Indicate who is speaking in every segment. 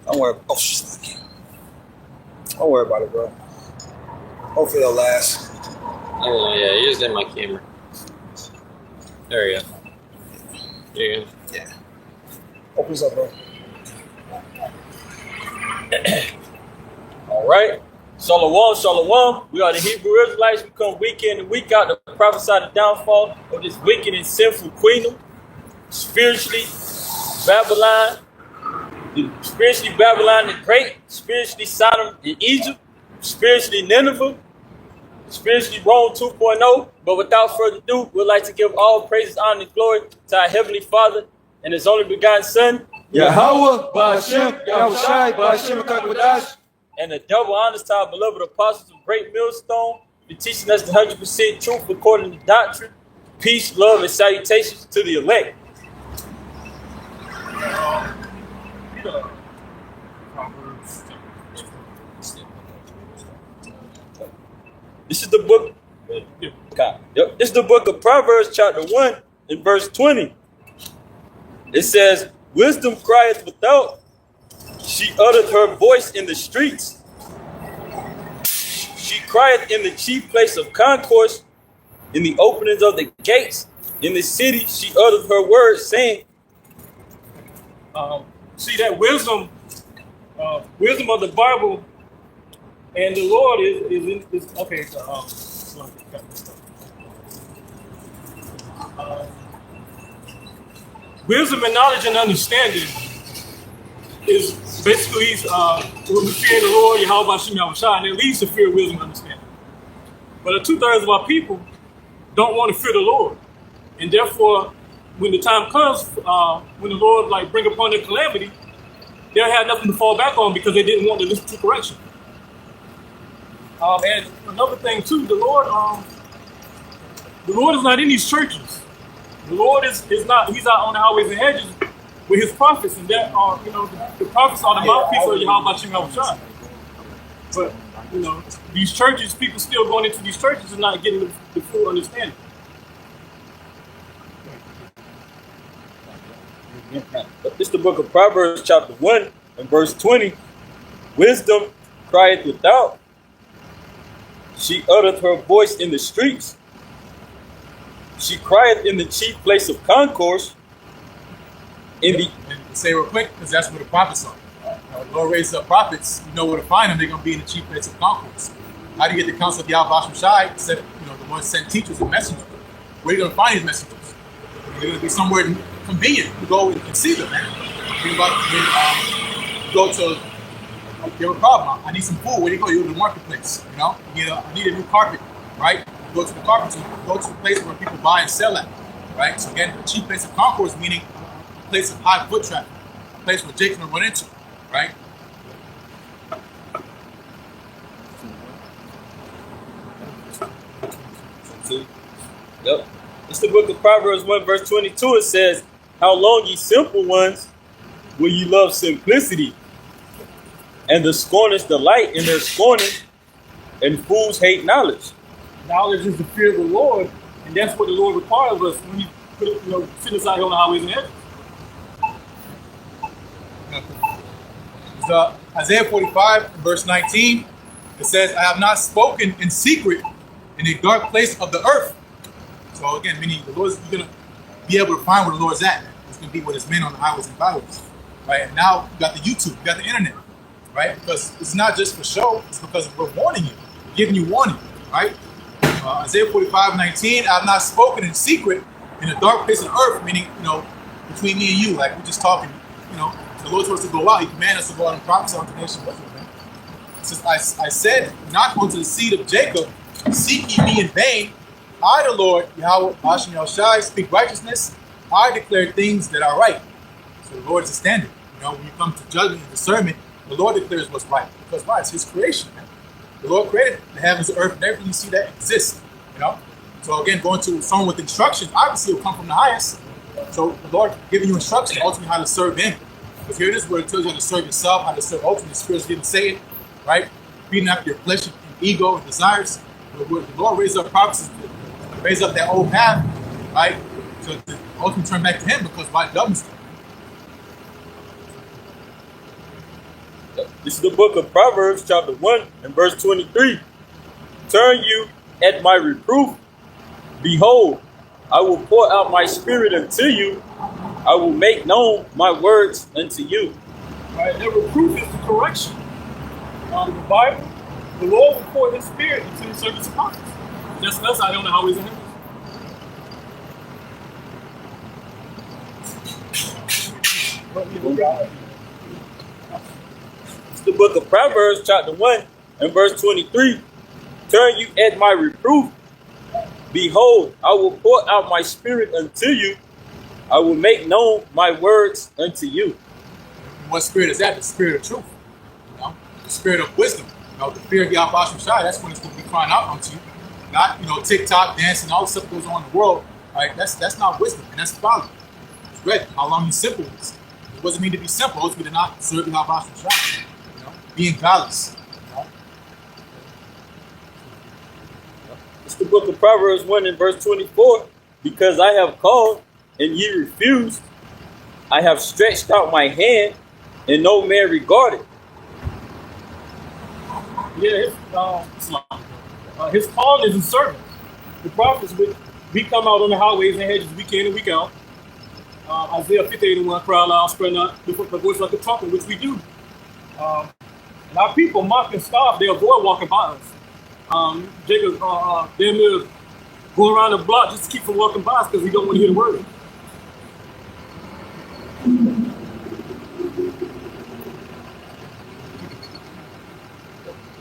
Speaker 1: Don't worry. Oh, shit. Don't worry about it, bro. Hopefully it'll last.
Speaker 2: Oh, yeah, use in my camera. There you go. There you go.
Speaker 1: Yeah. Open this up, bro.
Speaker 3: All right. Shalom, shalom. We are the Hebrew Israelites. We come week in and week out to prophesy the downfall of this wicked and sinful kingdom. Spiritually, Babylon the Great. Spiritually, Sodom and Egypt. Spiritually, Nineveh. Spiritually, Rome 2.0. But without further ado, we'd like to give all praises, honor, and glory to our Heavenly Father and His only begotten Son,
Speaker 4: Yahweh, Ba'ashem, Yahushai, Ba'ashem, Kakawadash.
Speaker 3: And a double honors to our beloved apostles of Great Millstone for teaching us the 100% truth according to doctrine. Peace, love, and salutations to the elect. This is the book. This is the book of Proverbs, chapter 1, and verse 20. It says, "Wisdom crieth without. She uttereth her voice in the streets. She crieth in the chief place of concourse, in the openings of the gates. In the city she uttereth her words, saying."
Speaker 5: See that wisdom of the Bible and the Lord is okay. Wisdom and knowledge and understanding is basically when we fear the Lord, Yahweh Hashem Yahushua, and it leads to fear, wisdom, and understanding. But 2/3 of our people don't want to fear the Lord, and therefore, when the time comes, when the Lord bring upon their calamity, they'll have nothing to fall back on because they didn't want to listen to correction. And another thing too, the Lord is not in these churches. The Lord is not. He's out on the highways and hedges with His prophets, and that are the prophets are the mouthpiece of Yahweh Hashem Yahushua. But these churches, people still going into these churches and not getting the full understanding.
Speaker 3: This is the book of Proverbs, chapter 1, and verse 20. "Wisdom crieth without. She uttereth her voice in the streets. She crieth in the chief place of concourse."
Speaker 6: And say real quick, because that's where the prophets are. The Lord raises up prophets, you know where to find them, they're going to be in the chief place of concourse. How do you get the counsel of Yahweh Shai? Except, the Lord sent teachers and messengers. Where are you going to find these messengers? They're going to be somewhere convenient to go and see them, man. Think about go to, you have a problem, I need some food, where do you go? You go to the marketplace, I need a new carpet, right? Go to the carpenter, go to the place where people buy and sell at, right? So again, the chief place of concourse, meaning a place of high foot traffic, a place where Jake can run into, right?
Speaker 3: Yep. It's the book of Proverbs 1, verse 22. It says, "How long, ye simple ones, will ye love simplicity? And the scorners delight in their scorning, and fools hate knowledge."
Speaker 5: Knowledge is the fear of the Lord, and that's what the Lord requires of us when He send us out here on the highways and hedges.
Speaker 6: Isaiah 45, verse 19, it says, "I have not spoken in secret in a dark place of the earth." So again, meaning the Lord's, you're going to be able to find where the Lord's at. It's going to be with His men on the highways and byways, right? And now you got the YouTube, you got the internet, right? Because it's not just for show, it's because we're warning you, we're giving you warning, right? Isaiah 45, 19, "I have not spoken in secret in a dark place of the earth," meaning, between me and you, like we're just talking, the Lord told us to go out, He commanded us to go out and prophesy unto the nation. It says, I said, "Not unto the seed of Jacob, seek ye me in vain. I, the Lord, Yahweh, Hashem Yahushai, speak righteousness. I declare things that are right." So the Lord is a standard. When you come to judgment and discernment, the Lord declares what's right. Because why? It's His creation, man. The Lord created the heavens, the earth, and everything you see that exists, So again, going to someone with instructions, obviously it will come from the highest. So the Lord giving you instructions, ultimately how to serve Him. Because here it is where it tells you how to serve yourself, how to serve ultimately. The Spirit didn't say it, right? Beating after your flesh and ego and desires. But the Lord raised up prophets, raised up that old path, right? So ultimately turn back to him because why doesn't he?
Speaker 3: This is the book of Proverbs, chapter 1 and verse 23. Turn you at my reproof. Behold, I will pour out my spirit unto you. I will make known my words unto you.
Speaker 5: Right? That reproof is the correction. The Bible, the Lord will pour his spirit into the servant's apostles. Just us, I don't know how he's in heaven.
Speaker 3: It's the book of Proverbs, chapter 1 and verse 23. Turn you at my reproof. Behold, I will pour out my spirit unto you. I will make known my words unto you.
Speaker 6: What spirit is that? The spirit of truth. You know? The spirit of wisdom. You know, the fear of Yahweh Shai, that's when it's going to be crying out unto you. Not, TikTok, dancing, all the stuff that goes on in the world. Right? That's not wisdom, and that's folly. It's red. How long you simple is. It doesn't mean to be simple. It means to not serve Yahweh Shai. Being godless.
Speaker 3: It's the book of Proverbs 1 and verse 24. Because I have called and ye refused, I have stretched out my hand and no man regarded.
Speaker 5: Yeah, his calling is in service. The prophets, we come out on the highways and hedges week in and week out. Isaiah 58:1, cry aloud, spread not the voice like a trumpet, which we do. And our people mock and scoff, they avoid walking by us. Jacob, they will go around the block just to keep from walking by us because we don't want to hear the word.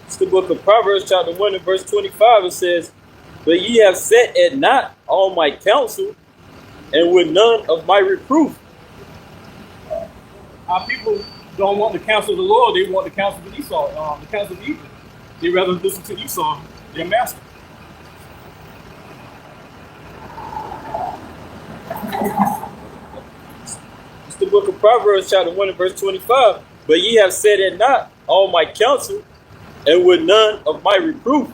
Speaker 3: It's the book of Proverbs, chapter 1 and verse 25. It says, but ye have set at naught all my counsel, and with none of my reproof.
Speaker 5: Our people don't want the counsel of the Lord, they want the counsel of Esau, the counsel of Egypt. They rather listen to Esau, their master.
Speaker 3: It's the book of Proverbs, chapter 1 and verse 25. But ye have set at naught all my counsel, and with none of my reproof.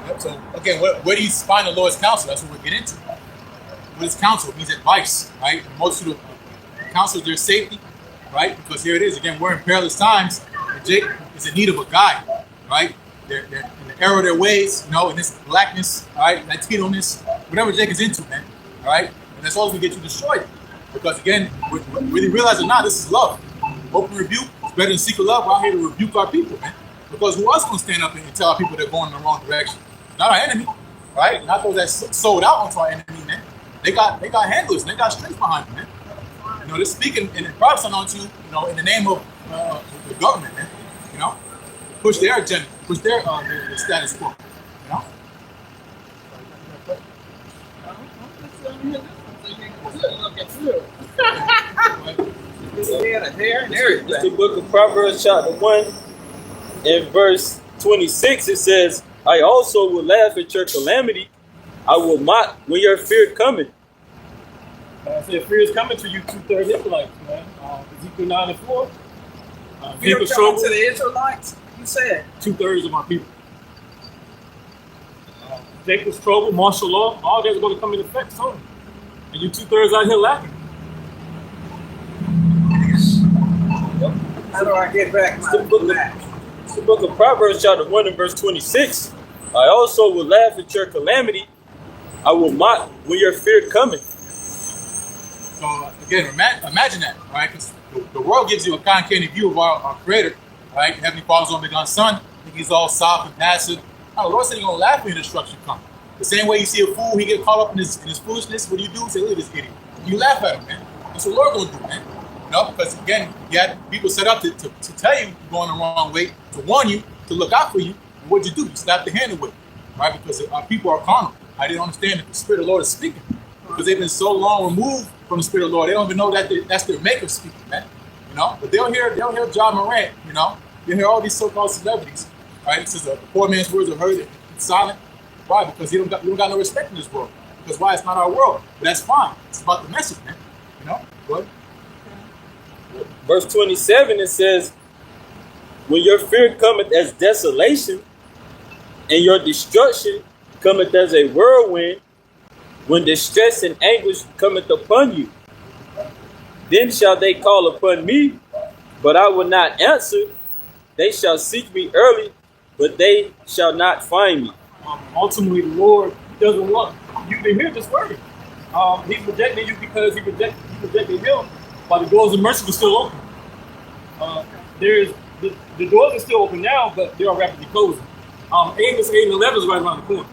Speaker 6: Yep, so again, where do you find the Lord's counsel? That's what we'll get into. What is counsel? It means advice, right? Most of the counsel is their safety, right? Because here it is, again, we're in perilous times. Jake is in need of a guide, right? They're in the error of their ways, in this blackness, right? Latino-ness, whatever Jake is into, man, all right? And that's always going to get you destroyed. Because again, whether you realize it or not, this is love. Open rebuke is better than secret love. We're out here to rebuke our people, man. Because who else going to stand up and tell our people they're going in the wrong direction? Not our enemy, right? Not those that sold out onto our enemy, man. They got handlers, and they got strength behind them, man. They're speaking and prophesying onto you, in the name of the government, man. Push their agenda, push their the status quo,
Speaker 3: It's the book of Proverbs, chapter 1 and verse 26. It says, I also will laugh at your calamity. I will mock when your fear cometh.
Speaker 5: I said, fear is coming to you, 2/3 Israelites, man. Ezekiel 9:4.
Speaker 7: Fear coming to the Israelites, you said?
Speaker 5: 2/3 of my people. Jacob's trouble, martial law, all that's going to come into effect soon. And you 2/3 out here laughing.
Speaker 7: How do I get back my back?
Speaker 3: It's the book of Proverbs, chapter 1 and verse 26. I also will laugh at your calamity. I will mock when your fear cometh.
Speaker 6: So again, imagine that, right? Because the world gives you a concave view of our Creator, right? Heavenly Father's only begotten Son. I think he's all soft and passive. The Lord said he's going to laugh when destruction comes. The same way you see a fool, he get caught up in his foolishness. What do? Say, look at this idiot. You laugh at him, man. That's what the Lord going to do, man. Because again, you had people set up to tell you you're going the wrong way, to warn you, to look out for you. And what'd you do? You slapped the hand away, right? Because our people are carnal. I didn't understand that the Spirit of the Lord is speaking. Because they've been so long removed from the Spirit of the Lord, they don't even know that that's their maker speaking, man. But they'll hear John Morant, they'll hear all these so-called celebrities, right? This is the poor man's words are heard and silent. Why? Because you don't got no respect in this world. Because why? It's not our world. But that's fine. It's about the message, man. But
Speaker 3: verse 27, it says, when your fear cometh as desolation, and your destruction cometh as a whirlwind, when distress and anguish cometh upon you. Then shall they call upon me, but I will not answer. They shall seek me early, but they shall not find me.
Speaker 5: Ultimately, the Lord doesn't want you to hear this word. He's rejecting you because you rejected him, while the doors of mercy are still open. The doors are still open now, but they are rapidly closing. Amos 8 and 11 is right around the corner.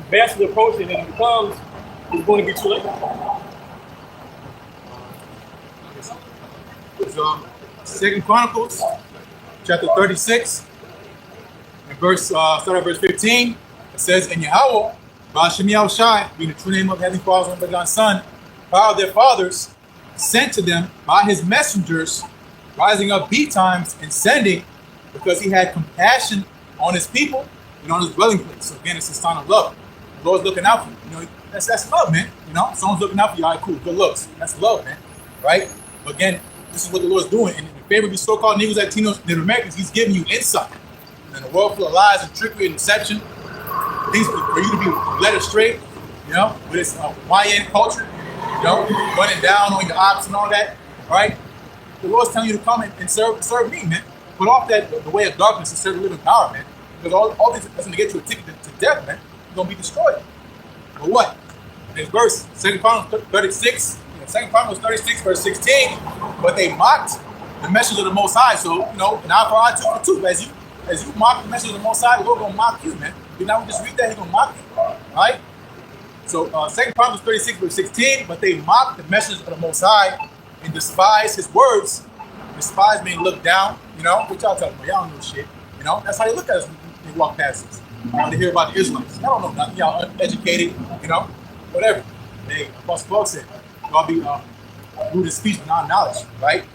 Speaker 5: Vastly approaching, and it becomes, it's going to be too late.
Speaker 6: It's, 2 Chronicles, chapter 36, and start at verse 15. It says, "And Yahweh, Ba'ashem Yahushai, being the true name of Heavenly Father and begotten Son, power of their fathers, sent to them by his messengers, rising up betimes and sending, because he had compassion on his people and on his dwelling place." So again, it's a sign of love. The Lord's looking out for you. You know, that's love, man. You know, someone's looking out for you. All right, cool, good looks. That's love, man. Right? But again, this is what the Lord's doing. And in favor of these so-called Negroes, Latinos, Native Americans, he's giving you insight. In a world full of lies and trickery and deception, things for you to be led astray, you know, with this YN culture, you know, running down on your ops and all that, right? The Lord's telling you to come and serve me, man. Put off the way of darkness and serve the living power, man. Because all this is going to get you a ticket to death, man. You're going to be destroyed. But what? Next verse, 2 Chronicles 36, 2 Chronicles 36, verse 16. "But they mocked the message of the Most High." So, you know, an eye for eye, tooth for tooth. As you mock the message of the Most High, the Lord going to mock you, man. You know, just read that, he's going to mock you. All right? So, 2 Chronicles 36, verse 16. "But they mocked the message of the Most High and despised his words." Despise means look down, you know. What y'all talking about? Y'all don't know shit. You know, that's how they look at us when they walk past us. They hear about the Israelites. Y'all don't know nothing. Y'all uneducated, you know, whatever. Hey, Apostle Paul said, y'all be rude in speech but not knowledge, right?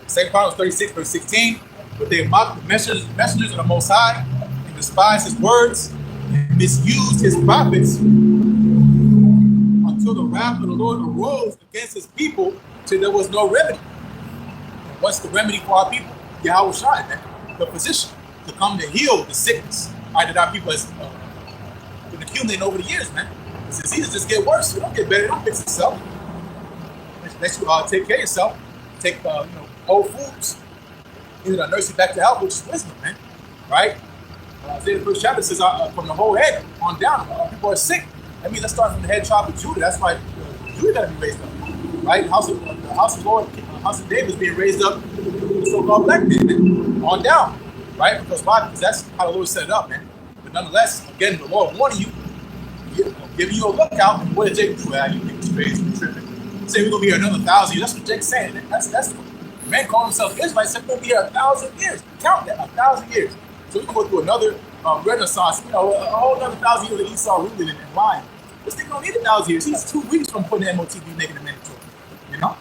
Speaker 6: 2 Chronicles 36, verse 16. "But they mocked the messengers of the Most High and despised his words and misused his prophets until the wrath of the Lord arose against his people till there was no remedy." And what's the remedy for our people? Yahweh Shai, man, the physician, to come to heal the sickness that our people has been accumulating over the years, man. The diseases just get worse. It don't get better. It don't fix itself. Let you take care of yourself. Take whole foods. Either to nurse you back to health, which is wisdom, man. Right? Isaiah the first chapter says from the whole head on down, people are sick. That means let's start from the head tribe of Judah. That's why Judah got to be raised up. Right? The house of Lord, house of David is being raised up, the so-called black man, on down. Right? Because why? Because that's how the Lord set it up, man. But nonetheless, again, the Lord warning you, giving you a lookout. And what did Jake do? You think it's crazy, you're tripping. Say we're gonna be here another 1,000 years. That's what Jake's saying. That's the man calling himself Israelite said we're gonna be here 1,000 years. Count that, 1,000 years. So we can go through another renaissance, a whole another 1,000 years of Esau ruling and lying. This thing don't need 1,000 years. He's 2 weeks from putting the MOTV making it mandatory. You know?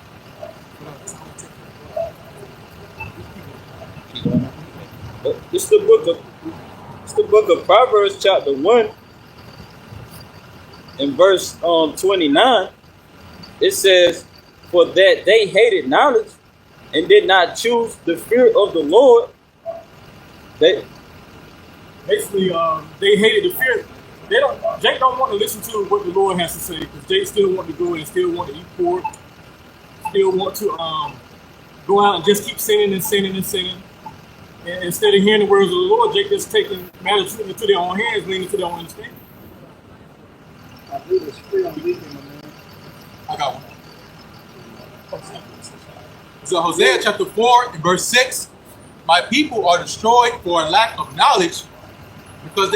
Speaker 3: It's the book of Proverbs, chapter 1, and verse 29. It says, "For that they hated knowledge and did not choose the fear of the Lord." They
Speaker 5: hated the fear. Jake don't want to listen to what the Lord has to say, because Jake still want to go and still want to eat pork, still want to go out and just keep sinning and sinning and sinning. And instead of hearing the words of the Lord, Jake just taking matters into their own hands, leaning to their own understanding.
Speaker 1: I believe it's free on weekend, man.
Speaker 6: I got one. So Hosea chapter 4 and verse 6, "My people are destroyed for a lack of knowledge, because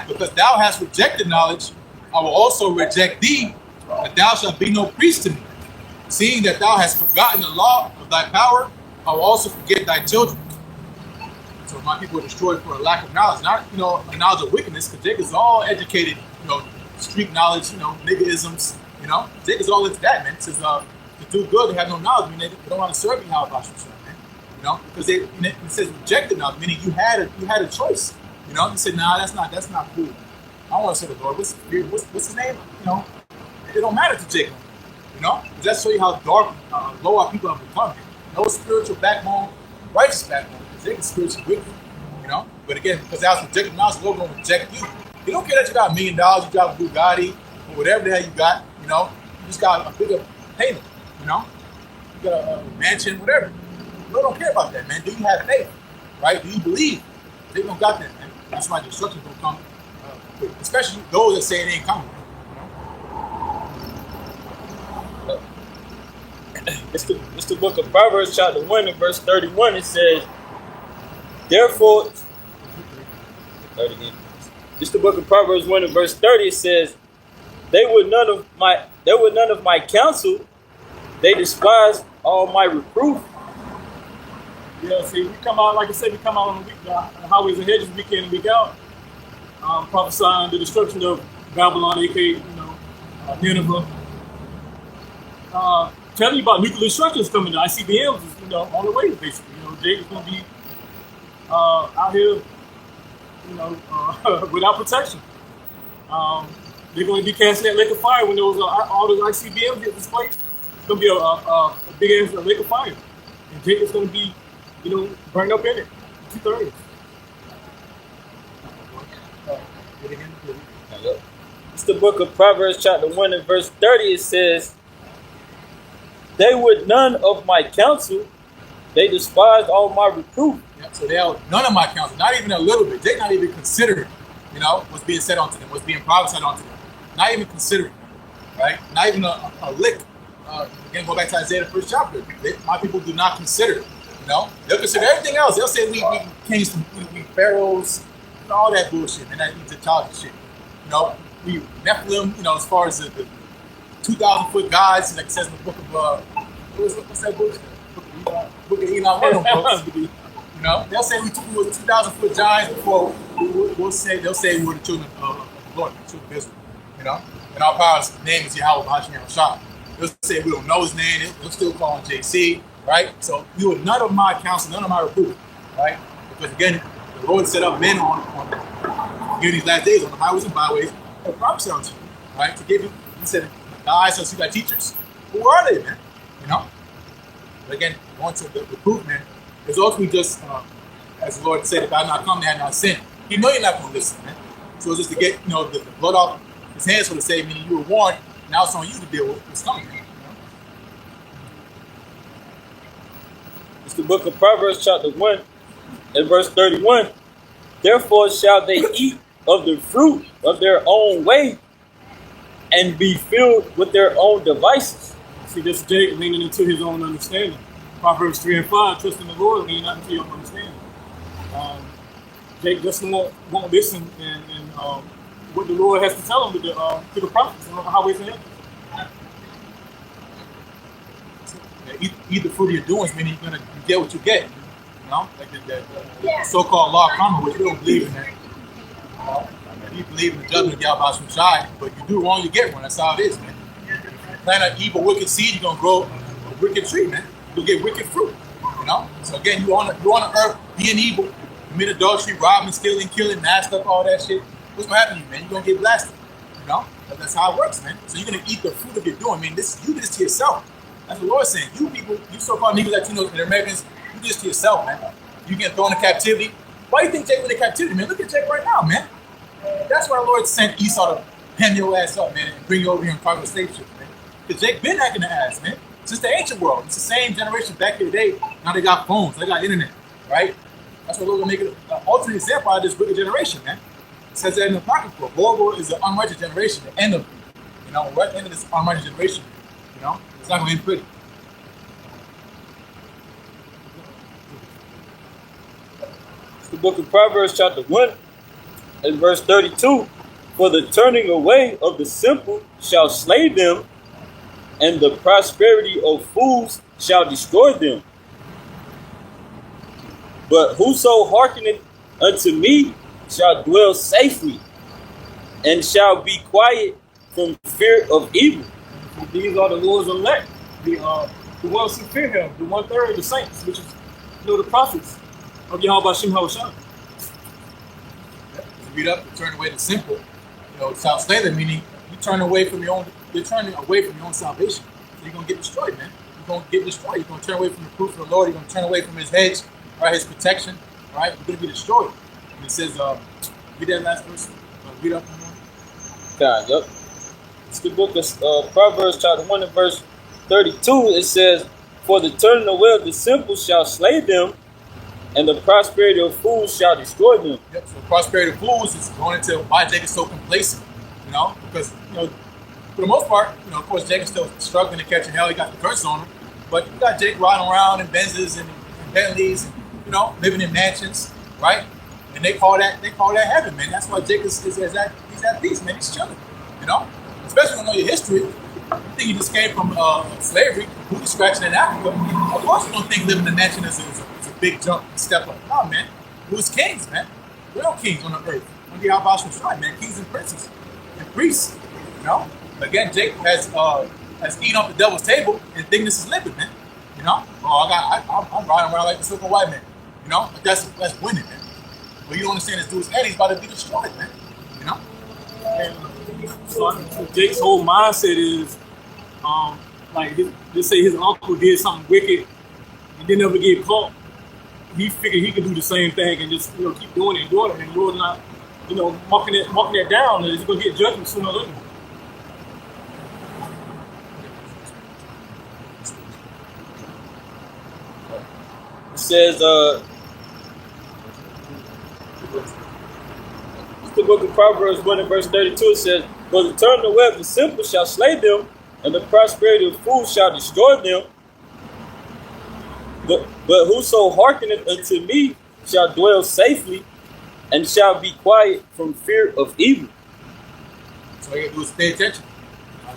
Speaker 6: because thou hast rejected knowledge, I will also reject thee, that thou shalt be no priest to me. Seeing that thou hast forgotten the law of thy power, I will also forget thy children." So my people are destroyed for a lack of knowledge, not a knowledge of wickedness, because Jacob's all educated, street knowledge, niggerisms, Jacob's all into that, man. It says to do good, they have no knowledge, meaning they don't want to serve you how about yourself, man. Because it says rejected knowledge, meaning you had a choice. He said, nah, that's not cool. I want to serve the Lord. What's his name? It don't matter to Jacob. That's show you how dark, low our people have become. No spiritual backbone, righteous backbone. Jacob's spiritually wicked. But again, because that was rejected knowledge, the Lord going to reject you. He don't care that you got $1 million, you got a Bugatti, or whatever the hell you got, you know. You just got a bigger payment, you know. You got a mansion, whatever. The Lord don't care about that, man. Do you have faith, right? Do you believe? They don't got that, man. That's why destruction will come, especially those that say it ain't coming.
Speaker 3: It's the book of Proverbs, chapter 1 and verse 31. It says, therefore, it's the book of Proverbs 1 and verse 30. It says, they were none of my counsel. They despised all my reproof.
Speaker 5: Yeah, see, we come out, like I said, we come out on the highways and hedges week in and week out, prophesying the destruction of Babylon, aka, Nineveh. Telling you about nuclear structures coming. The ICBMs is, on the way, basically. Jake is going to be out here, without protection. They're going to be casting that lake of fire when those all those ICBMs get displaced. It's going to be a big ass lake of fire, and Jake is going to be, burned up in it, 2/3.
Speaker 3: It's the book of Proverbs, chapter 1 and verse 30. It says, they would none of my counsel. They despised all my reproof.
Speaker 6: Yeah, so they are none of my counsel, not even a little bit. They're not even considering, what's being said onto them, what's being prophesied onto them. Not even considering, right? Not even a lick. Again, go back to Isaiah, the first chapter. My people do not consider, They'll consider everything else. They'll say we kings, we pharaohs, all that bullshit, and that Egyptology shit. We Nephilim, as far as the 2,000-foot gods, like it says in the book of what's that book? Book of Enoch. One of them books. They'll say we were 2,000-foot giants before they'll say we were the children of the Lord, the children of Israel. And our power's name is Yahweh Ba'ashem Shah. They'll say we don't know his name. They'll still call him JC, right? So you were none of my counsel, none of my reproof, right? Because again, the Lord set up men on these last days on the highways and byways to prophesy to you, right? To give you, he said, the eyes of you got teachers. Who are they, man? But again, going to the proof, man, is ultimately just, as the Lord said, if I had not come, they had not sinned. You know you're not going to listen, man. So it's just to get, the blood off his hands, so to say, meaning you were warned, now it's on you to deal with what's coming, man.
Speaker 3: It's the book of Proverbs, chapter 1 and verse 31. Therefore shall they eat of the fruit of their own way, and be filled with their own devices.
Speaker 5: See, this is Jake leaning into his own understanding. Proverbs 3 and 5, trust in the Lord, lean not into your own understanding. Jake just won't listen and what the Lord has to tell him to the prophets on the highways and hedges.
Speaker 6: Eat the fruit of your doings, meaning you get what you get. Like the so-called law of karma, which you don't believe in that. You believe in the judgment of Yahweh Ba'ashem Shai, but you do wrong, you get one. That's how it is, man. If you plant an evil, wicked seed, you're gonna grow a wicked tree, man. You'll get wicked fruit. So again, you on the earth being evil, commit adultery, robbing, stealing, killing, masked up, all that shit. What's gonna happen to you, man? You're gonna get blasted. But that's how it works, man. So you're gonna eat the fruit of your doing. I mean, you do this to yourself. That's what the Lord's saying. You people, you so-called Negroes, Latinos, and Americans, you do this to yourself, man. You get thrown into captivity. Why do you think Jake went into captivity, man? Look at Jake right now, man. That's why the Lord sent Esau to pen your ass up, man, and bring you over here and cargo the slave ship, man. Because Jake been acting the ass, man. Since the ancient world. It's the same generation back in the day. Now they got phones, they got internet, right? That's why the Lord will make it an ultimate example out of this wicked generation, man. It says that in the Apocrypha. Horrible is the unrighteous generation, the end of it. We're at the end of this unrighteous generation. It's not going to end pretty.
Speaker 3: It's the book of Proverbs, chapter 1 and verse 32. For the turning away of the simple shall slay them, and the prosperity of fools shall destroy them. But whoso hearkeneth unto me shall dwell safely, and shall be quiet from fear of evil.
Speaker 5: These are the Lord's elect, the ones who fear him, the 1/3 of the saints, which is the prophets of Yahweh Ba'ashem Shah.
Speaker 6: Read up and turn away the simple. Shall slay them, meaning you turn away from your own. You're turning away from your own salvation. So you're gonna get destroyed, man. You're gonna get destroyed. You're gonna turn away from the proof of the Lord. You're gonna turn away from His hedge, right? His protection, right? You're gonna be destroyed. And it says, read that last verse. get up?
Speaker 3: God, yep. It's the book of Proverbs, chapter 1 and verse 32. It says, "For the turning away of the simple shall slay them, and the prosperity of fools shall destroy them."
Speaker 6: Yep. So prosperity of fools is going into why Jacob's so complacent, because for the most part, of course, Jacob's still struggling to catch hell. He got the curse on him, but you got Jake riding around in Benzes and Bentleys, and living in mansions, right? And they call that heaven, man. That's why Jake he's at peace, man. He's chilling, Especially when you know your history. You think he just came from slavery, booty scratching in Africa. Of course, you don't think living in a mansion is a big jump step up. No, man. It was kings, man. Real kings on the earth. On the Al-Bashir side, man. Kings and princes and priests. Again, Jake has eaten off the devil's table and think this is living, man. I'm riding around like the silver white man. But that's winning, man. But you don't understand this dude's head, he's about to be destroyed, man.
Speaker 5: And so Jake's whole mindset is, let's say his uncle did something wicked and didn't ever get caught. He figured he could do the same thing and just keep doing it, and the Lord not marking that down, and he's gonna get judgment sooner or later.
Speaker 3: It says, it's the book of Proverbs 1 and verse 32. It says, "For the turning away of the simple shall slay them, and the prosperity of fools shall destroy them. But whoso hearkeneth unto me shall dwell safely, and shall be quiet from fear of evil."
Speaker 6: So all you gotta do is pay attention.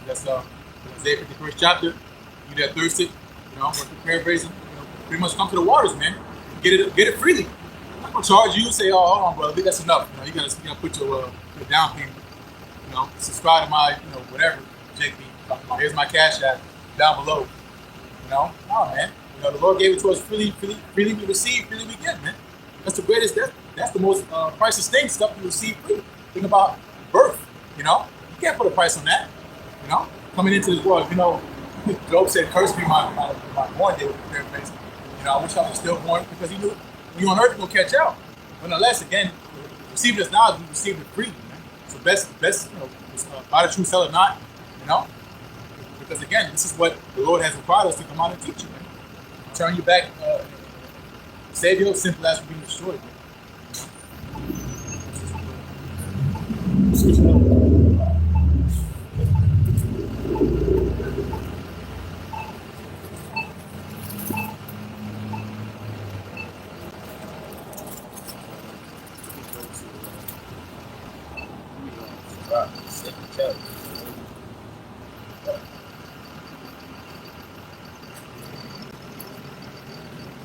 Speaker 6: That's Isaiah 51st chapter. You that thirsted, we're paraphrasing. Pretty much come to the waters, man. Get it freely. I'm not gonna charge you. Say, "Oh, hold on, bro. I think that's enough." You gotta put your down payment. Subscribe to my, whatever. JP talking about. Here's my cash app down below. No, man. The Lord gave it to us freely we receive, freely we get, man. That's the greatest. That's the most priceless thing. Stuff you receive free. Think about birth. You can't put a price on that. Coming into this world, Job said, "Curse be my born day," with paraphrasing. I wish I was still born, because he knew when you're on earth, you're going to catch out. But nonetheless, again, receiving this knowledge, we receive it freely, man. So best, buy the truth, sell it not, Because again, this is what the Lord has required us to come out and teach you, man. Turn you back, save you, simple as being destroyed,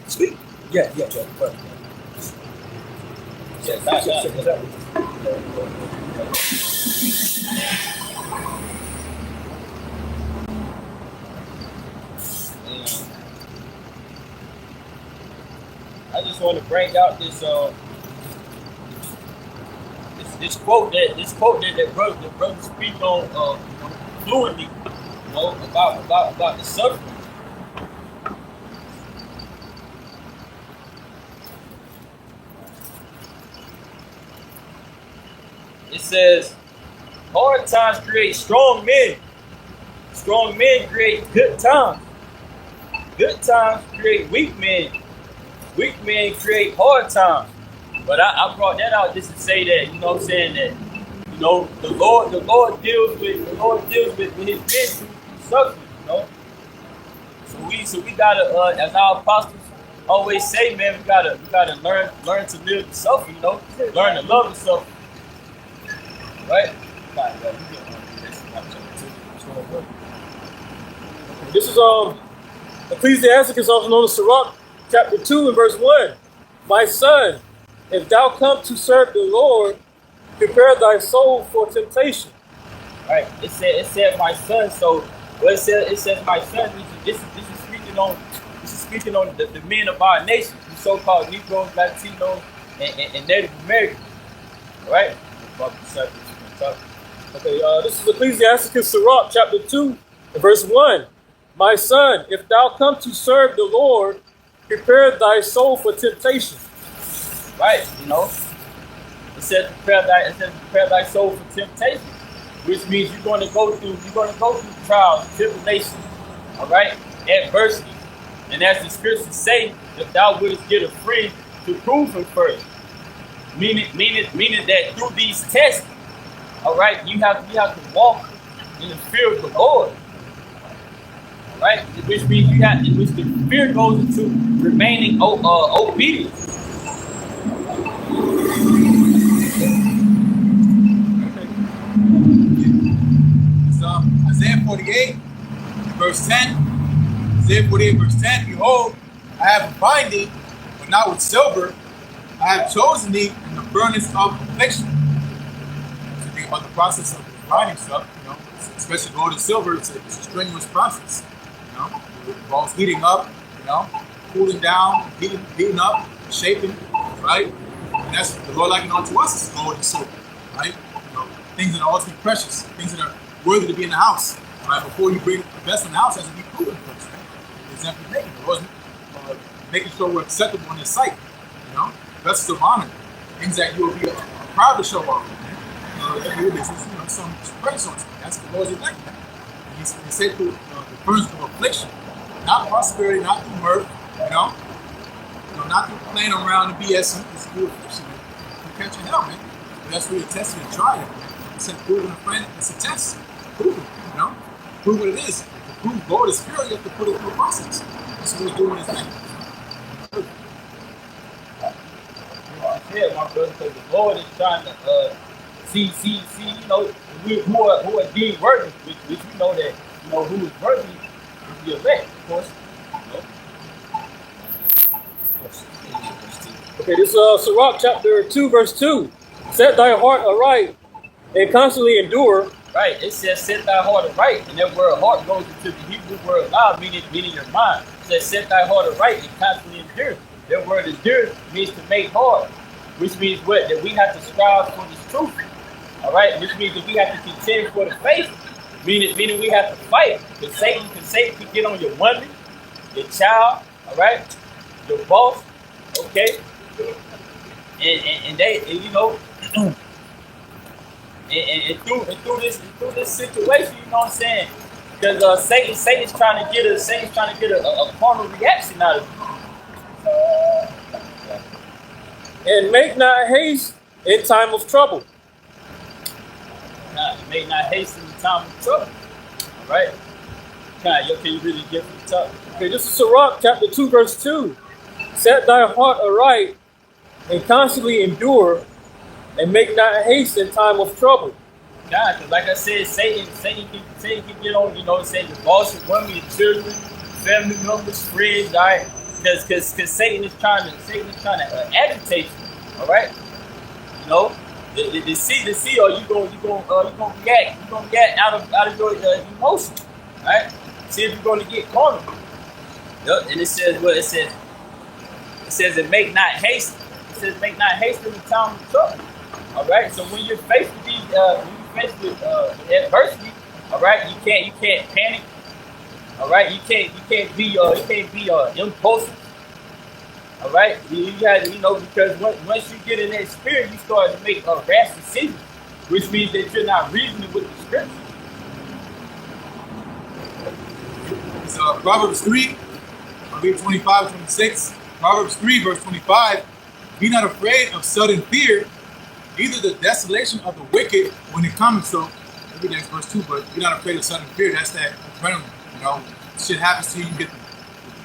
Speaker 1: Speak. Yeah.
Speaker 3: I just want to bring out this quote that brother speak on fluently, about the suffering. It says, "Hard times create strong men. Strong men create good times. Good times create weak men. Weak men create hard times." But I brought that out just to say that, that, the Lord deals with his men through suffering, So we gotta, as our apostles always say, man, we gotta learn to live the suffering, learn to love the suffering. Right?
Speaker 5: This is Ecclesiasticus, also known as Sirach, chapter 2 and verse 1. "My son, if thou come to serve the Lord, prepare thy soul for temptation."
Speaker 3: Right. It said my son. So what it says my son. This is speaking on the men of our nation, the so-called Negroes, Latinos, and Native Americans. Right.
Speaker 5: Okay, this is Ecclesiasticus Sirach, chapter 2, and verse 1. "My son, if thou come to serve the Lord, prepare thy soul for temptation."
Speaker 3: Right, It says prepare thy soul for temptation, which means you're going to go through trials, tribulations, all right, adversity. And as the scriptures say, if thou wouldst get a friend to prove him first, meaning that through these tests, all right, you have to walk in the fear of the Lord, all right, which means which the fear goes into remaining obedient.
Speaker 6: So Isaiah 48, verse 10. Isaiah 48, verse 10. Behold, I have refined thee, but not with silver. I have chosen thee in the furnace of affliction. So think about the process of refining stuff, especially gold and silver. It's a strenuous process. It involves heating up, cooling down, heating up, shaping, right? And that's the Lord likened unto us is gold and silver, right? Things that are ultimately precious, things that are worthy to be in the house, right? Before you bring the vessel in the house, it has to be proven first. Example making, making sure we're acceptable in His sight, vessels of honor, things that you will be proud to show off. This is some praise on. That's the Lord's elect. He said through the furnace of affliction, not prosperity, not through mirth, not through playing around and BS. It's through affliction, man. You're catching hell, man. But that's where you're testing and trying it. He said, proving a friend, it's a test. Prove it, prove what it is. To prove God is pure, you have to put it through a process. That's what He's doing His thing.
Speaker 3: Yeah, my brother, because the Lord is trying to see, who are deemed worthy, which we know that, who is worthy is the elect, of course.
Speaker 5: Okay, this is Sirach chapter 2, verse 2. Set thy heart aright and constantly endure.
Speaker 3: Right, it says set thy heart aright, and that word heart goes into the Hebrew word loud, meaning your mind. It says set thy heart aright and constantly endure. That word endure means to make hard, which means what? That we have to strive for this truth. All right, which means that we have to contend for the faith, meaning we have to fight. Because Satan can get on your woman, your child, all right, your boss, okay, and they, and through this situation, you know what I'm saying? Because Satan's trying to get a carnal reaction out of you.
Speaker 5: And make not haste in time of trouble.
Speaker 3: Make not haste in the time of trouble. All right. Can you really get from the top?
Speaker 5: Okay, this is Sirach chapter 2, verse 2. Set thy heart aright and constantly endure, and make not haste in time of trouble.
Speaker 3: God, because like I said, Satan can get on, say your boss, your woman, your children, family members, friends, all right? Because Satan is trying to agitate you, all right? To see, or you gonna react out of your emotions, all right? See if you're going to get carnal. Yep. And it says what it says. It says it make not haste. It says make not haste in the time of trouble. All right. So when you're faced with these, with adversity, all right, you can't panic. All right, you can't be impulsive. All right, you got because once you get in that spirit, you start to make rash decisions, which means that you're not reasoning with the scripture.
Speaker 6: It's Proverbs 3, I read 25, 26. Proverbs 3, verse 25. Be not afraid of sudden fear, neither the desolation of the wicked when it comes. So, maybe that's verse 2, but be not afraid of sudden fear. That's that adrenaline, Shit happens to you, you get the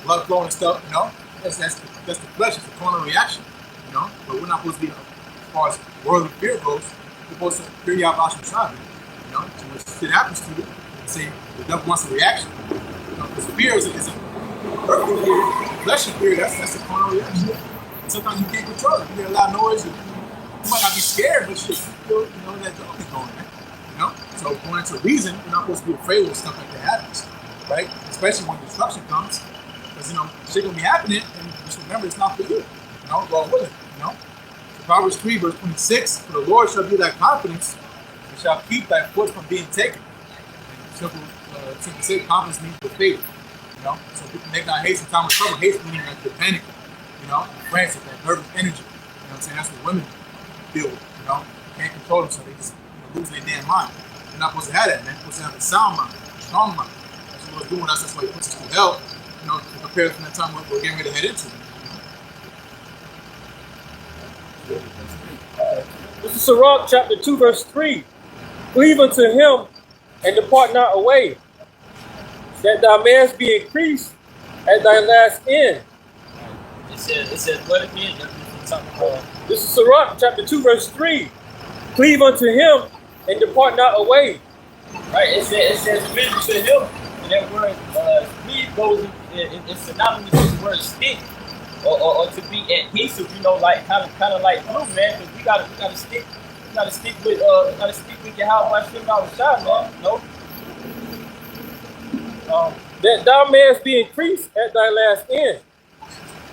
Speaker 6: blood flowing and stuff, That's the flesh, it's a carnal reaction, But we're not supposed to be, as far as worldly fear goes, we're supposed to fear Yahweh Shai, So when shit happens to you, say the devil wants a reaction. Because fear is a earthly fear, fleshly fear, that's a carnal reaction. And sometimes you can't control it. You hear a loud noise, you might not be scared, but you feel, that dog is going, man. So going into reason, you're not supposed to be afraid when stuff like that happens, right? Especially when destruction comes. Because, shit gonna be happening, and just remember it's not for you. God willing, So Proverbs 3, verse 26, for the Lord shall be thy confidence, and shall keep thy foot from being taken. And simple say, confidence means the faith. So people make not haste in time of trouble. Haste meaning like the panic, France with that nervous energy. I'm saying? That's what women do. filled, you know, can't control themselves. They just lose their damn mind. You're not supposed to have that, man. You're supposed to have a sound mind, a strong mind. That's what we're doing with us. That's why He puts us through hell, you know, to prepare us for that time we're getting ready to head into.
Speaker 5: This is Sirach chapter 2, verse 3. Cleave unto him and depart not away, that thou mayest be increased at thy last end.
Speaker 3: It says what again?
Speaker 5: This is Sirach chapter 2, verse 3. Cleave unto him and depart not away.
Speaker 3: Right, it says cleave to him, and that word cleave goes it's synonymous with the word stick, or to be adhesive, you know, like kind of like glue, man. Because we gotta stick with Yahweh Hashem Yahushua, man. You know.
Speaker 5: That thou mayest be increased at thy last end.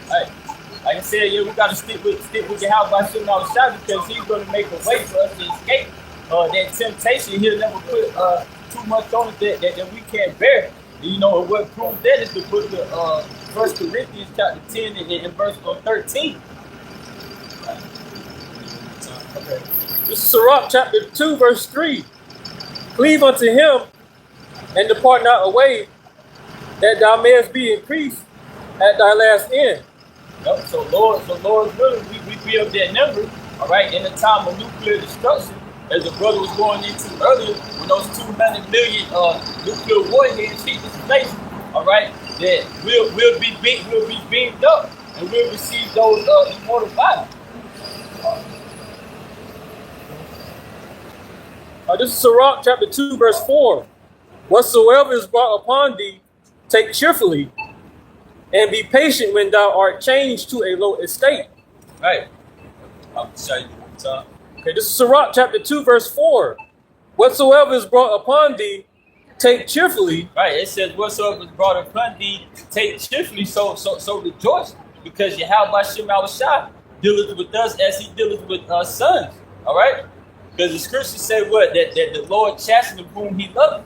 Speaker 3: Right. Like I said, yeah, we gotta stick with Yahweh Hashem Yahushua because He's gonna make a way for us to escape that temptation. He'll never put too much on it that we can't bear. You know, what proves that is the book of 1 Corinthians chapter 10 and verse 13.
Speaker 5: Okay. This is Sirach chapter 2, verse 3. Cleave unto him and depart not away, that thou mayest be increased at thy last end.
Speaker 3: Yep. So Lord's willing, we be of that number, all right, in the time of nuclear destruction, as the brother was going into earlier, when those 200 million nuclear warheads hit this place, all right, that we'll be beamed up and we'll receive those immortal bodies.
Speaker 5: This is Sirach chapter 2, verse 4. Whatsoever is brought upon thee, take cheerfully, and be patient when thou art changed to a low estate.
Speaker 3: Right. I'll show you one time.
Speaker 5: Okay, this is Sirach chapter 2, verse 4. Whatsoever is brought upon thee, take cheerfully.
Speaker 3: Right. It says, whatsoever is brought upon thee, take cheerfully. So rejoice, because Yahweh Hashem Yahushua dealeth with us as He dealeth with our sons. All right. Because the scriptures say what? That the Lord chasteneth whom He loveth.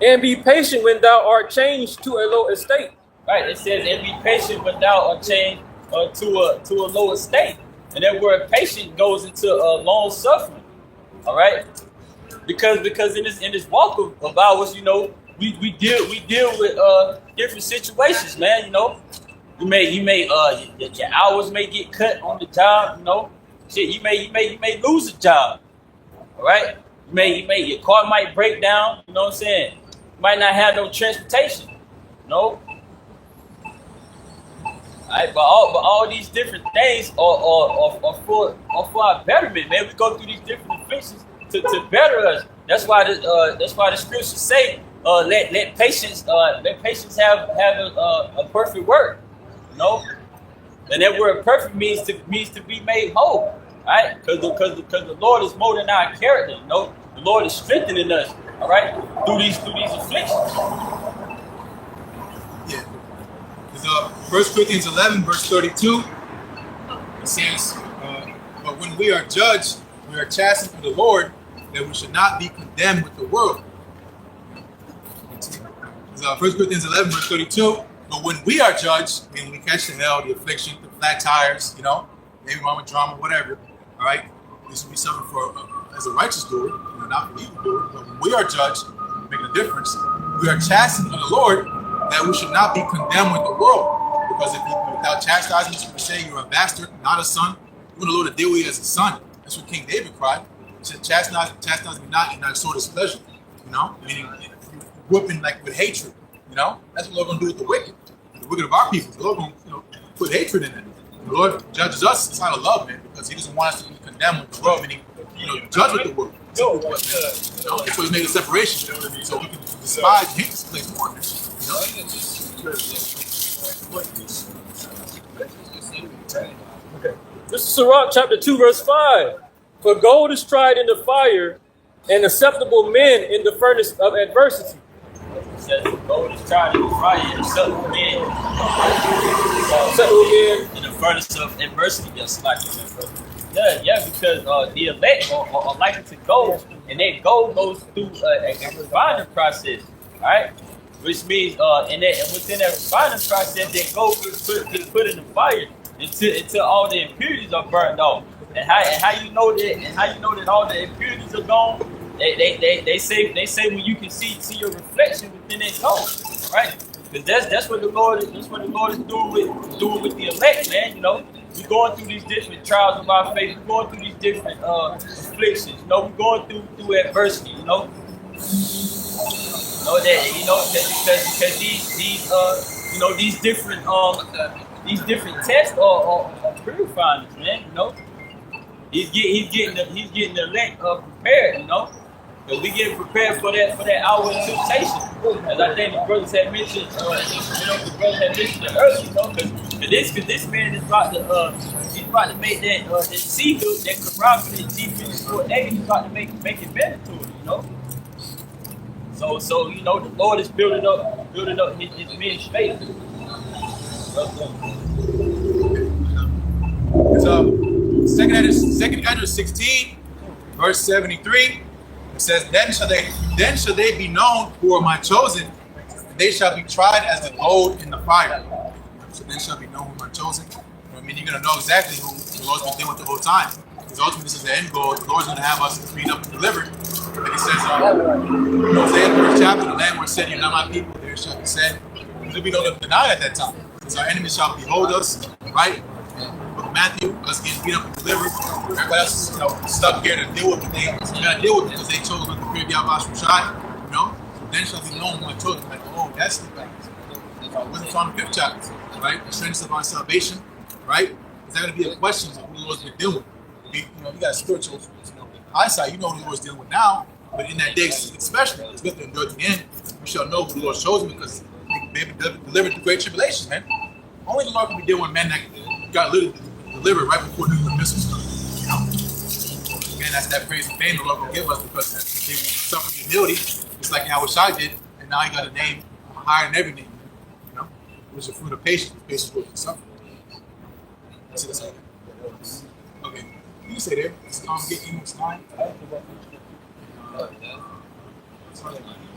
Speaker 5: And be patient when thou art changed to a low estate.
Speaker 3: Right. It says, and be patient when thou art changed to a low estate. And that word patient goes into long suffering. All right. Because in this walk of ours, you know, we deal with different situations, man. You know, you may your hours may get cut on the job. You know, shit, you may lose a job. All right. You may your car might break down. You know what I'm saying? You might not have no transportation. You know. Right, but all these different things are for our betterment, man. We go through these different afflictions to better us. That's why the scriptures say, let patience have a perfect work, you know. And that word perfect means to be made whole, right? Because the Lord is molding our character, you know. The Lord is strengthening us, all right, through these afflictions.
Speaker 6: Yeah. 1 Corinthians 11, verse 32, it says, but when we are judged, we are chastened from the Lord, that we should not be condemned with the world. 1 Corinthians 11, verse 32, but when we are judged, and we catch the hell, the affliction, the flat tires, you know, maybe wrong with drama, whatever, all right, this will be something for as a righteous doer, you know, not for evil doer, but when we are judged, making a difference, we are chastened from the Lord, that we should not be condemned with the world. Because if you, without chastisement, you would say you're a bastard, not a son. You want the Lord to deal with you as a son. That's what King David cried. He said, chastise me not in thy sore displeasure. You know, meaning you're whooping like with hatred. You know, that's what the Lord going to do with the wicked. The wicked of our people. The Lord going to put hatred in it. The Lord judges us. It's out of love, man, because He doesn't want us to be condemned with the world, meaning, judge with the world. That's why He made a separation. So we can despise and hate this place more.
Speaker 5: Okay. This is Sirach chapter 2, verse 5. For gold is tried in the fire, and acceptable men in the furnace of adversity.
Speaker 3: It says gold is tried in the fire, and acceptable men in the furnace of adversity. Just like yeah, because the elect are likely to go, and that gold goes through a refining process, all right? Which means, and within that refining process, that gold gets put in the fire. until all the impurities are burned off. And how you know that all the impurities are gone? They say when you can see your reflection within that gold, right? Because that's what the Lord is doing with the elect, man. You know, we're going through these different trials of our faith. We're going through these different afflictions. You know, we're going through adversity. You know, because these different tests are purifying us, man. You know, he's getting the elect prepared. You know. Because we get prepared for that hour of temptation, as I think the brothers had mentioned. The brothers had mentioned it earlier. You know, because this man is about to make that seed that corrupt in G54A. He's about to make it better to it. You know. So you know the Lord is building up his men's faith.
Speaker 6: It's second Ezra 16, verse 73. It says, then shall they be known who are my chosen, and they shall be tried as the gold in the fire. So then shall be known who are my chosen. I mean, you're going to know exactly who the Lord's been dealing with the whole time. Because ultimately, this is the end goal. The Lord's going to have us freed up and delivered. Like it says in Hosea, the first chapter, the land where it said, you're not my people, there shall be said. There'll be no denial at that time. Because our enemies shall behold us, right? Matthew, us getting beat up and delivered. Everybody else is, stuck here to deal with what they got to deal with because they chose with the fear of Yahweh Shai, you know. Then shall be known my children, like, oh, that's the fact. What's on the 5th chapter, right? The strength of our salvation, right? Is that going to be a question of who the Lord's been dealing with? You got spiritual eyesight, you know who the Lord's dealing with now, but in that day, especially, it's with them at the end, we shall know who the Lord's chosen because they've been delivered through great tribulations, man. Only the Lord can be dealing with men that got delivered right before the missiles come. You know? Again, that's that praise and fame the Lord will give us because they suffered humility, just like Yahweh Shai did, and now he got a name higher than every name. You know? It was the fruit of patience. Patience will suffer. That's it. Okay. You can say there. It's get Amos 9.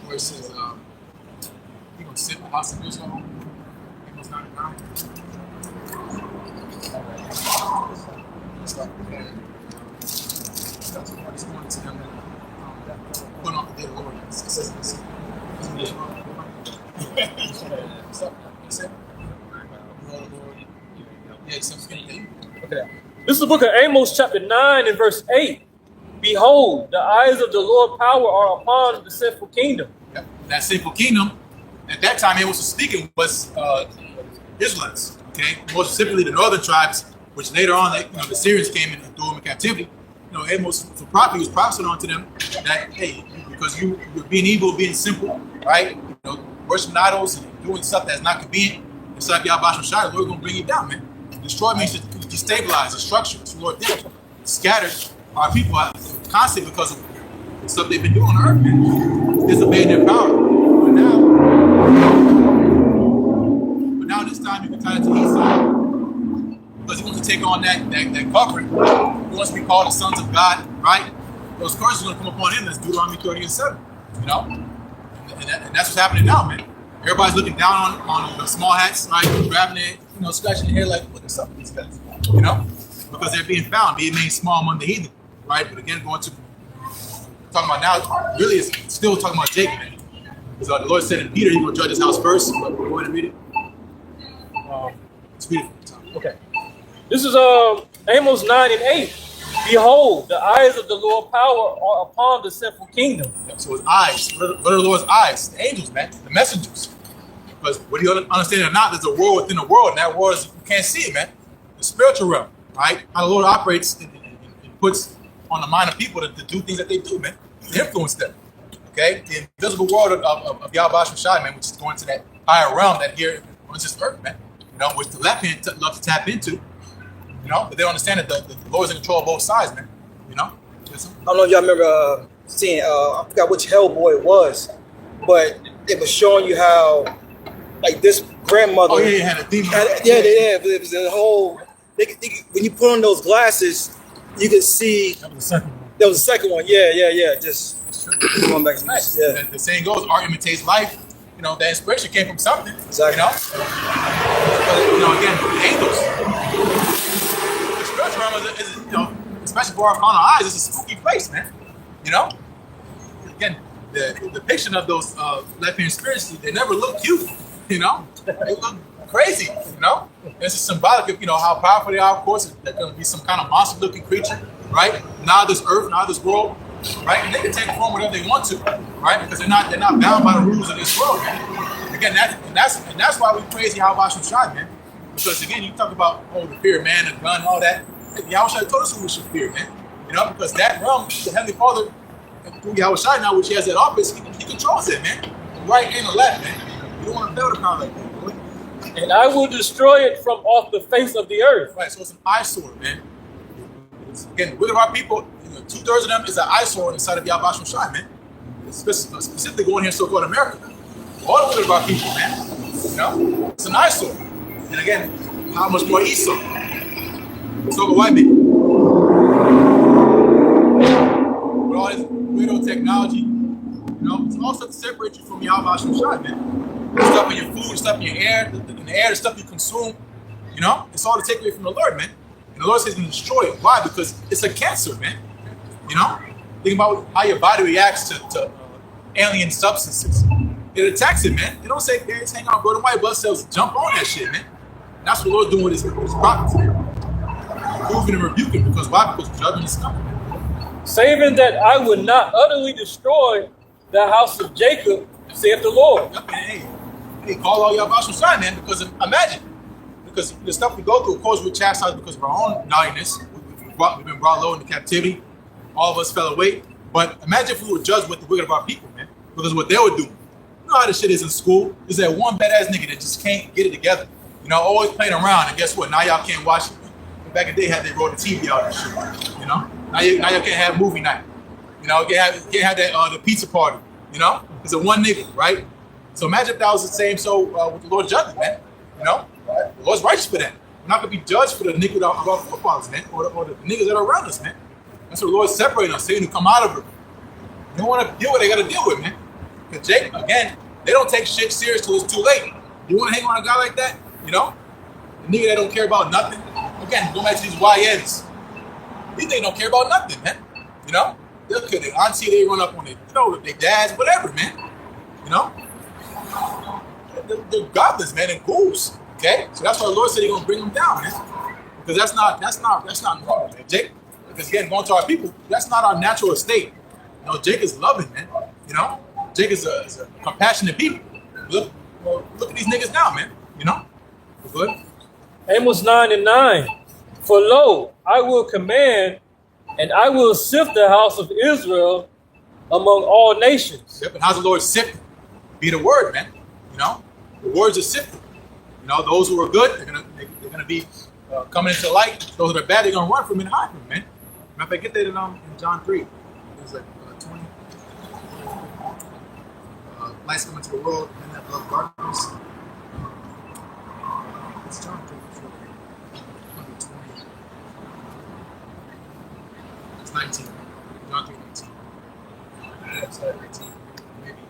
Speaker 6: Where it says, he gonna sit in the house of Israel. Amos 9:9. It's going to them put on the day of the Lord.
Speaker 5: This is the book of Amos, chapter 9 and verse 8. Behold, the eyes of the Lord power are upon the sinful kingdom.
Speaker 6: Yep. That sinful kingdom, at that time Amos was speaking, was Israelites. Okay, more specifically the northern tribes, which later on, the Syrians came and threw them in captivity. Amos, the prophet, was prophesying onto them that, hey, because you're being evil, being simple, right? Worshiping idols and doing stuff that's not convenient. It's like Yahweh Shai, the Lord going to bring you down, man. Destroy means to destabilize the structure. That's what the Lord did. Scattered our people constantly because of the stuff they've been doing on earth, man. Disobeying their power. But now this time you can tie it to Esau. Because he wants to take on that covering. He wants to be called the sons of God, right? Those curses are going to come upon him. That's Deuteronomy 30:7. And that's what's happening now, man. Everybody's looking down on the small hats, right? Grabbing it, scratching their head like, what's up with these guys? Because they're being found, being made small among the heathen, right? But again, talking about now, really it's still talking about Jacob, man. Because the Lord said in Peter, he's going to judge his house first. Go ahead and read it. It's beautiful.
Speaker 5: Okay. This is Amos 9 and 8. Behold, the eyes of the Lord power are upon the sinful kingdom.
Speaker 6: Yep, so his eyes, what are the Lord's eyes? The angels, man, the messengers. Because whether you understand it or not, there's a world within the world, and that world is, you can't see it, man. The spiritual realm, right? How the Lord operates and puts on the mind of people to do things that they do, man, to influence them. Okay? The invisible world of Yahweh Shai, man, which is going to that higher realm that here on this earth, man. Which the left hand loves to tap into. But they don't understand that the Lord's in control of both sides, man.
Speaker 1: I don't know if y'all remember seeing, I forgot which Hellboy it was, but it was showing you how, like, this grandmother.
Speaker 6: Oh, yeah, had a demon.
Speaker 1: It was a whole. When you put on those glasses, you could see.
Speaker 5: That was the second one.
Speaker 1: That was the second one. Yeah. Just going back to
Speaker 6: nice.
Speaker 1: Yeah.
Speaker 6: The saying goes, art imitates life. That inspiration came from something.
Speaker 1: Exactly.
Speaker 6: But, again, the angels. is especially for our carnal eyes, it's a spooky place, man. You know? Again, the depiction of those left-hand spirits, they never look cute, you know? They look crazy, you know? This is symbolic of, how powerful they are, of course. They're going to be some kind of monster-looking creature, right? Not this earth, not this world, right? And they can take form whatever they want to, right? Because they're not bound by the rules of this world, man. Again, that's why we praise Yahweh Shai, man. Because again, you talk about the fear of man, the gun, all that. Yahweh Shai told us who we should fear, man. Because that realm, the Heavenly Father, through Yahweh Shai now, which he has that office, he controls it, man. The right and the left, man. You don't want to fail the power like that, boy.
Speaker 3: And I will destroy it from off the face of the earth.
Speaker 6: Right, so it's an eyesore, man. Again, with our people, 2/3 of them is an eyesore inside of Yahweh Shai, man. Specifically going here, so-called America. All of our people, man. It's an eyesore. And again, how much more Esau? So go white people. With all this weirdo technology, it's all stuff to separate you from Yahweh Shai, man. The stuff in your food, the stuff in your air, the stuff you consume, it's all to take away from the Lord, man. And the Lord says he's going to destroy it. Why? Because it's a cancer, man. Think about how your body reacts to alien substances. It attacks it, man. They don't say, hey, hang on, bro. The white blood cells jump on that shit, man. And that's what the Lord's doing with his prophets, man. Proving and rebuking. Because why? Because judgment is coming, man.
Speaker 3: Saving that I would not utterly destroy the house of Jacob, saith the Lord.
Speaker 6: Yep, hey, call all y'all about some sign, man. Because imagine. Because the stuff we go through, of course, we're chastised because of our own naughtiness. We've been brought low into captivity. All of us fell away. But imagine if we were judged with the wicked of our people, man. Because of what they were doing. You know how this shit is in school? There's that one badass nigga that just can't get it together. Always playing around. And guess what? Now y'all can't watch it. Back in the day, they rolled the TV out and shit. Now y'all can't have movie night. Can't have that the pizza party. It's a one nigga, right? So imagine if that was the same. So with the Lord judging, man. The Lord's righteous for that. We're not gonna be judged for the iniquity of our forefathers, man, or the niggas that are around us, man. That's what the Lord's separating us, saying to come out of it. They don't want to deal with what they got to deal with, man. Because Jacob, again, they don't take shit serious till it's too late. You want to hang on a guy like that? The nigga that don't care about nothing. Again, go back to these YNs. These niggas don't care about nothing, man. They'll kill their auntie, they run up on it, their dads, whatever, man. They're goblins, man, and ghouls. Okay? So that's why the Lord said he's gonna bring them down, man. Because that's not normal, man. Jake, because again, going to our people, that's not our natural estate. Jake is loving, man. Jake is a compassionate people. Look at these niggas now, man. Good.
Speaker 3: Amos 9:9. For lo, I will command, and I will sift the house of Israel among all nations.
Speaker 6: Yep. And how's the Lord sifting? Be the word, man. The words are sifting. Those who are good, they're gonna be coming into light. Those that are bad, they're gonna run from it and hide from it, man. Matter of fact, get that in John 3. It's like 20. Lights come into the world, and that love darkness. It's John 3. It's 19. John 3, 19. It's 19. Maybe.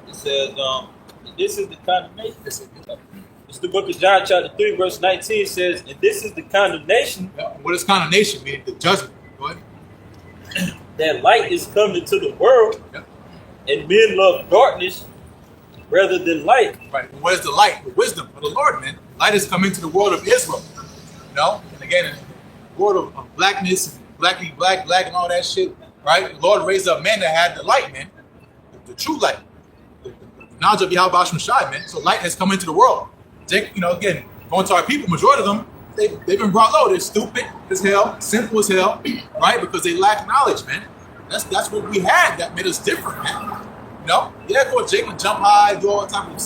Speaker 2: It says, this is the condemnation. It's the book of John, chapter 3, verse 19 says, and this is the condemnation.
Speaker 6: What is condemnation? Meaning the judgment. Go ahead.
Speaker 2: That light is come into the world, and men love darkness rather than light.
Speaker 6: Right. And what is the light? The wisdom of the Lord, man. Light has come into the world of Israel. And again, in the world of blackness, black, and all that shit, right? The Lord raised up men that had the light, man. The true light. The knowledge of Yahweh Shai, man. So light has come into the world. Again, going to our people, majority of them, they've been brought low. They're stupid as hell, simple as hell, right? Because they lack knowledge, man. That's what we had that made us different, man. Go Jacob, jump high, do all type of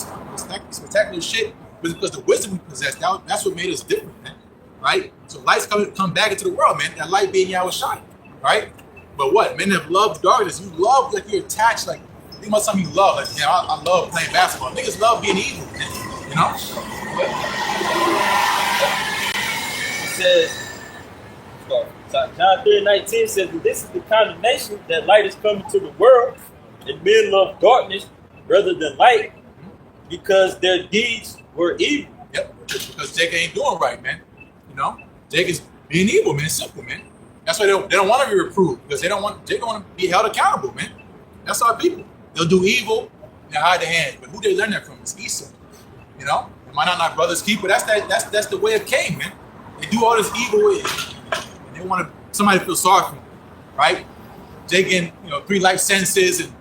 Speaker 6: spectacular shit, because the wisdom we possess, that's what made us different, man. Right? So light's come back into the world, man. That light being Yahweh Shai, right? But what? Men have loved darkness. You love, like you're attached, like think about something you love. Like, I love playing basketball. Niggas love being evil, man.
Speaker 2: It says, John 3:19 says, this is the condemnation that light is coming to the world, and men love darkness rather than light,
Speaker 3: because their deeds were evil.
Speaker 6: Yep, because Jake ain't doing right, man. You know, Jake is being evil, man. Simple, man. That's why they don't want to be reproved, because they don't want to be held accountable, man. That's our people. They'll do evil and hide their hands. But who they learn that from is Esau. You know, am I not my brother's keeper? That's the way of Cain, man. They do all this evil and they want somebody to feel sorry for them, right? Jake getting 3 life sentences, and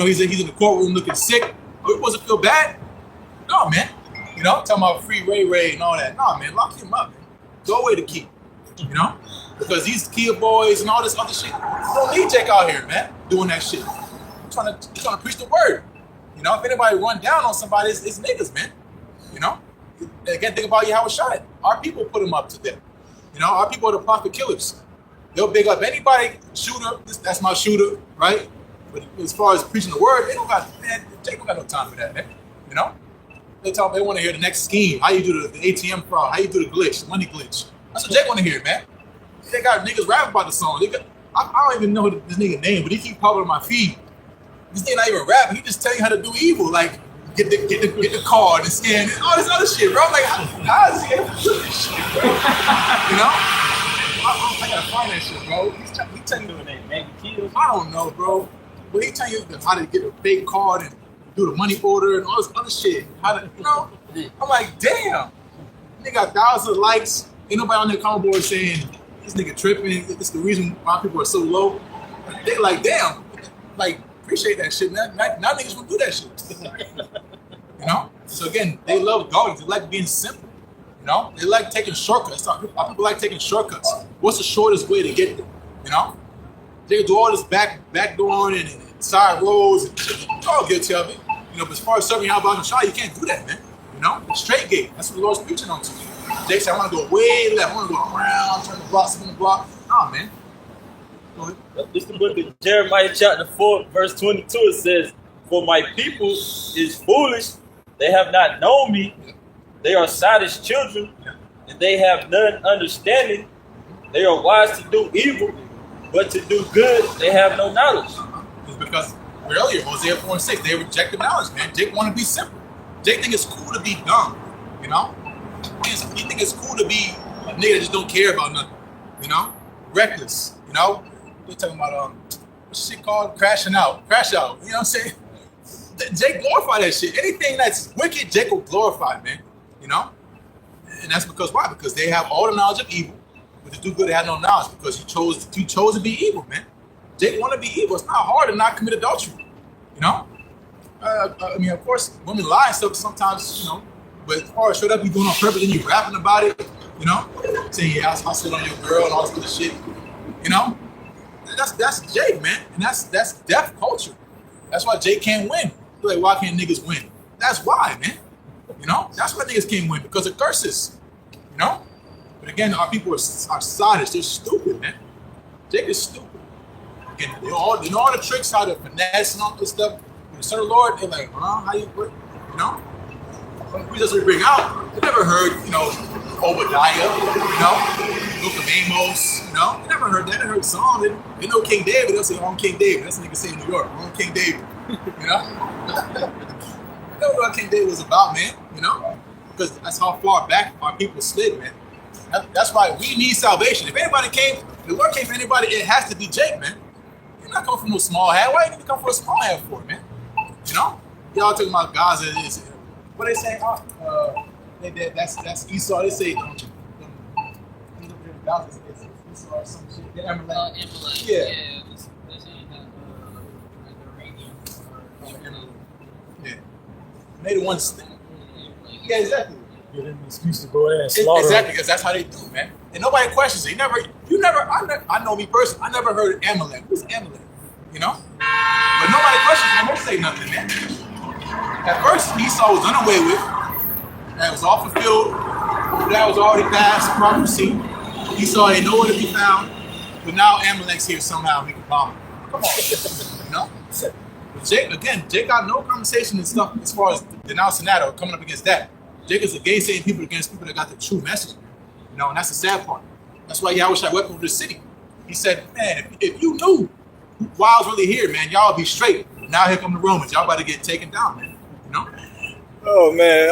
Speaker 6: he's in the courtroom looking sick. Oh, he supposed to feel bad? No, man. Talking about free Ray and all that. No, man, lock him up, man. Go away to keep. Because these Kia boys and all this other shit, you don't need Jake out here, man, doing that shit. He's trying to preach the word. If anybody run down on somebody, it's niggas, man. Again, think about Yahweh Shai. Our people put him up to death. Our people are the prophet killers. They'll big up anybody, shooter, that's my shooter, right? But as far as preaching the word, Jake don't got no time for that, man. They want to hear the next scheme, how you do the ATM fraud, how you do the glitch, the money glitch. That's what Jake want to hear, man. They got niggas rapping about the song. I don't even know this nigga name, but he keep popping on my feed. This nigga not even rapping. He just tell you how to do evil, like get the card and scan and all this other shit, bro. I'm like, how is he able to do this shit, bro? I gotta find that shit, bro. He telling you, I don't know, bro. But he telling you how to get a fake card and do the money order and all this other shit. How to, I'm like, damn. Nigga got thousands of likes. Ain't nobody on their comment board saying this nigga tripping. This is the reason why people are so low. They like, damn. Like, appreciate that shit, man. Now niggas gonna do that shit. So again, they love dogs. They like being simple. They like taking shortcuts. Our people like taking shortcuts. What's the shortest way to get there? They do all this backdooring and side roads and shit. You're all guilty of it. But as far as serving out about Shah, you can't do that, man. It's straight gate. That's what the Lord's preaching on to you. Jake said, I want to go way left. I want to go around, turn the block, spin the block. Nah, man. Go ahead.
Speaker 3: This is the book of Jeremiah chapter 4, verse 22. It says, for my people is foolish. They have not known me. They are sottish children, and they have none understanding. They are wise to do evil, but to do good they have no knowledge.
Speaker 6: It's because earlier, Hosea 4:6, they rejected knowledge, man. Jake want to be simple. Jake think it's cool to be dumb, He think it's cool to be a nigga that just don't care about nothing, reckless, They're talking about what's shit called crash out, you know what I'm saying? Jake glorify that shit. Anything that's wicked, Jake will glorify, man. And that's because why? Because they have all the knowledge of evil, but to do good they have no knowledge because he chose to be evil, man. Jake want to be evil. It's not hard to not commit adultery, of course, women lie and stuff sometimes, but as far as straight up you doing on purpose and you rapping about it, saying yeah, I'll sit on your girl and all this other shit, that's Jake, man, and that's deaf culture. That's why Jake can't win. You're like, why can't niggas win? That's why, man. That's why niggas can't win, because of curses. But again, our people are sottish. They're stupid, man. Jake is stupid. Again, they know all the tricks, how to finesse and all this stuff. When the Son of the Lord, they're like, how you what? Some preachers we bring out, they never heard, Obadiah, Book of Amos, they never heard that. They heard Psalm. They know King David. They'll say, on King David. That's what niggas say in New York. On King David. I don't know what King David was about, man, because that's how far back our people slid, man. That's why we need salvation. If the Lord came for anybody, it has to be Jake, man. You're not coming from no small hat. Why you need to come for a small hat for, man? Y'all talking about Gaza. What they say? That's Esau. They say, Gaza is Esau or some shit. The Amalek. Yeah. They the ones. Yeah, exactly.
Speaker 5: Get an excuse to go there and slaughter.
Speaker 6: Exactly, because that's how they do, man. And nobody questions it. I know me personally, I never heard of Amalek. Who's Amalek? But nobody questions it. Don't say nothing, man. At first, Esau was done away with. That was all fulfilled. That was already past prophecy. Esau ain't nowhere to be found. But now Amalek's here somehow. He can bomb him. Come on, Jake got no conversation and stuff as far as denouncing that or coming up against that. Jake is against people against people that got the true message, and that's the sad part. That's why Yahweh Shai wept over the city. He said, man, if you knew why I was really here, man, y'all would be straight. Now here come the Romans. Y'all about to get taken down, man.
Speaker 1: Oh man,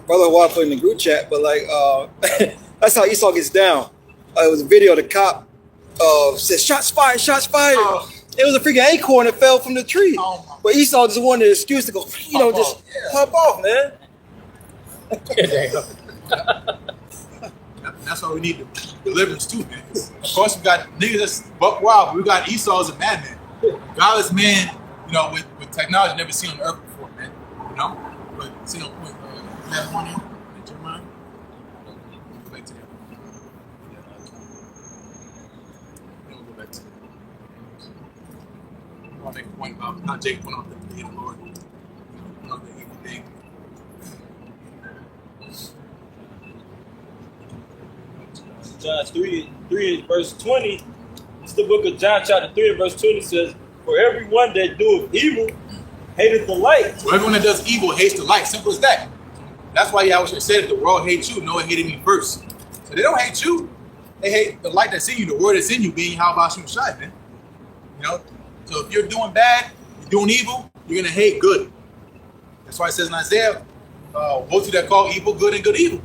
Speaker 1: brother Watt put in the group chat, but like that's how Esau gets down. It was a video of the cop said shots fired, shots fired.
Speaker 6: Oh.
Speaker 1: It was a freaking acorn that fell from the tree.
Speaker 6: Oh,
Speaker 1: But Esau just wanted an excuse to go, just hop off, man.
Speaker 6: That's why we need deliverance too, man. Of course, we got niggas that's buck wild, but we got Esau as a madman. Godless man, with technology never seen on earth before, man. But see, no point. You have money in your mind? Go back to that. Don't go back to that. I want to make a point about how Jacob went off the day of the Lord. The evil thing.
Speaker 2: John 3 verse 20. It's the book of John chapter 3 and verse 20 says, for everyone that doeth evil hateth the light.
Speaker 6: So everyone that does evil hates the light. Simple as that. That's why Yahweh said that the world hates you. Noah hated me first. So they don't hate you. They hate the light that's in you, the word that's in you, being how about Shai, man. So if you're doing bad, you're doing evil, you're gonna hate good. That's why it says in Isaiah, both of that call evil good and good evil.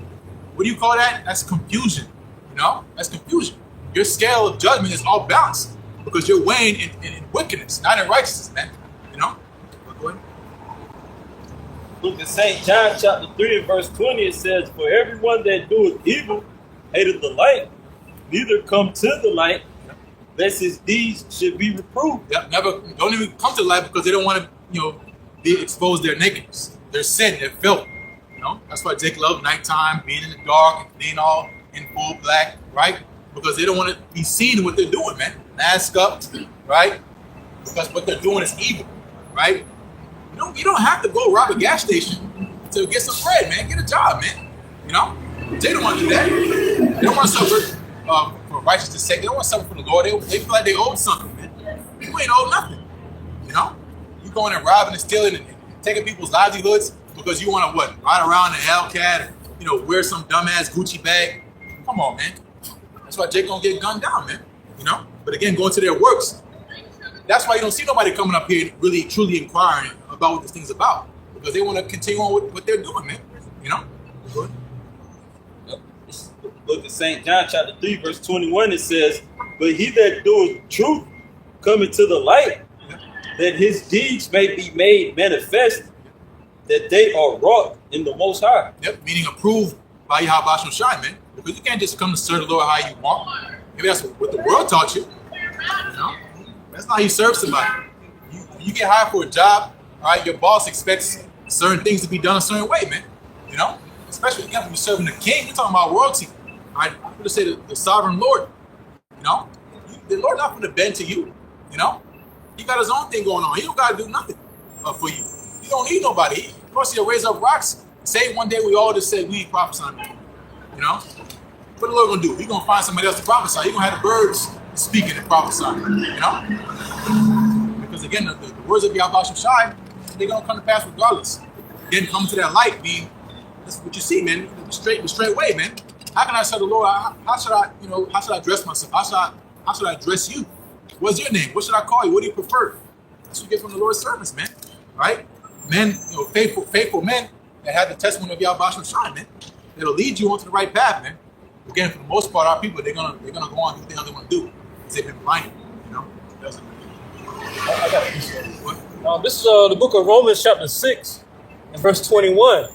Speaker 6: What do you call that? That's confusion. That's confusion. Your scale of judgment is all balanced because you're weighing in wickedness, not in righteousness, man. But go ahead.
Speaker 2: Look at St. John chapter 3 and verse 20. It says, for everyone that doeth evil hateth the light, neither come to the light, lest his deeds should be reproved.
Speaker 6: Yep, don't even come to the light because they don't want to, be exposed their nakedness, their sin, their filth. That's why Jake loved nighttime, being in the dark, and being all in full black, right? Because they don't want to be seen what they're doing, man. Mask up, right? Because what they're doing is evil, right? You don't have to go rob a gas station to get some bread, man. Get a job, man. They don't want to do that. They don't want to suffer for righteousness' sake. They don't want to suffer for the Lord. They feel like they owe something, man. You ain't owe nothing. You going and robbing and stealing and taking people's livelihoods because you want to ride around in a Hellcat and wear some dumbass Gucci bag. Come on, man. That's why Jake gonna get gunned down, man. But again, going to their works. That's why you don't see nobody coming up here really truly inquiring about what this thing's about because they want to continue on with what they're doing, man. Good.
Speaker 2: Look at St. John chapter 3 verse 21. It says, but he that doeth truth cometh to the light, that his deeds may be made manifest, that they are wrought in the Most High.
Speaker 6: Yep, meaning approved by Yahweh Shai, man. Because you can't just come to serve the Lord how you want. Maybe that's what the world taught you. That's not how you serve somebody. You get hired for a job, all right, your boss expects certain things to be done a certain way, man. Especially again when you're serving the king, you're talking about royalty. All right, I'm gonna say the sovereign Lord. The Lord not gonna bend to you. He got his own thing going on. He don't gotta do nothing for you. You don't need nobody. Of course, he'll raise up rocks. Say one day we all just say we ain't prophesying. What the Lord gonna do? He gonna find somebody else to prophesy. He gonna have the birds speaking and prophesying. Because again, the words of Yahweh Shai, they're gonna come to pass regardless. Again, coming to that light, mean that's what you see, man. The straight way, man. How can I say the Lord? How should I dress myself? How should I dress you? What's your name? What should I call you? What do you prefer? That's what you get from the Lord's servants, man. Right? Men, faithful men that have the testimony of Yahweh Shai, man. That'll lead you onto the right path, man. Again, for the most part, our people, they're gonna go on and do what they want to do. Because they've been blinded,
Speaker 5: I got a piece of it. This is the book of Romans chapter 6 and verse 21.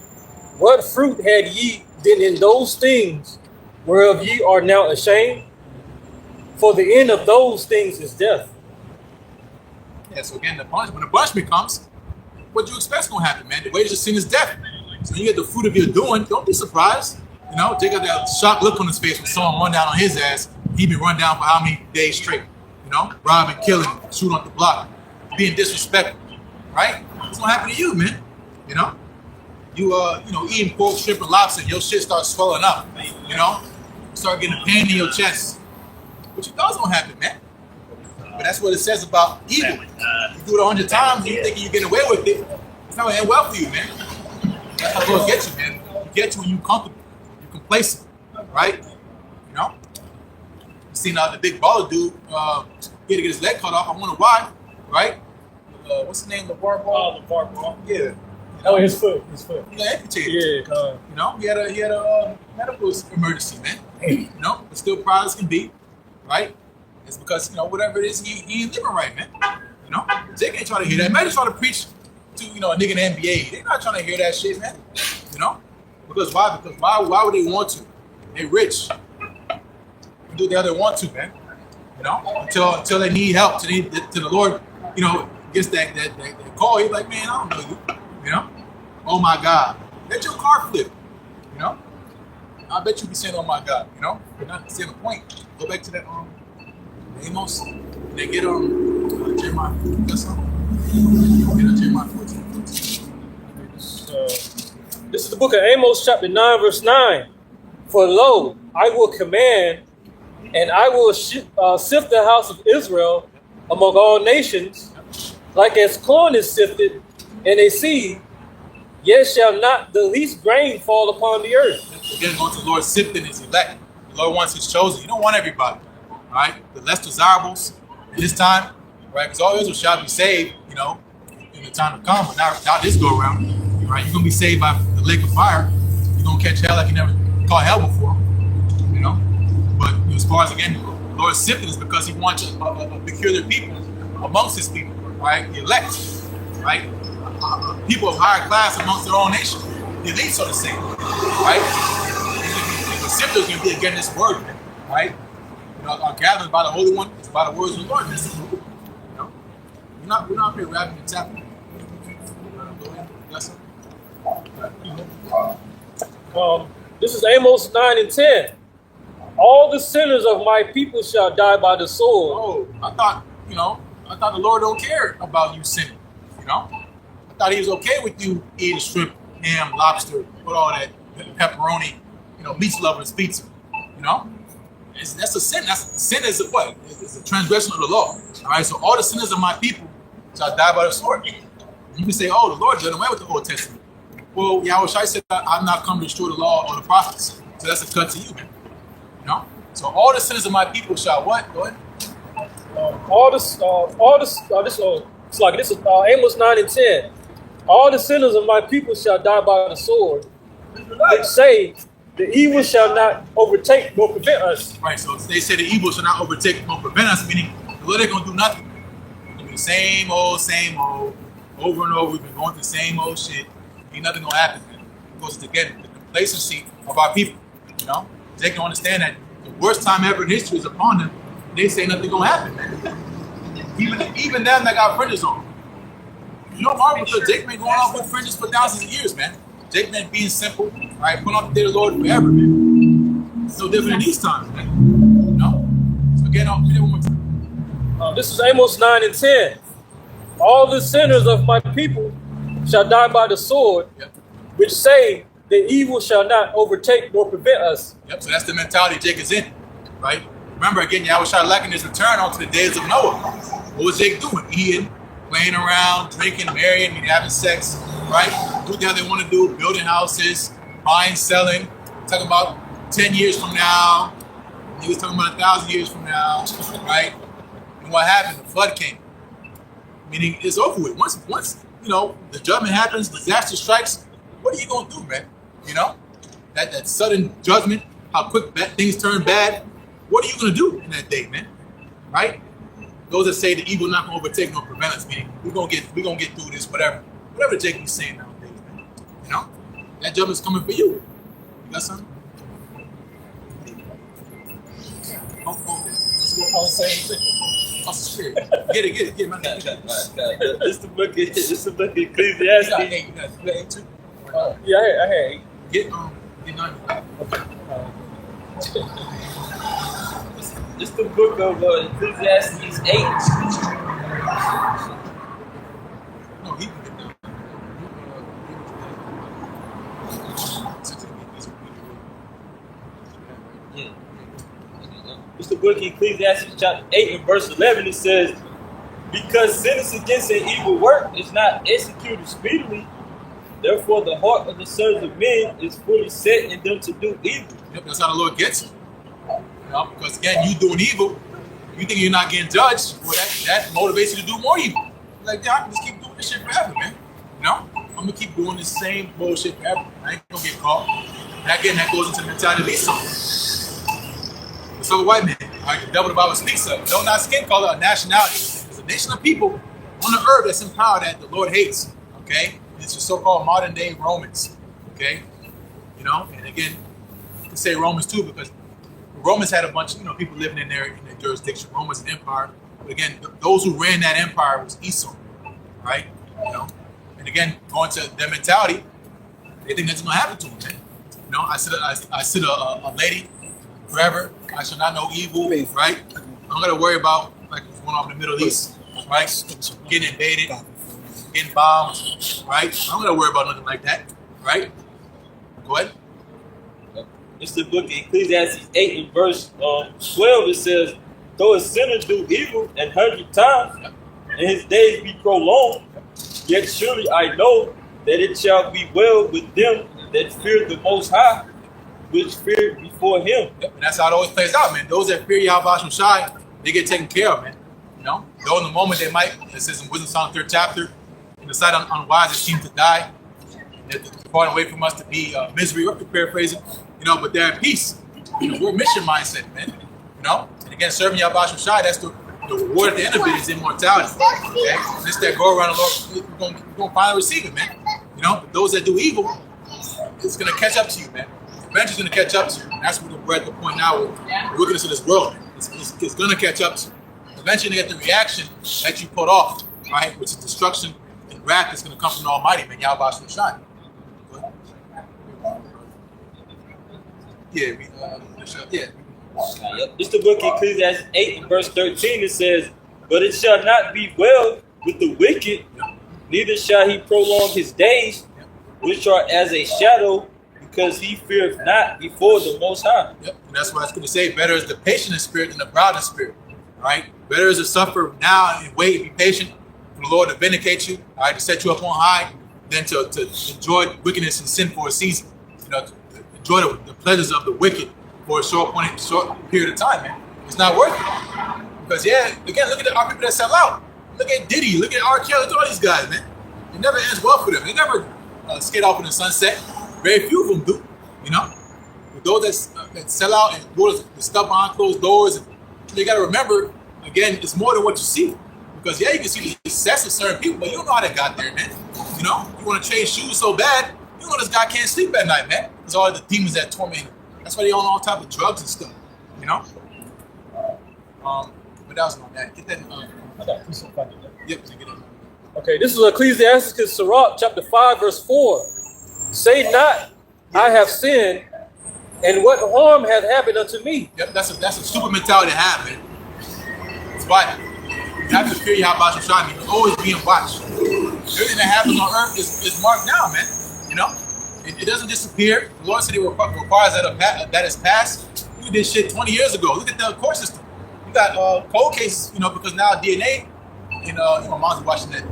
Speaker 5: What fruit had ye then in those things whereof ye are now ashamed? For the end of those things is death.
Speaker 6: Yeah, so again, when the punishment comes, what do you expect's gonna happen, man? The wages of sin is death. So when you get the fruit of your doing, don't be surprised. Jake got that shocked look on his face when someone run down on his ass. He been run down for how many days straight? Robbing, killing, shooting up the block, being disrespectful, right? What's gonna happen to you, man? You eating pork, shrimp, and lobster, your shit starts swelling up. Start getting a pain in your chest. What you thought's gonna happen, man? But that's what it says about evil. You do it 100 times, and you think you're getting away with it. It's not gonna end well for you, man. That's how God gets you, man. You get you when you're comfortable, you're complacent, right? You seen the big baller dude he had to get his leg cut off. I wonder why, right? What's his name? LeVar Ball.
Speaker 2: LeVar Ball.
Speaker 6: Yeah.
Speaker 5: Oh, his foot. His foot.
Speaker 6: He got amputated.
Speaker 5: Yeah.
Speaker 6: You know, he had a medical emergency, man. You know, but still proud as can be, right? It's because, you know, whatever it is, he ain't living right, man. You know, Jake ain't trying to hear that. Man, just trying to preach to, you know, a nigga in the NBA. They're not trying to hear that shit, man. You know, because why? Because why would they want to? They rich. They do whatever they want to, man. You know, until they need help, till the Lord, you know, gets that call. He's like, man, I don't know you. You know, oh my God, let your car flip. You know, I bet you be saying, oh my God. You know, but not saying the point. Go back to that Amos. They get Jeremiah. That's something. Get Jeremiah 14.
Speaker 5: This is the book of Amos, chapter 9, verse 9. For lo, I will command, and I will sift the house of Israel among all nations, like as corn is sifted in a sieve, yet shall not the least grain fall upon the earth.
Speaker 6: Again, going to the Lord sifting his elect. The Lord wants his chosen. You don't want everybody, right? The less desirables in this time, right? Because all Israel shall be saved, you know, in the time to come, but not this go around, right? You're gonna be saved by the lake of fire. You're gonna catch hell like you never caught hell before, you know. But as far as again, the Lord sifting is because he wants a peculiar people amongst his people, right? The elect, right? People of higher class amongst their own nation, the elite, so to say, right? The sifter is going to be again this word, right? You know, our gathering by the Holy One is by the words of the Lord. This is, you know, we're not here rapping and tapping.
Speaker 5: This is Amos 9 and 10. All the sinners of my people shall die by the sword.
Speaker 6: Oh, I thought the Lord don't care about you sinning, you know? I thought he was okay with you eating shrimp, ham, lobster, put all that pepperoni, you know, meat lovers pizza, you know? That's a sin. Sin is what? It's a transgression of the law. All right, so all the sinners of my people shall die by the sword. You can say, oh, the Lord did away with the Old Testament. Well, Yahushua said, I've not come to destroy the law or the prophets. So that's a cut to you, man. You know? So all the sinners of my people shall what? Go ahead.
Speaker 5: This is Amos 9 and 10. All the sinners of my people shall die by the sword, which say, the evil shall not overtake nor prevent us.
Speaker 6: Right, so they say the evil shall not overtake nor prevent us, meaning the Lord ain't going to do nothing. It's going to be the same old, over and over. We've been going through the same old shit. Ain't nothing going to happen, man. Because again, the complacency of our people, you know? They can understand that the worst time ever in history is upon them. They say nothing going to happen, man. Even them that got fringes on. You know, Mark, because Jake been going off with fringes for thousands of years, man. Jake been being simple, right? Put on the day of the Lord forever, man. It's no different in these times, man. You know? So again, I'll read it one more time.
Speaker 5: This is Amos 9 and 10. All the sinners of my people shall die by the sword, which say, the evil shall not overtake nor prevent us.
Speaker 6: Yep, so that's the mentality Jake is in, right? Remember, again, Yahushua likened his return onto the days of Noah. What was Jake doing? Eating, playing around, drinking, marrying, having sex, right? Do what the hell they want to do, building houses, buying, selling. Talking about 10 years from now. He was talking about 1,000 years from now, right? And what happened? The flood came. Meaning it's over with. Once you know, the judgment happens, disaster strikes, what are you going to do, man? You know? That sudden judgment, how quick things turn bad. What are you going to do in that day, man? Right? Those that say the evil not going to overtake nor prevent us, meaning we're going to get through this, whatever Jake was saying nowadays, man. You know? That judgment's coming for you. You got something? Oh, spirit. Get it, man.
Speaker 3: This the book of Ecclesiastes.
Speaker 6: You got 8 too?
Speaker 5: Yeah, I had 8.
Speaker 6: Get 9.
Speaker 3: This the book of Ecclesiastes 8.
Speaker 6: No, he can get down.
Speaker 3: It's the book of Ecclesiastes chapter 8 and verse 11. It says, because sentence against an evil work is not executed speedily, therefore the heart of the sons of men is fully set in them to do evil.
Speaker 6: Yep, that's how the Lord gets you. You know, because again, you doing evil, you think you're not getting judged, well, that motivates you to do more evil. Like, yeah, I can just keep doing this shit forever, man. You know? I'm gonna keep doing the same bullshit forever. I ain't gonna get caught. And again, that goes into the mentality of Esau. So a white man, all right, the devil the Bible speaks of. Don't not skin color or nationality. There's a nation of people on the earth that's in power that the Lord hates. Okay? It's the so-called modern day Romans. Okay? You know, and again, you can say Romans too, because the Romans had a bunch of people living in their jurisdiction. Rome was an empire. But again, those who ran that empire was Esau. Right? You know, and again, going to their mentality, they think that's gonna happen to them, man. You know, I said a lady forever. I shall not know evil, right? I'm gonna worry about like what's going on in the Middle East, right? Getting invaded, getting bombed, right? I'm gonna worry about nothing like that, right? Go ahead.
Speaker 3: It's the book of Ecclesiastes 8 and verse 12. It says, though a sinner do evil 100 times, and his days be prolonged, yet surely I know that it shall be well with them that fear the Most High, which fear before Him.
Speaker 6: Yep, and that's how it always plays out, man. Those that fear Yahweh Shai, they get taken care of, man. You know, though in the moment they might, it says in Wisdom Song 3rd chapter, in the sight unwise, it seems to die. They're departing away from us to be misery, or paraphrasing, but they're at peace. We're mission mindset, man. And again, serving Yahweh Shai, that's the reward at the end of it is immortality. Okay? And it's that go around the Lord, we're going to finally receive it, man. But those that do evil, it's going to catch up to you, man. Eventually it's going to catch up to you. And that's what we're at the point now with wickedness of this world. It's going to catch up to you. Eventually you get the reaction that you put off, right? Which is destruction and wrath that's going to come from the Almighty, man. Yahweh Shai. Yeah,
Speaker 3: It's the book of Ecclesiastes 8 and verse 13. It says, but it shall not be well with the wicked, neither shall he prolong his days, which are as a shadow, because he feareth not before the Most High.
Speaker 6: Yep, and that's what I was going to say. Better is the patient in spirit than the proud in spirit. All right? Better is to suffer now and wait and be patient for the Lord to vindicate you, all right, to set you up on high, than to enjoy wickedness and sin for a season. To enjoy the pleasures of the wicked for a short period of time, man. It's not worth it. Because, again, look at our people that sell out. Look at Diddy. Look at R. Kelly. Look at all these guys, man. It never ends well for them. They never skate off in the sunset. Very few of them do, But those that sell out and go to the stuff behind closed doors, they got to remember, again, it's more than what you see. Because, you can see the success of certain people, but you don't know how they got there, man. You want to change shoes so bad, this guy can't sleep at night, man. It's all the demons that torment him. That's why they own all type of drugs and stuff, What else on that? Get that.
Speaker 5: I got to find it.
Speaker 6: Yep, get it.
Speaker 5: Okay, this is Ecclesiastes Sirach, chapter 5, verse 4. Say not, I have sinned, and what harm hath happened unto me?
Speaker 6: Yep, that's a stupid mentality to have, man. It's why you have to fear Yahweh Shai. You're always being watched. Everything that happens on earth is marked down, man. It doesn't disappear. The Lord said He requires that is passed. We did shit 20 years ago. Look at the court system. You got cold cases, because now DNA, mom's watching that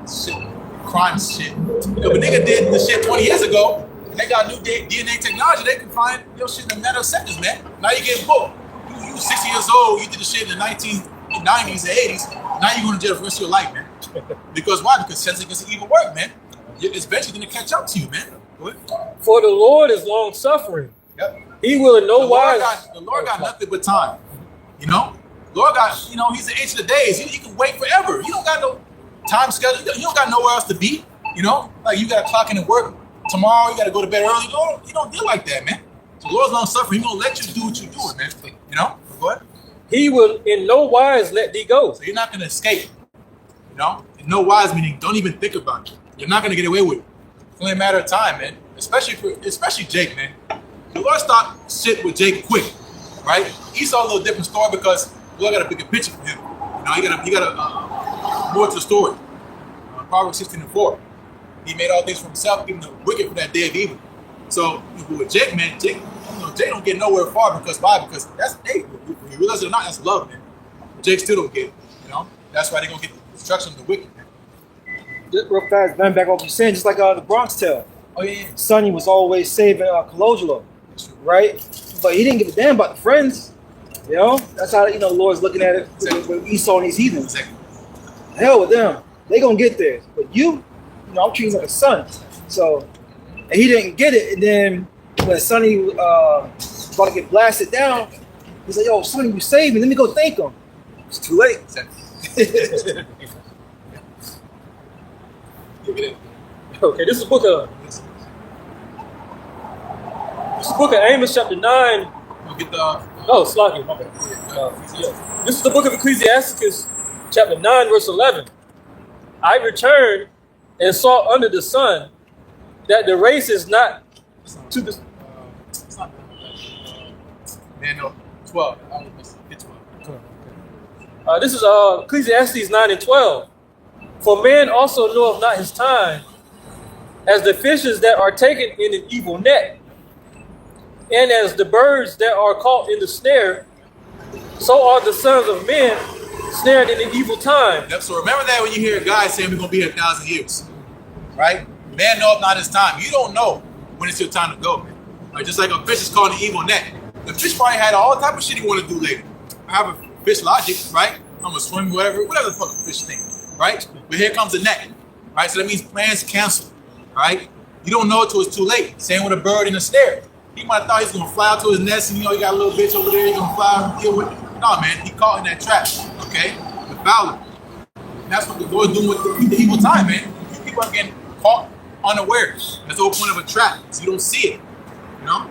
Speaker 6: shit, crime shit. But nigga did the shit 20 years ago, and they got new DNA technology. They can find your shit in a matter of seconds, man. Now you get booked. You 60 years old. You did the shit in the 1990s and 80s. Now you're going to jail for the rest of your life, man. Because why? Because sense against evil work, man. It's eventually going to catch up to you, man.
Speaker 5: For the Lord is long suffering.
Speaker 6: Yep.
Speaker 5: He will in no wise.
Speaker 6: The Lord got nothing but time. The Lord got, He's the Ancient of Days. He can wait forever. You don't got no time schedule. You don't got nowhere else to be. Like you got to clock in and work tomorrow. You got to go to bed early. You don't deal like that, man. So the Lord's long suffering. He's going to let you do what you're doing, man. Go ahead.
Speaker 5: He will in no wise let thee go.
Speaker 6: So you're not going to escape. In no wise meaning don't even think about it. You're not going to get away with it. It's only a matter of time, man. Especially Jake, man. The Lord stopped shit with Jake quick, right? Esau a little different story because the Lord got a bigger picture for him. He got a more to the story. Proverbs 16:4. He made all things for himself, even the wicked for that day of evil. So with Jake, man, Jake don't get nowhere far because why? Because that's when you realize it or not, that's love, man. But Jake still don't get it. That's why they're gonna get the destruction of the wicked, man.
Speaker 1: Just real fast, back off what you're saying, just like the Bronx tale.
Speaker 6: Oh yeah.
Speaker 1: Sonny was always saving Colangelo, right? But he didn't give a damn about the friends. That's how the Lord's looking at it with Esau and his heathens.
Speaker 6: Exactly.
Speaker 1: Hell with them, they gonna get there. But you I'm treating you like a son. So, and he didn't get it. And then when Sonny was about to get blasted down, he's like, yo, Sonny, you saved me. Let me go thank him. It's too late.
Speaker 5: Okay, this is the book of Amos, chapter 9.
Speaker 6: Get the
Speaker 5: Oh, Slocky, my bad. Yeah. This is the book of Ecclesiasticus, chapter 9, verse 11. I returned and saw under the sun that the race is not to the...
Speaker 6: it's not man, no, 12. I was hit 12.
Speaker 5: This is Ecclesiastes 9 and 12. For man also knoweth not his time, as the fishes that are taken in an evil net, and as the birds that are caught in the snare, so are the sons of men snared in an evil time.
Speaker 6: Yep, so remember that when you hear a guy saying we're going to be here 1,000 years, right? Man knoweth not his time. You don't know when it's your time to go, man. Right? Just like a fish is caught in an evil net. The fish probably had all type of shit he want to do later. I have a fish logic, right? I'm going to swim, whatever the fuck a fish think, right? But here comes the net, right? So that means plans canceled, right? You don't know it till it's too late. Same with a bird in a snare. He might have thought he's gonna fly out to his nest and he got a little bitch over there, he's gonna fly and deal with it. No, man, he caught in that trap, okay? The fowler. And that's what the Lord's doing with the evil time, man. You people are getting caught unawares. That's the whole point of a trap, so you don't see it, you know?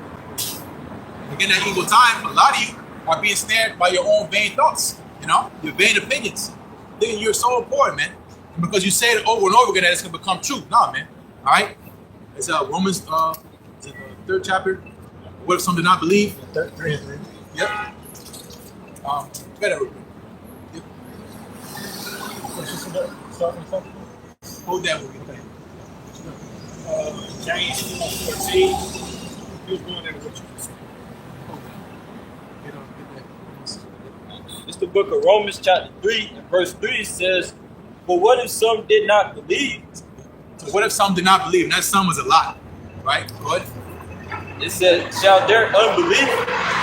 Speaker 6: Again, that evil time, a lot of you are being snared by your own vain thoughts, you know? Your vain opinions. Thinking you're so important, man. And because you say it over and over again that it's gonna become true. Nah, man, all right? It's Romans, is it the 3rd chapter? What if some do not believe? 3 and 3. Yep. Better. Yep. Hold that with me.
Speaker 5: James 14. He was going into what you just said.
Speaker 3: It's the book of Romans chapter 3 and verse 3 says, but what if some did not believe?
Speaker 6: So what if some did not believe? And that some was a lot, right? Go ahead.
Speaker 3: It says, shall their unbelief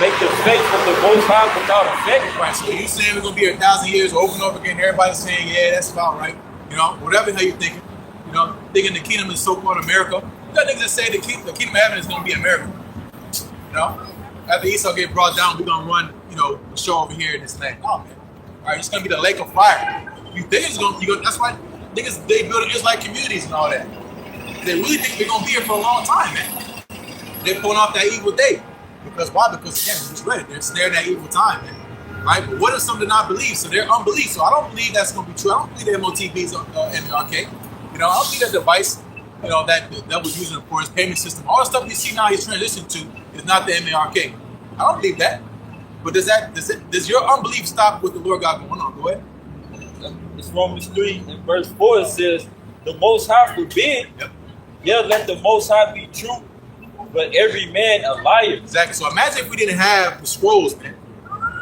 Speaker 3: make the faith of the Most High without effect?
Speaker 6: Right, so you saying we're going to be here 1,000 years over and over again, everybody's saying, yeah, that's about right. You know, whatever the hell you're thinking. You know, thinking the kingdom is so-called America. You got niggas that say the kingdom of heaven is going to be America. You know, after Esau get brought down, we're going to run, you know, the show over here in this land. No, man. All right, it's going to be the lake of fire. You think it's going to, that's why niggas, they build Israelite communities and all that. They really think we're going to be here for a long time, man. They're pulling off that evil day. Because why? Because again, we just read it. They're snared that evil time, man. Right? But what if some did not believe? So they're unbelief. So I don't believe that's going to be true. I don't believe the MOTB is MRK. You know, I don't think that device, you know, that was using for his payment system. All the stuff you see now he's transitioned to is not the MARK. I don't believe that. But does your unbelief stop with the Lord God going on? Go ahead.
Speaker 3: It's Romans 3 and verse 4. It says, the Most High forbid.
Speaker 6: Yep.
Speaker 3: Yeah, let the Most High be true, but every man a liar.
Speaker 6: Exactly. So imagine if we didn't have the scrolls, man.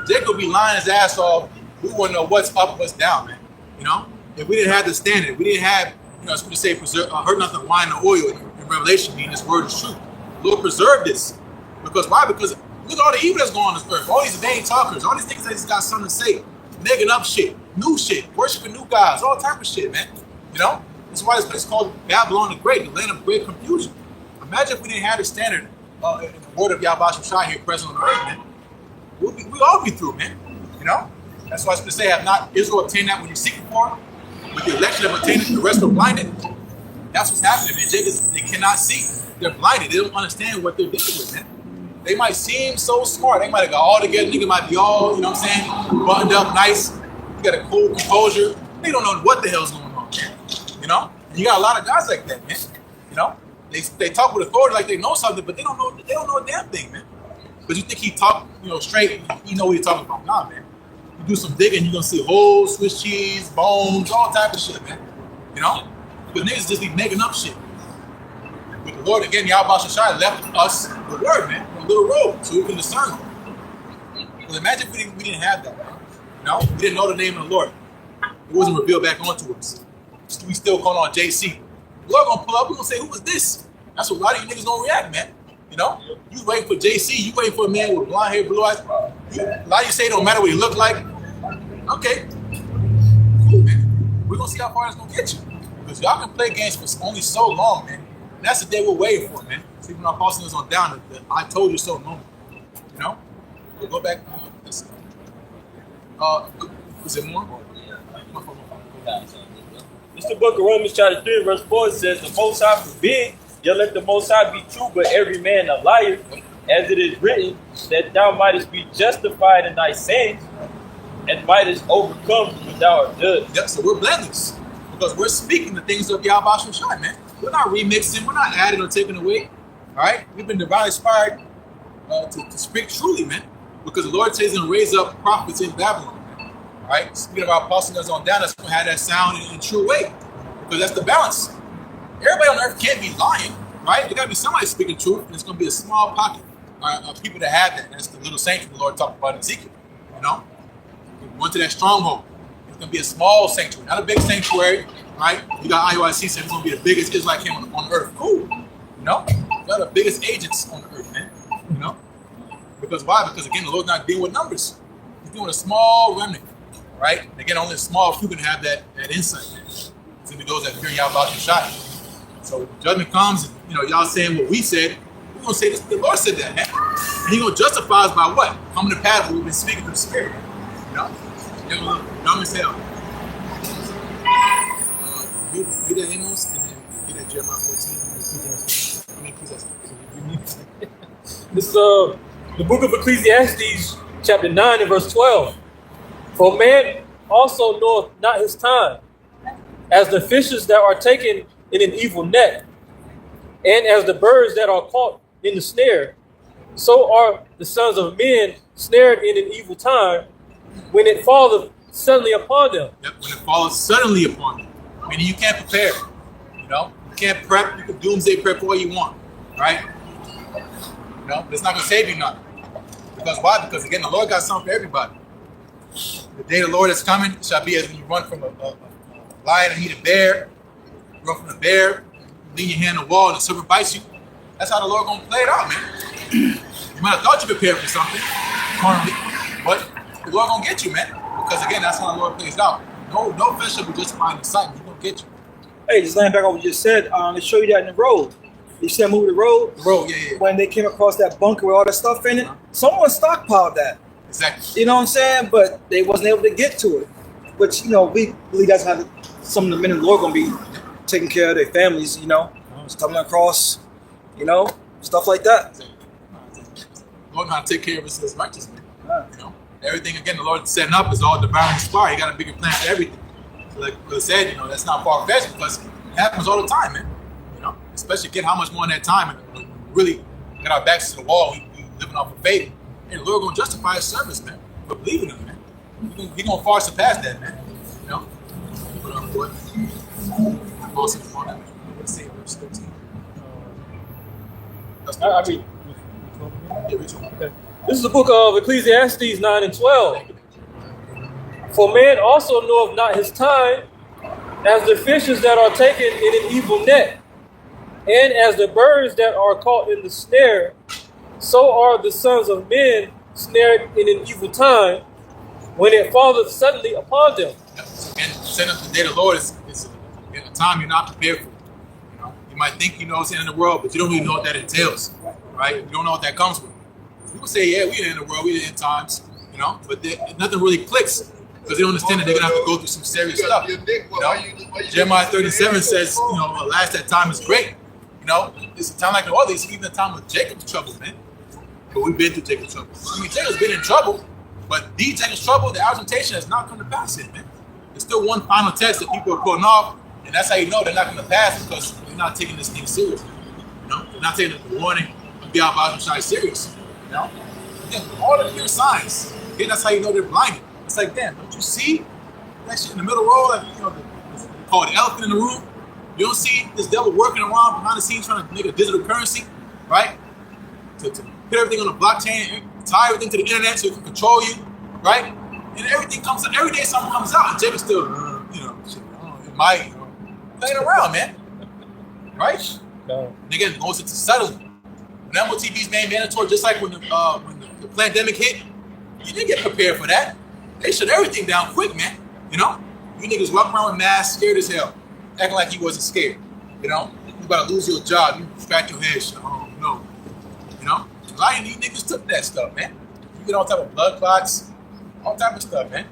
Speaker 6: Jacob would be lying his ass off. We wouldn't know what's up, what's down, man. You know? If we didn't have the standard, we didn't have, you know, it's going to say, hurt nothing, wine, or oil in Revelation, meaning this word is true. The Lord preserved this. Because why? Because look at all the evil that's going on this earth. All these vain talkers, all these niggas that just got something to say. Making up shit, new shit, worshiping new gods, all type of shit, man. You know? That's why this place called Babylon the Great, the land of great confusion. Imagine if we didn't have the standard in the word of Yahweh Shai here present on the earth, man. We'll all be through, man. You know? That's why I was going to say, have not Israel obtained that when you're seeking for it? With the election of obtaining it, the rest are blinded. That's what's happening, man. They cannot see. They're blinded. They don't understand what they're dealing with, man. They might seem so smart. They might have got all together. Nigga might be all, you know what I'm saying, buttoned up nice. You got a cool composure. They don't know what the hell's going on, man. You know? And you got a lot of guys like that, man. You know? They talk with authority like they know something, but they don't know a damn thing, man. But you think he talk, you know, straight, you know what he's talking about. Nah, man. You do some digging, you're gonna see holes, Swiss cheese, bones, all type of shit, man. You know? But niggas just be making up shit. But the Lord, again, Yahweh Shai left us the word, man, a little road, so we can discern. Because imagine if we didn't have that, man. You know? We didn't know the name of the Lord. It wasn't revealed back onto us. We still calling on JC. The Lord gonna pull up, we're gonna say, who is this? That's what a lot of you niggas don't react, man. You know? You waiting for JC, you waiting for a man with blonde hair, blue eyes. A lot of you say it don't matter what he look like. Okay. Cool, man. We're gonna see how far it's gonna get you. Because y'all can play games for only so long, man. And that's the day we're waiting for, man. See, when our Boston is on down, the I told you so moment. You know? We'll go back. Is it more?
Speaker 3: It's the book of Romans chapter 3 verse 4. It says, the Most High forbid, yet let the Most High be true, but every man a liar, as it is written, that thou mightest be justified in thy sayings, and mightest overcome when thou art judged.
Speaker 6: Yep, so we're blameless. Because we're speaking the things of Yahweh Shai, man. We're not remixing, we're not adding or taking away. Alright? We've been divinely inspired to speak truly, man. Because the Lord says he's going to raise up prophets in Babylon. Right? Speaking of our apostles on down, that's going to have that sound in a true way. Because that's the balance. Everybody on earth can't be lying, right? There got to be somebody speaking truth, and it's going to be a small pocket of people that have that. That's the little sanctuary the Lord talked about in Ezekiel. You know? Going to that stronghold. It's going to be a small sanctuary, not a big sanctuary, right? You got IUIC saying it's going to be the biggest Israelite camp on earth. Cool. You know? You got the biggest agents on earth, man. You know? Because why? Because again, the Lord's not dealing with numbers. He's dealing with a small remnant. Right? And again, only a small few can have that insight, man. Simply those that fear Yahweh Shai. So when judgment comes, and, you know, y'all saying what we said, we're going to say this, the Lord said that, man. And he's going to justify us by what? Coming to pass what we've been speaking through the Spirit. You know? Dumb as hell. Read that Amos and then read that Jeremiah 14.
Speaker 5: This is the book of Ecclesiastes, chapter 9 and verse 12. For man also knoweth not his time, as the fishes that are taken in an evil net, and as the birds that are caught in the snare, so are the sons of men snared in an evil time, when it falleth suddenly upon them.
Speaker 6: Yep, when it falls suddenly upon them. Meaning you can't prepare. You know? You can't prep. You can doomsday prep all you want. Right? You know? But it's not going to save you nothing. Because why? Because again, the Lord got something for everybody. The day the Lord is coming shall be as when you run from a lion and meet a bear. You run from a bear, lean your hand on the wall, and the serpent bites you. That's how the Lord going to play it out, man. You might have thought you prepared for something, currently, but the Lord going to get you, man. Because again, that's how the Lord plays it out. No flesh shall be justified in the sight. He's going to get you.
Speaker 1: Hey, just laying back on what you just said, to show you that in the road. You see that movie, The Road?
Speaker 6: The Road, yeah.
Speaker 1: When they came across that bunker with all that stuff in it, someone stockpiled that.
Speaker 6: Exactly.
Speaker 1: You know what I'm saying? But they wasn't able to get to it. Which, you know, we believe that's how some of the men in the Lord going to be taking care of their families, you know, coming across, you know, stuff like that.
Speaker 6: Lord know how to take care of his righteous men. You know, everything, again, the Lord setting up is all divinely inspired. He got a bigger plan for everything. So like I said, you know, that's not far-fetched because it happens all the time, man. You know, especially again, how much more in that time and we really got our backs to the wall, we living off of faith. And the Lord gonna justify his service, man. For believing in him, man. He gonna far surpass that, man. You know? Let's see, verse 13.
Speaker 5: Okay. This is the book of Ecclesiastes 9 and 12. For man also knoweth not his time, as the fishes that are taken in an evil net, and as the birds that are caught in the snare, so are the sons of men snared in an evil time, when it falleth suddenly upon them.
Speaker 6: And setting up the day of the Lord is in a time you're not prepared for. You know, you might think you know it's the end of the world, but you don't really know what that entails, right? You don't know what that comes with. People say, yeah, we're in the world, we're in times, you know, but nothing really clicks because they don't understand that they're gonna have to go through some serious stuff. You know? Jeremiah 37 says, you know, alas, that time is great. You know, it's a time like no other. It's even the time of Jacob's trouble, man. But we've been through Jacob's trouble. I mean, Jacob's been in trouble, but Jacob's trouble, the temptation has not come to pass yet, man. There's still one final test that people are putting off, and that's how you know they're not going to pass because they're not taking this thing serious. You know, they're not taking the warning of Yahweh Shai serious. You know, again, all the clear signs. Again, that's how you know they're blinded. It's like, damn, don't you see that shit in the middle row? Like, you know, called the elephant in the room. You don't see this devil working around behind the scenes trying to make a digital currency, right? To put everything on the blockchain, tie everything to the internet so it can control you, right? And everything comes out. Every day something comes out, and Jacob's still, you know, it might, you know, playing around, man. Right?
Speaker 5: No.
Speaker 6: And again, it goes into settlement. When MOTB's made mandatory, just like when the pandemic hit, you didn't get prepared for that. They shut everything down quick, man. You know? You niggas walk around with masks, scared as hell. acting like you wasn't scared. You know, you about to lose your job, you scratch your head, oh no. You know, a lot of these niggas took that stuff, man. You get all type of blood clots, all type of stuff, man.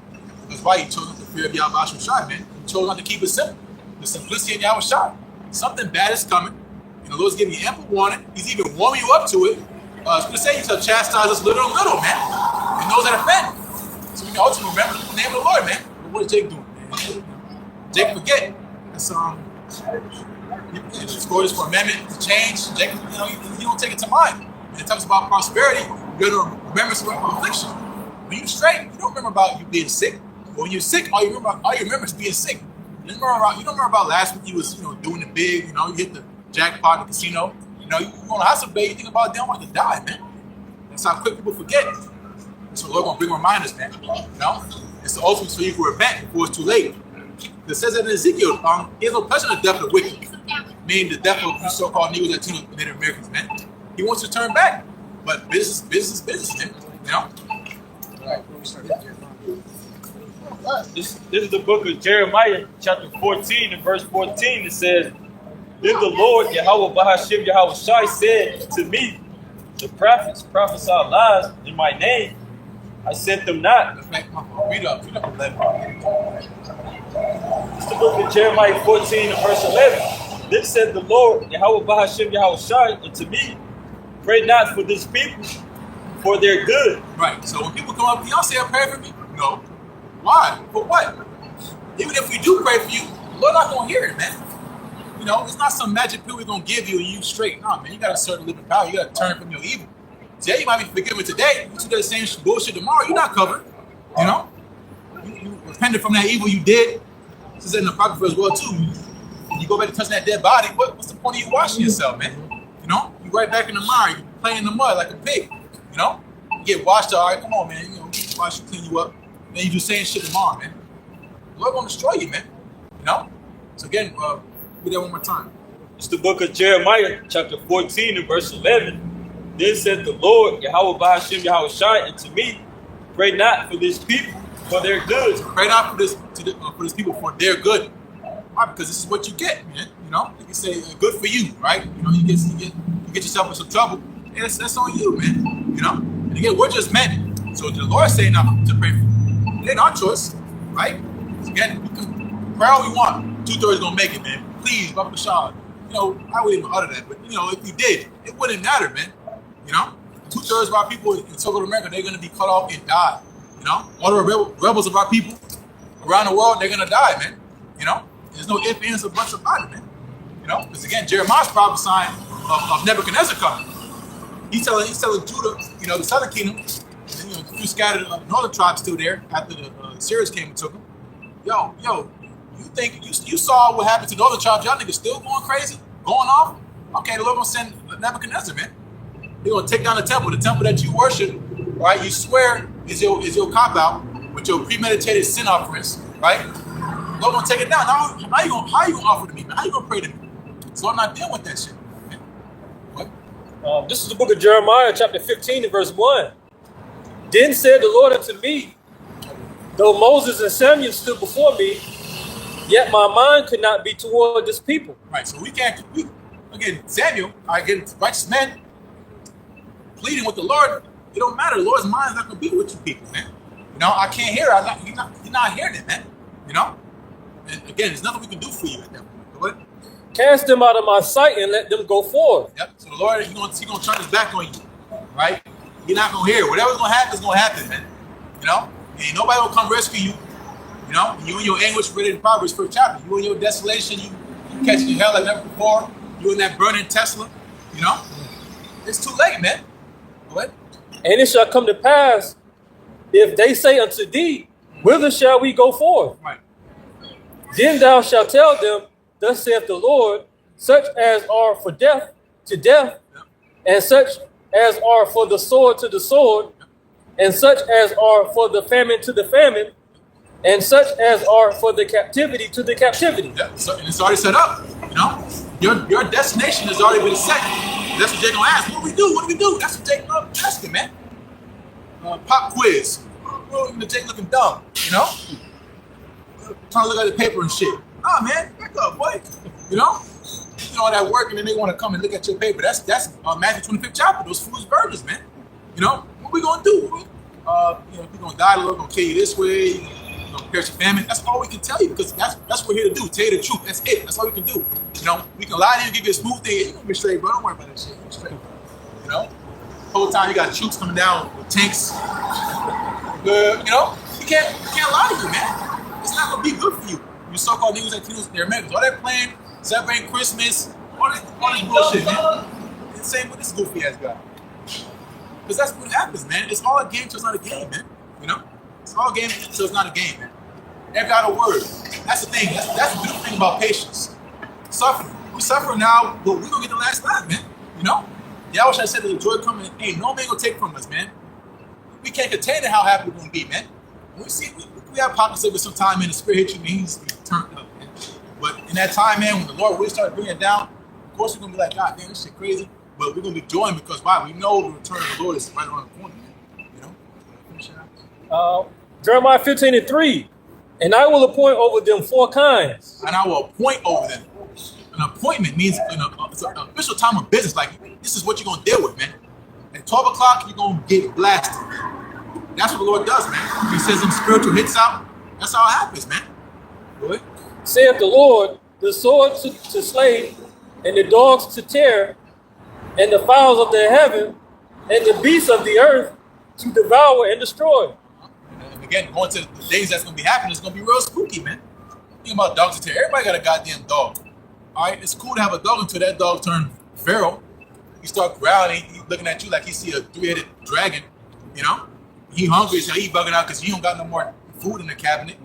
Speaker 6: That's why he chose not to fear of Yahweh Shai, man. He chose not to keep it simple. The simplicity in Yahweh Shai. Something bad is coming. And the Lord's giving you ample warning. He's even warming you up to it. I was going to say, you shall chastise us little and little, man. And those that offend. So we can ultimately remember the name of the Lord, man. But what is Jake doing, man? Jake forget. That's it's for amendment to change. Jake, you know, he don't take it to mind. When it talks about prosperity, you're going to remember some affliction. When you're straight, you don't remember about you being sick. But when you're sick, all you remember is being sick. You don't remember about last week you was, you know, doing the big, you know, you hit the jackpot in the casino. You know, you go on a hospital bed, you think about them want to die, man. That's how quick people forget. So Lord gonna bring reminders, man. You know? It's the ultimate for you to repent before it's too late. It says that in Ezekiel, he has no pleasure in the death of the wicked. Meaning the death of so-called Negroes, Latinos, Native Americans, man. He wants to turn back. But business, man. You know?
Speaker 3: This is the book of Jeremiah, chapter 14 and verse 14. It says, then the Lord, Yahweh Bahashim Yahweh Shai, said to me, the prophets prophesy lies in my name. I sent them not.
Speaker 6: Read up.
Speaker 3: It's the book of Jeremiah 14 and verse 11. Then said the Lord, Yahweh Bahashim Yahweh Shai, unto me, pray not for this people, for their good.
Speaker 6: Right. So when people come up, y'all say a prayer for me? No. Why? For what? Even if we do pray for you, the Lord not gonna hear it, man. You know, it's not some magic pill we're gonna give you and you straight. No, man, you got a certain living power. You gotta turn from your evil. Today you might be forgiven today. You do the same bullshit tomorrow, you're not covered. You know? You repented from that evil you did. This is in the Apocrypha as well, too. You go back to touching that dead body, what's the point of you washing yourself, man? You know? You right back in the mire, you play in the mud like a pig. You know? You get washed, all right, come on, man. You know, wash you, clean you up. Then you do saying shit tomorrow, man. The Lord gonna destroy you, man. You know? So again, read that one more time.
Speaker 3: It's the book of Jeremiah, chapter 14 and verse 11. Then said the Lord, Yahweh Bahashim Yahweh Shai, unto me, pray not for this people, for their good.
Speaker 6: Pray not for this people for their good. Why? Because this is what you get, man. You know, you can say good for you, right? You know, you get yourself in some trouble. And that's on you, man. You know? And again, we're just men. So the Lord's saying not to pray for you. It ain't our choice, right? Again, we can pray all we want. 2/3 gonna make it, man. Please, Baba Bashar. You know, I wouldn't even utter that, but you know, if we did, it wouldn't matter, man. You know, 2/3 of our people in Southern America, they're gonna be cut off and die. You know, all the rebels of our people around the world, they're gonna die, man. You know, there's no ifs, ands, or buts about it, man. You know, because again, Jeremiah's prophesying of Nebuchadnezzar coming. He's telling Judah, you know, the southern kingdom, and, you know, a few scattered northern tribes still there after the Syrians came and took them. Yo, you think you saw what happened to the other tribes? Y'all niggas still going crazy, going off? Okay, the Lord gonna send Nebuchadnezzar, man. They're gonna take down the temple that you worship, right? You swear is your cop out with your premeditated sin offerings, right? The Lord gonna take it down. Now, how you gonna offer to me, man? How you gonna pray to me? So I'm not dealing with that shit. Man. What?
Speaker 5: This is the book of Jeremiah, chapter 15 and verse 1. Then said the Lord unto me, though Moses and Samuel stood before me, yet my mind could not be toward this people.
Speaker 6: Right, so again, Samuel, again, righteous men, pleading with the Lord, it don't matter. The Lord's mind is not going to be with you people, man. You know, I can't hear it. He's not hearing it, man. You know? And again, there's nothing we can do for you at that point. What?
Speaker 5: Cast them out of my sight and let them go forth.
Speaker 6: Yep. So the Lord, he's going to turn his back on you, right? You're not going to hear it. Whatever's going to happen is going to happen, man. You know? Ain't nobody will come rescue you. You know? You in your anguish, read in Proverbs 1st chapter. You in your desolation, you catching your hell like never before. You in that burning Tesla. You know? It's too late, man. What?
Speaker 5: And it shall come to pass, if they say unto thee, whither shall we go forth?
Speaker 6: Right.
Speaker 5: Then thou shalt tell them, thus saith the Lord, such as are for death to death, and such as are for the sword to the sword, and such as are for the famine to the famine, and such as are for the captivity to the captivity.
Speaker 6: Yeah, so, and it's already set up, you know? Your destination has already been set. That's what Jake gonna ask. What do we do? What do we do? That's what Jake gonna ask him, man. Pop quiz. Jake looking dumb, you know? Trying to look at the paper and shit. Nah, man, back up, boy. You know? You know all that work, and then they want to come and look at your paper. That's Matthew 25th chapter. Those foolish virgins, man. You know what we gonna do? You know, we're gonna die. The Lord gonna kill you this way. You know, perish your famine. That's all we can tell you because that's what we're here to do. Tell you the truth. That's it. That's all we can do. You know, we can lie to you, give you a smooth thing. You're gonna be straight, bro. Don't worry about that shit. You're straight. You know, the whole time you got troops coming down with tanks. You know, you can't lie to you, man. It's not gonna be good for you. You so-called niggas like Latinos, they're Americans. All that playing, celebrating Christmas, all this bullshit, man. It's the same with this goofy ass guy. Because that's what happens, man. It's all a game till it's not a game, man. You know? It's all a game till it's not a game, man. Every other word. That's the thing. That's the beautiful thing about patience. Suffering. We suffer now, but we gonna get the last laugh, man. You know? Yeah, I wish I said that the joy coming, ain't no man gonna take from us, man. We can't contain how happy we're gonna be, man. When we have pockets of it sometime, man, the spirit hits you, man, he's turned up, man. But in that time, man, when the Lord really started bringing it down, of course we're gonna be like, God damn, this shit crazy. But we're gonna be joying because why? We know the return of the Lord is right around the corner, man. You know?
Speaker 5: Jeremiah 15:3. And I will appoint over them 4 kinds.
Speaker 6: And I will appoint over them. An appointment means it's an official time of business. Like, this is what you're gonna deal with, man. At 12 o'clock, you're gonna get blasted. That's what the Lord does, man. He says them spiritual hits out. That's how it happens, man. Good.
Speaker 5: Saith the Lord, the sword to slay, and the dogs to tear, and the fowls of the heaven, and the beasts of the earth to devour and destroy.
Speaker 6: And again, going to the days that's going to be happening, it's going to be real spooky, man. Think about dogs to tear. Everybody got a goddamn dog. All right? It's cool to have a dog until that dog turns feral. He start growling. He's looking at you like he see a 3-headed dragon, you know? He hungry, so he bugging out because he don't got no more food in the cabinet.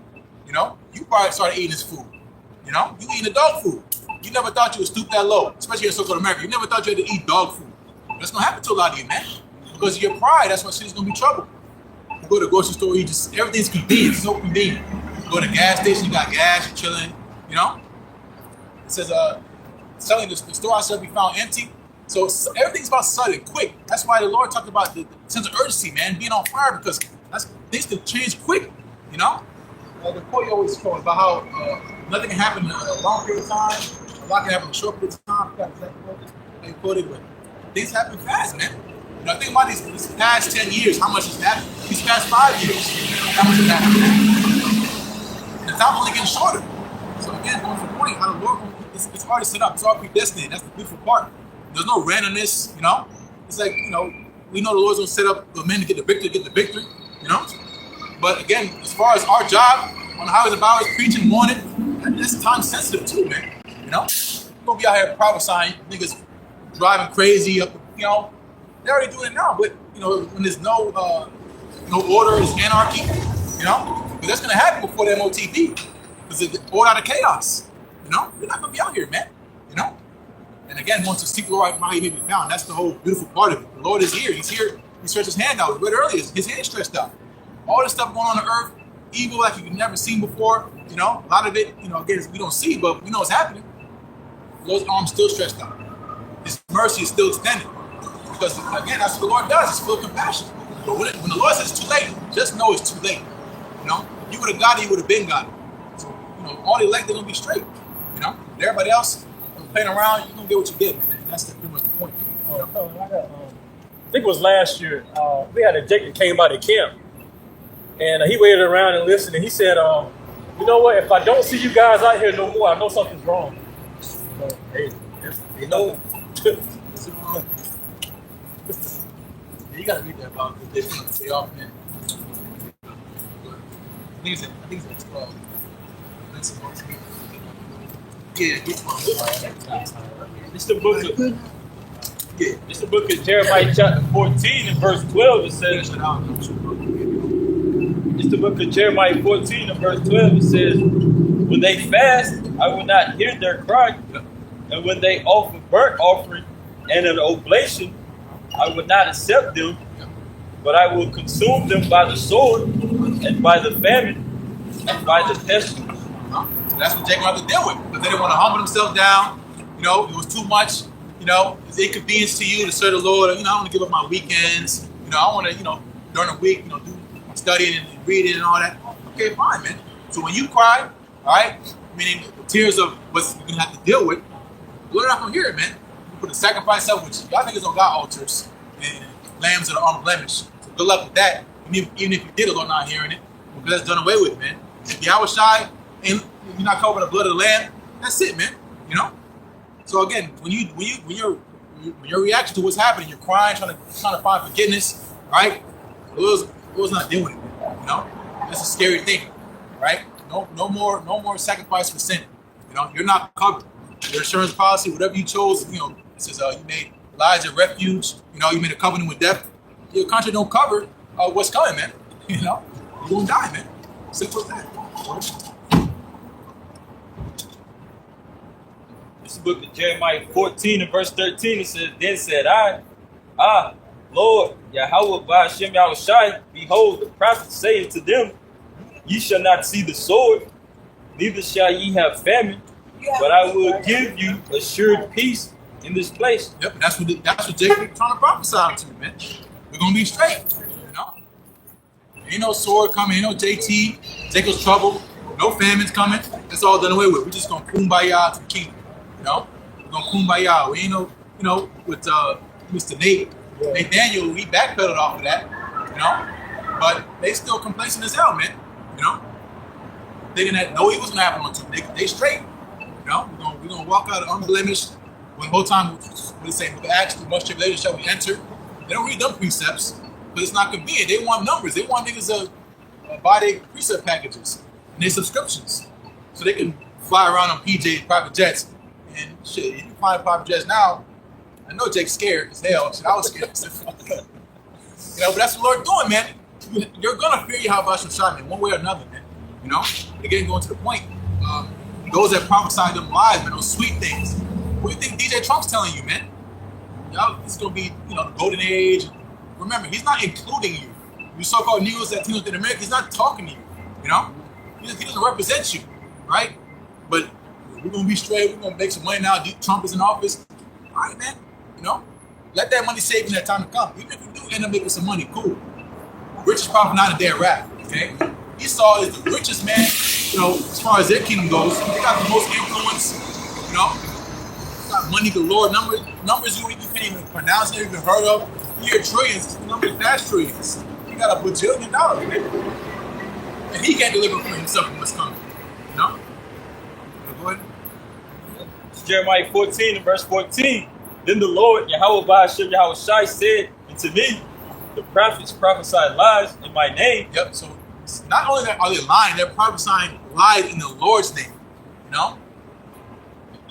Speaker 6: You know, you probably started eating his food. You know, you eating the dog food. You never thought you would stoop that low, especially in so-called America. You never thought you had to eat dog food. That's gonna happen to a lot of you, man. Because of your pride, that's why shit's gonna be trouble. You go to the grocery store, you just everything's convenient, it's so convenient. You go to the gas station, you got gas, you're chilling. You know, it says selling the store shall be found empty. So everything's about sudden, quick. That's why the Lord talked about the sense of urgency, man, being on fire because things can change quick, you know? The quote you always quote about how nothing can happen in a long period of time, a lot can happen in a short period of time. I forgot exactly what you quoted, but things happen fast, man. You know, think about these past 10 years, how much has happened? These past 5 years, how much has happened? And the time only getting shorter. So again, going to the point, how the Lord, it's already set up, it's all predestined. That's the beautiful part. There's no randomness, you know? It's like, you know, we know the Lord's gonna set up the men to get the victory, you know? But again, as far as our job on the highways and byways, preaching, warning, that's time sensitive too, man. You know? We're gonna be out here prophesying, niggas driving crazy, you know? They're already doing it now, but, you know, when there's no order, it's anarchy, you know? But that's gonna happen before the MOTV, because it's all out of chaos, you know? We're not gonna be out here, man, you know? And again, once to seek the Lord, how he may be found. That's the whole beautiful part of it. The Lord is here. He's here. He stretched his hand out. We read earlier, his hand stretched out. All this stuff going on earth, evil like you've never seen before. You know, a lot of it, you know, again, we don't see, but we know it's happening. The Lord's arm still stretched out. His mercy is still extended. Because, again, that's what the Lord does. He's full of compassion. But when the Lord says it's too late, just know it's too late. You know, you would have got it, you would have been got it. So, you know, all the elect, they're going to be straight. You know, and everybody else, playing around, you're gonna get what you get, man. And that's pretty much the point.
Speaker 5: I think it was last year. We had a Jake that came by the camp, and he waited around and listened. And he said, "You know what? If I don't see you guys out here no more, I know something's wrong." So, hey, you know.
Speaker 6: You gotta read that about the day from the day off, man. I think it's 12. That's supposed to be. Yeah,
Speaker 3: It's the book of Jeremiah chapter 14 and verse 12. It says, it's the book of Jeremiah 14 and verse 12. It says, when they fast, I will not hear their cry. And when they offer burnt offering and an oblation, I will not accept them. But I will consume them by the sword and by the famine and by the pestilence.
Speaker 6: So that's what Jacob had to deal with, because they didn't want to humble themselves down. You know, it was too much. You know, it's inconvenience to you to serve the Lord. You know, I want to give up my weekends. You know, I want to, you know, during the week, you know, do studying and reading and all that. Okay, fine, man. So when you cry, all right, meaning the tears of what you're gonna have to deal with, the Lord not gonna hear it, man. You put a sacrifice up, which y'all niggas don't got altars and lambs that are unblemished. So good luck with that. Even if you did, the Lord not hearing it, because that's done away with, man. If Yahweh Shai and you're not covered by the blood of the Lamb, that's it, man. You know. So again, when your reaction to what's happening, you're crying, trying to find forgiveness, right? The Lord's not doing it. You know, that's a scary thing, right? No more sacrifice for sin. You know, you're not covered. Your insurance policy, whatever you chose, you know, it says you made lies a refuge. You know, you made a covenant with death. Your contract don't cover what's coming, man. You know, you're gonna die, man. Simple as that.
Speaker 3: This is the book of Jeremiah 14 and verse 13. It says, Then said I, Lord, Yahweh Ba'ashem Yahushai, behold, the prophet sayeth to them, Ye shall not see the sword, neither shall ye have famine, but I will give you assured peace in this place.
Speaker 6: Yep, that's what Jacob trying to prophesy to, man. We're gonna be straight, you know. Ain't no sword coming, ain't no JT, Jacob's trouble, no famine's coming. It's all done away with. We're just gonna kumbaya to the kingdom, you know. We're gonna kumbaya. We ain't no, you know, with Mr. Nate Daniel, he backpedaled off of that, you know. But they still complacent as hell, man, you know. Thinking that no evil's gonna happen on them. They straight, you know. We're gonna walk out unblemished. When the whole time, what they say, with the acts, too much tribulation shall we enter. They don't read them precepts, but it's not convenient. They want numbers. They want niggas to buy their precept packages and their subscriptions, so they can fly around on PJ private jets and shit. If you find private jets now, I know Jake's scared as hell. Shit, I was scared. You know, but that's what the Lord doing, man. You're gonna fear Yahweh Shai, man, one way or another, man. You know, again, going to the point. Those that prophesy them lies, man, those sweet things. What do you think DJ Trump's telling you, man? Y'all, it's gonna be, you know, the golden age. Remember, he's not including you. You so-called Negroes, Latinos in America, he's not talking to you. You know, he doesn't represent you, right? But we're gonna be straight. We're gonna make some money now. Trump is in office. All right, man. You know, let that money save in that time to come. Even if you do end up making some money, cool. Richest prophet not a dead rat. Okay, Esau is the richest man. You know, as far as their kingdom goes, they got the most influence. You know. Got money galore, numbers you can't even pronounce, never even heard of. You hear trillions, numbers dash trillions. He got $1 bajillion, man. And he can't deliver for himself from what's coming. You know? Go ahead.
Speaker 3: It's Jeremiah 14 and verse 14. Then the Lord, Yahweh Ba'ashem Yahushai, said unto me, The prophets prophesied lies in my name.
Speaker 6: Yep, so not only are they lying, they're prophesying lies in the Lord's name. You know?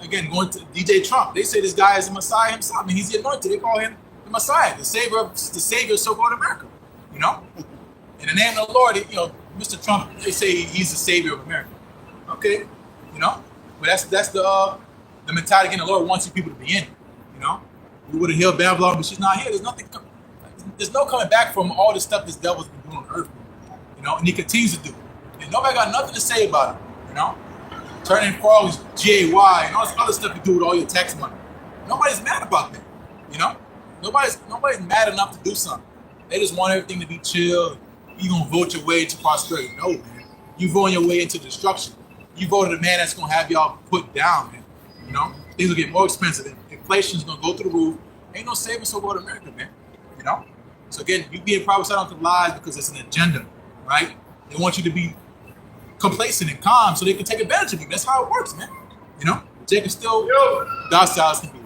Speaker 6: Again, going to DJ Trump, they say this guy is the Messiah himself. I mean, he's the anointed. They call him the Messiah, the savior of so-called America. You know, in the name of the Lord, you know, Mr. Trump, they say he's the savior of America. Okay, you know, but that's the mentality again the Lord wants you people to be in. You know, we would have healed Babylon, but she's not here. There's no coming back from all the stuff this devil's been doing on earth. You know, and he continues to do. And nobody got nothing to say about it. You know. Turning frogs, GAY, and all this other stuff you do with all your tax money. Nobody's mad about that, you know? Nobody's mad enough to do something. They just want everything to be chill. You gonna vote your way into prosperity. No, man. You voting your way into destruction. You voted a man that's gonna have y'all put down, man. You know? Things will get more expensive. Inflation's gonna go through the roof. Ain't no saving so-called America, man. You know? So again, you being prophesied onto lies because it's an agenda, right? They want you to be complacent and calm so they can take advantage of you. That's how it works, man. You know, Jacob's still docile as can be.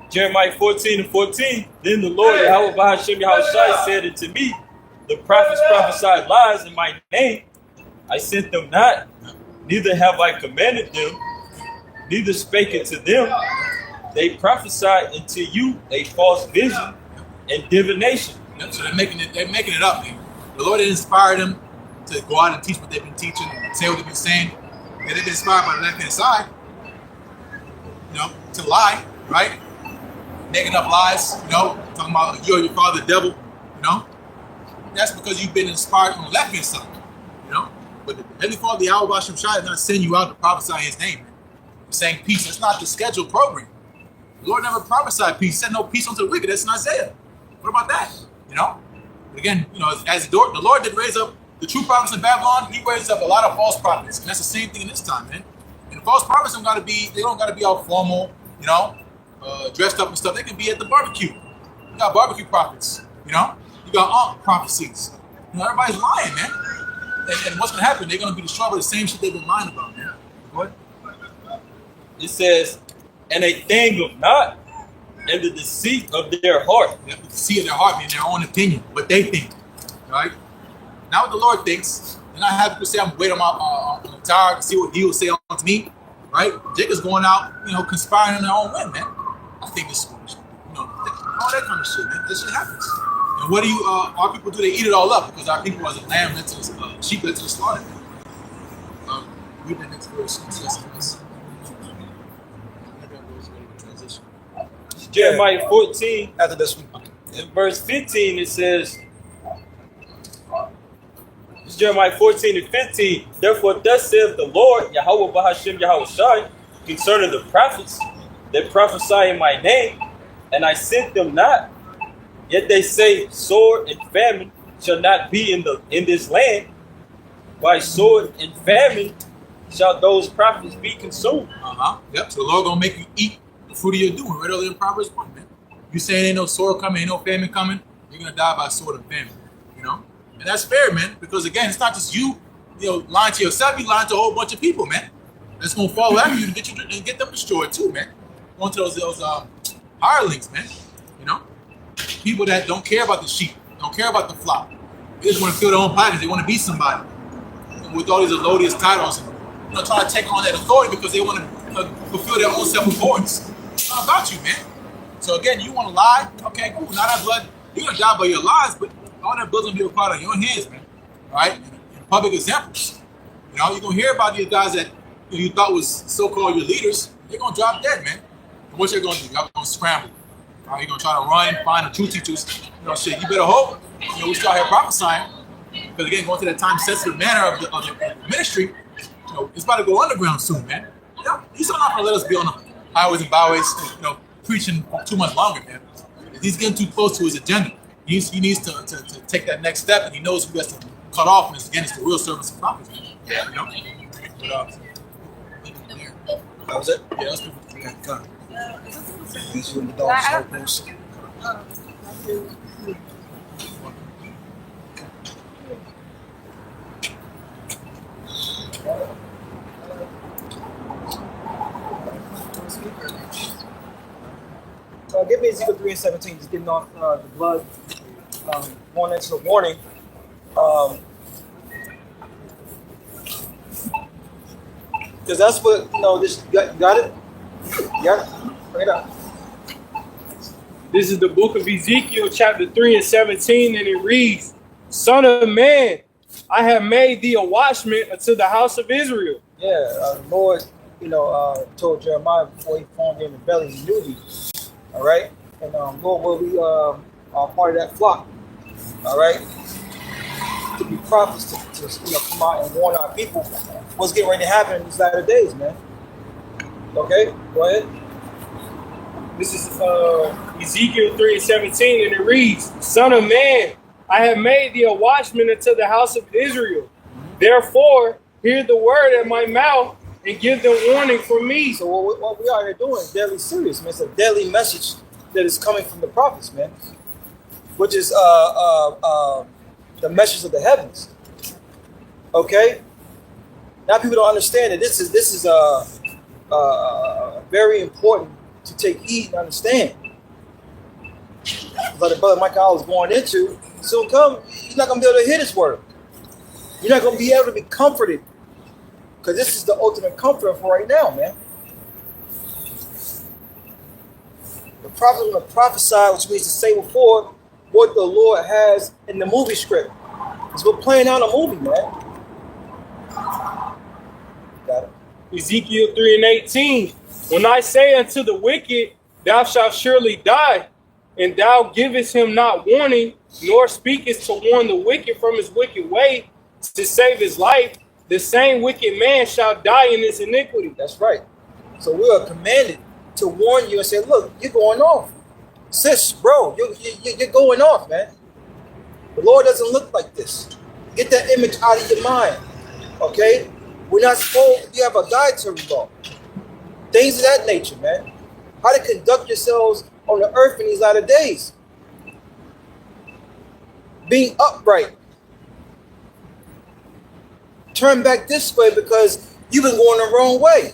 Speaker 3: Jeremiah 14 and 14. Then the Lord, Yahweh Ba'ashem Yahushai, said unto me, The prophets prophesied lies in my name. I sent them not, neither have I commanded them, neither spake it to them. They prophesied unto you a false vision and divination.
Speaker 6: Yep, so they're making it up, man. The Lord inspired them to go out and teach what they've been teaching, say what they've been saying. And they've been inspired by the left-hand side, you know, to lie, right? Making up lies, you know, talking about you or your father, the devil, you know. That's because you've been inspired on the left-hand side, you know. But the Heavenly Father, Yahweh Ba'ashem Shai, is not sending you out to prophesy His name, man. He's saying peace. That's not the scheduled program. The Lord never prophesied peace. He said no peace unto the wicked. That's in Isaiah. What about that, you know? Again, you know, as the Lord did raise up the true prophets in Babylon, he raises up a lot of false prophets, and that's the same thing in this time, man. And the false prophets don't gotta be all formal, you know, dressed up and stuff. They can be at the barbecue. You got barbecue prophets, you know. You got prophecies. You know, everybody's lying, man. And what's gonna happen? They're gonna be destroyed by the same shit they've been lying about, man. What?
Speaker 3: It says, and they think of not, and the deceit of their heart.
Speaker 6: They have to see in their heart, mean their own opinion, what they think, right? Not what the Lord thinks. And I have to say, I'm waiting on the tower to see what He will say unto me, right? Jacob's going out, you know, conspiring in their own way, man. I think this is foolish. You know, all that kind of shit, man. This shit happens. And what do our people do? They eat it all up because our people, as a lamb, led to the sheep, led to the slaughter. Read the next verse.
Speaker 3: Jeremiah 14,
Speaker 1: After this one.
Speaker 3: in verse 15, it says, it's Jeremiah 14 and 15, therefore thus saith the Lord, Yahweh Bahashim Yahweh Shai, concerning the prophets that prophesy in my name, and I sent them not. Yet they say, sword and famine shall not be in this land. By sword and famine shall those prophets be consumed.
Speaker 6: Yep. So the Lord gonna make you eat the fruit of your doing. Right earlier in Proverbs 1, man. You saying ain't no sword coming, ain't no famine coming, you're gonna die by sword and famine. You know? And that's fair, man, because again, it's not just you know, lying to yourself, you lying to a whole bunch of people, man. That's gonna follow after you to get them destroyed too, man. Going to those hirelings, man. You know? People that don't care about the sheep, don't care about the flock. They just want to fill their own pockets. They want to be somebody. And with all these melodious titles, you know, trying to take on that authority because they want to, you know, fulfill their own self-importance. It's not about you, man. So again, you want to lie? Okay, cool. Now that blood, you're gonna die by your lies, but all that blood's gonna be a part of your hands, man. All right? And public examples. You know, you're gonna hear about these guys that you thought was so-called your leaders. They're gonna drop dead, man. And what you're gonna do? Y'all gonna scramble. All right, you're gonna try to run, find the true teachers. You know, shit. You better hope. You know, we start here prophesying. Because again, going to that time-sensitive manner of the ministry, you know, it's about to go underground soon, man. You know, he's not gonna let us be on the highways and byways, you know, preaching too much longer, man. He's getting too close to his agenda. He needs to take that next step, and he knows who has to cut off. And again, it's the real servants of prophets, man. Yeah, you know.
Speaker 1: That was it?
Speaker 6: Yeah, that's good.
Speaker 1: Okay, come. These are the dogs, so close. Give me Ezekiel 3 and 17, just getting off the blood, going into the warning. Because that's what, you know, this, you got it? You got it? Bring it up.
Speaker 5: This is the book of Ezekiel, chapter 3 and 17, and it reads, Son of man, I have made thee a watchman unto the house of Israel.
Speaker 1: Yeah, the Lord, you know, told Jeremiah before he formed in the belly, he knew thee. All right? And Lord, will we are part of that flock. All right? To be prophets, to you know, come out and warn our people what's getting ready to happen in these latter days, man. Okay? Go ahead.
Speaker 5: This is Ezekiel 3 and 17, and it reads, Son of man, I have made thee a watchman unto the house of Israel. Therefore, hear the word at my mouth and give them warning from me.
Speaker 1: So what we are here doing is deadly serious, man. It's a deadly message that is coming from the prophets, man. Which is the message of the heavens. Okay? Now people don't understand that this is very important to take heed and understand. But the brother Michael was going into, soon come, you're not going to be able to hear this word. You're not going to be able to be comforted. Because this is the ultimate comfort for right now, man. The prophet is going to prophesy, which means to say before what the Lord has in the movie script. Because we're playing out a movie, man. Got it.
Speaker 5: Ezekiel 3 and 18. When I say unto the wicked, thou shalt surely die, and thou givest him not warning, nor speakest to warn the wicked from his wicked way, to save his life, the same wicked man shall die in his iniquity.
Speaker 1: That's right. So we are commanded to warn you and say, look, you're going off. Sis, bro, you're going off, man. The Lord doesn't look like this. Get that image out of your mind. Okay? We're not supposed, we have a dietary law. Things of that nature, man. How to conduct yourselves on the earth in these latter days. Being upright. Turn back this way because you've been going the wrong way.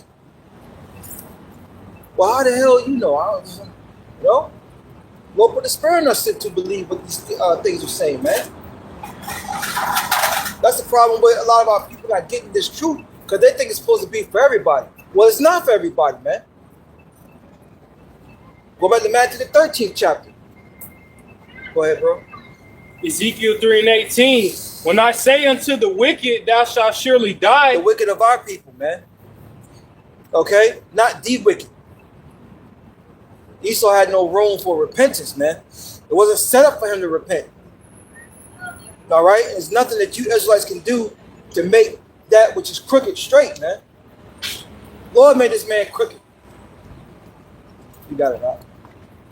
Speaker 1: Well, how the hell you know? Lord put the spirit in us to believe what these things are saying, man. That's the problem with a lot of our people not getting this truth because they think it's supposed to be for everybody. Well, it's not for everybody, man. Go back to Matthew the 13th chapter. Go ahead, bro.
Speaker 5: Ezekiel 3:18. When I say unto the wicked, thou shalt surely die.
Speaker 1: The wicked of our people, man. Okay? Not the wicked. Esau had no room for repentance, man. It wasn't set up for him to repent. All right? There's nothing that you Israelites can do to make that which is crooked straight, man. Lord made this man crooked. You got it, right?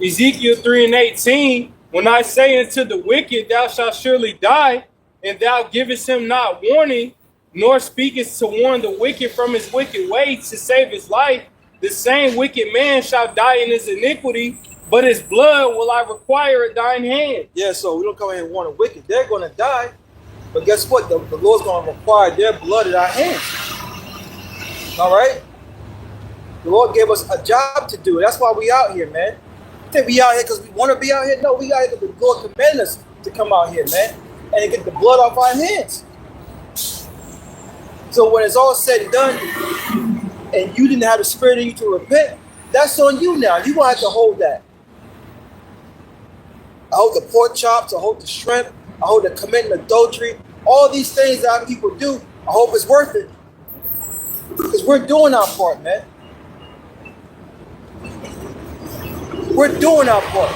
Speaker 5: Ezekiel 3:18. When I say unto the wicked, thou shalt surely die, and thou givest him not warning, nor speakest to warn the wicked from his wicked way to save his life, the same wicked man shall die in his iniquity, but his blood will I require at thine hand.
Speaker 1: Yeah, so we don't come here and warn the wicked. They're going to die. But guess what? The Lord's going to require their blood at our hands. All right? The Lord gave us a job to do. That's why we out here, man. You think we out here because we want to be out here? No, we out here because the Lord commanded us to come out here, man. And get the blood off our hands. So when it's all said and done, and you didn't have the spirit in you to repent, that's on you now. You're going to have to hold that. I hold the pork chops, I hold the shrimp, I hold the committing adultery. All these things that our people do, I hope it's worth it. Because we're doing our part, man. We're doing our part.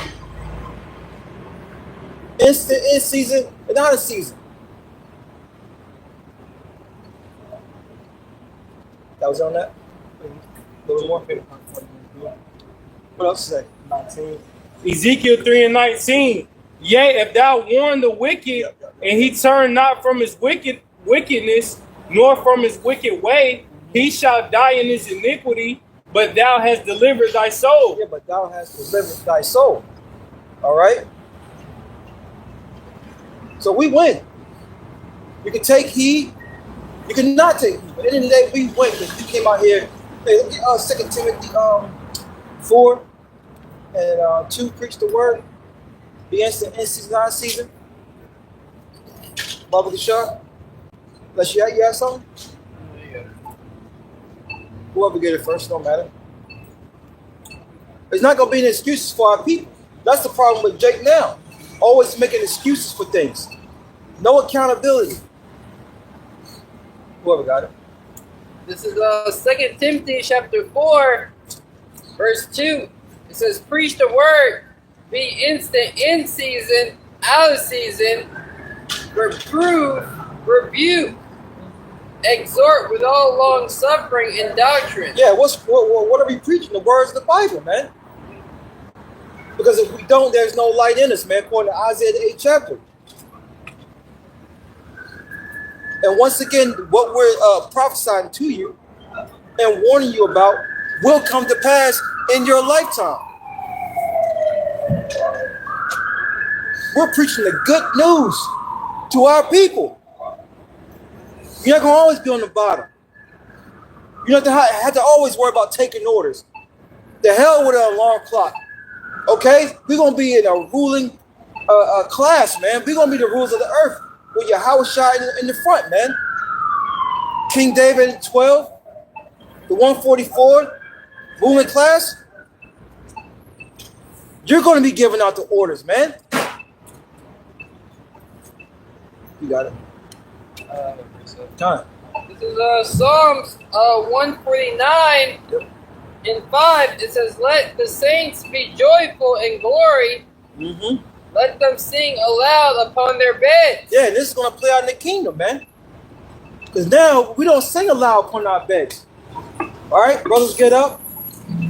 Speaker 1: In season and out of season. That was on that? A little more? What else to say? 19.
Speaker 5: Ezekiel 3:19. Yea, if thou warn the wicked, and he turn not from his wickedness, nor from his wicked way, he shall die in his iniquity, but thou hast delivered thy soul.
Speaker 1: Yeah, but thou hast delivered thy soul. All right? So we win. You can take heed. You can not take heed. But at the end of the day, we win because you came out here. Hey, look at 2 Timothy 4 and 2, preach the word. Be instant in season, out of season. Baba the shot. Unless you have something? Whoever get it first, don't matter. There's not going to be any excuses for our people. That's the problem with Jake now. Always making excuses for things. No accountability. Whoever got it.
Speaker 8: This is 2 Timothy chapter 4, verse 2. It says, preach the word, be instant in season, out of season, reprove, rebuke, exhort with all long suffering and doctrine.
Speaker 1: Yeah, what are we preaching? The words of the Bible, man. Because if we don't, there's no light in us, man, according to Isaiah the 8th chapter. And once again, what we're prophesying to you and warning you about will come to pass in your lifetime. We're preaching the good news to our people. You're not going to always be on the bottom. You don't have to always worry about taking orders. The hell with an alarm clock. Okay? We're going to be in a ruling class, man. We're going to be the rulers of the earth with your house shot in the front, man. King David at 12, the 144, ruling class. You're going to be giving out the orders, man. You got it. Time.
Speaker 8: This is Psalms 149 in 5. It says, let the saints be joyful in glory.
Speaker 1: Mm-hmm.
Speaker 8: Let them sing aloud upon their beds.
Speaker 1: Yeah, this is going to play out in the kingdom, man. Because now we don't sing aloud upon our beds. All right, brothers get up,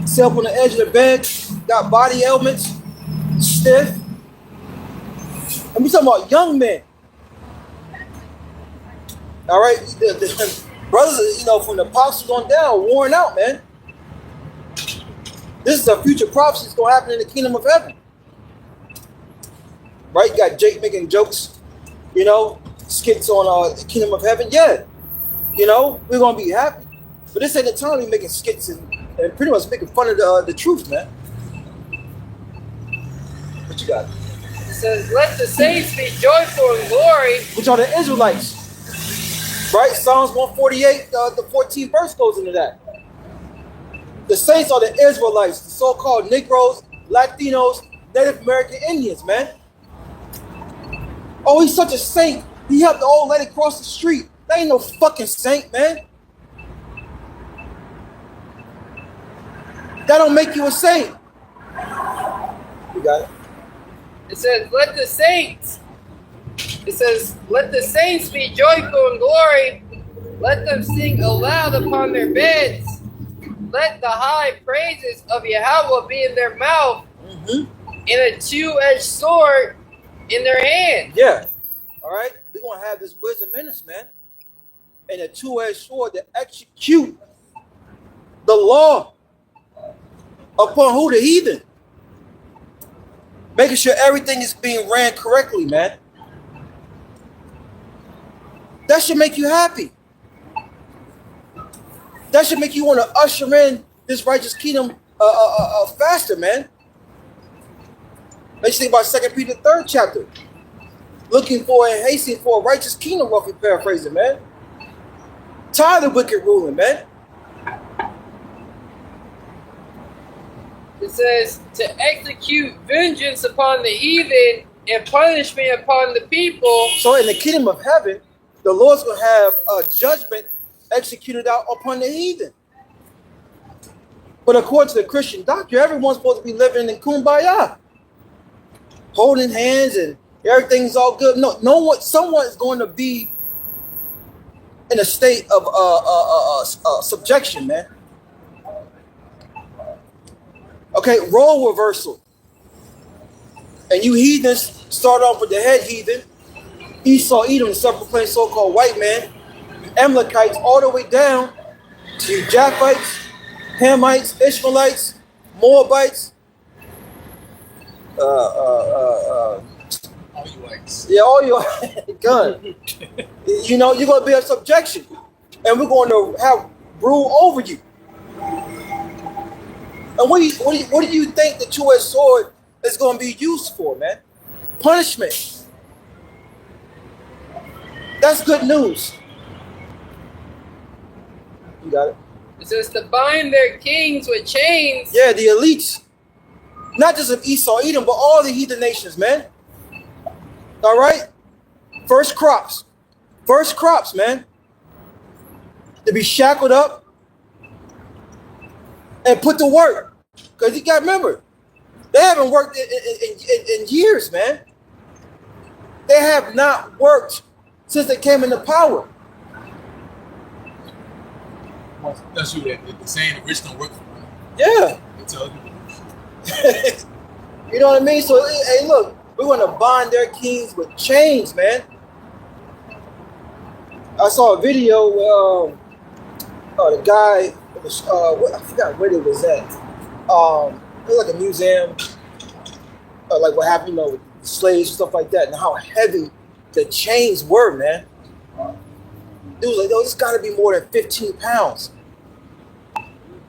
Speaker 1: sit up on the edge of the bed, got body ailments, stiff. And we talking about young men. All right, the brothers, you know, from the apostles on down, worn out, man. This is a future prophecy that's gonna happen in the kingdom of heaven. Right? You got Jake making jokes, you know, skits on the kingdom of heaven. Yeah, you know, we're gonna be happy. But this ain't the time to be making skits and pretty much making fun of the truth, man. What you got?
Speaker 8: It says, let the saints be joyful in glory.
Speaker 1: Which are the Israelites. Right? Psalms 148, the 14th verse goes into that. The saints are the Israelites, the so-called Negroes, Latinos, Native American Indians, man. Oh, he's such a saint. He helped the old lady cross the street. That ain't no fucking saint, man. That don't make you a saint. You got it?
Speaker 8: It says, let the saints. It says, let the saints be joyful in glory. Let them sing aloud upon their beds. Let the high praises of Yahweh be in their mouth, and a two-edged sword in their hand.
Speaker 1: Yeah. All right? We're going to have this wisdom in us, man. And a two-edged sword to execute the law upon who? The heathen. Making sure everything is being ran correctly, man. That should make you happy. That should make you want to usher in this righteous kingdom faster, man. Let's think about 2 Peter 3rd chapter. Looking for and hastening for a righteous kingdom, roughly paraphrasing, man. Tired of wicked ruling, man.
Speaker 8: It says, to execute vengeance upon the heathen and punishment upon the people.
Speaker 1: So in the kingdom of heaven, the Lord's going to have a judgment executed out upon the heathen. But according to the Christian doctrine, everyone's supposed to be living in kumbaya, holding hands and everything's all good. No one, someone is going to be in a state of subjection, man. Okay, role reversal. And you heathens start off with the head heathen, Esau, Edom, the self-proclaimed so-called white man, Amalekites, all the way down to Japhites, Hamites, Ishmaelites, Moabites,
Speaker 6: All you whites.
Speaker 1: yeah, all your gun. You know, you're gonna be in subjection, and we're going to have rule over you. And what do you think the two-edged sword is going to be used for, man? Punishment. That's good news. You got it?
Speaker 8: It says to bind their kings with chains.
Speaker 1: Yeah, the elites. Not just of Esau, Edom, but all the heathen nations, man. All right? First crops. First crops, man. To be shackled up and put to work. Because you got to remember, they haven't worked in years, man. They have not worked since they came into power.
Speaker 6: That's true. The saying, the rich don't work for money.
Speaker 1: Yeah.
Speaker 6: They tell you.
Speaker 1: You know what I mean? So, hey, look, we're going to bind their kings with chains, man. I saw a video where the guy, I forgot where it was at. It was like a museum, like what happened, you know, with slaves and stuff like that, and how heavy the chains were, man. It was like, oh, this got to be more than 15 pounds.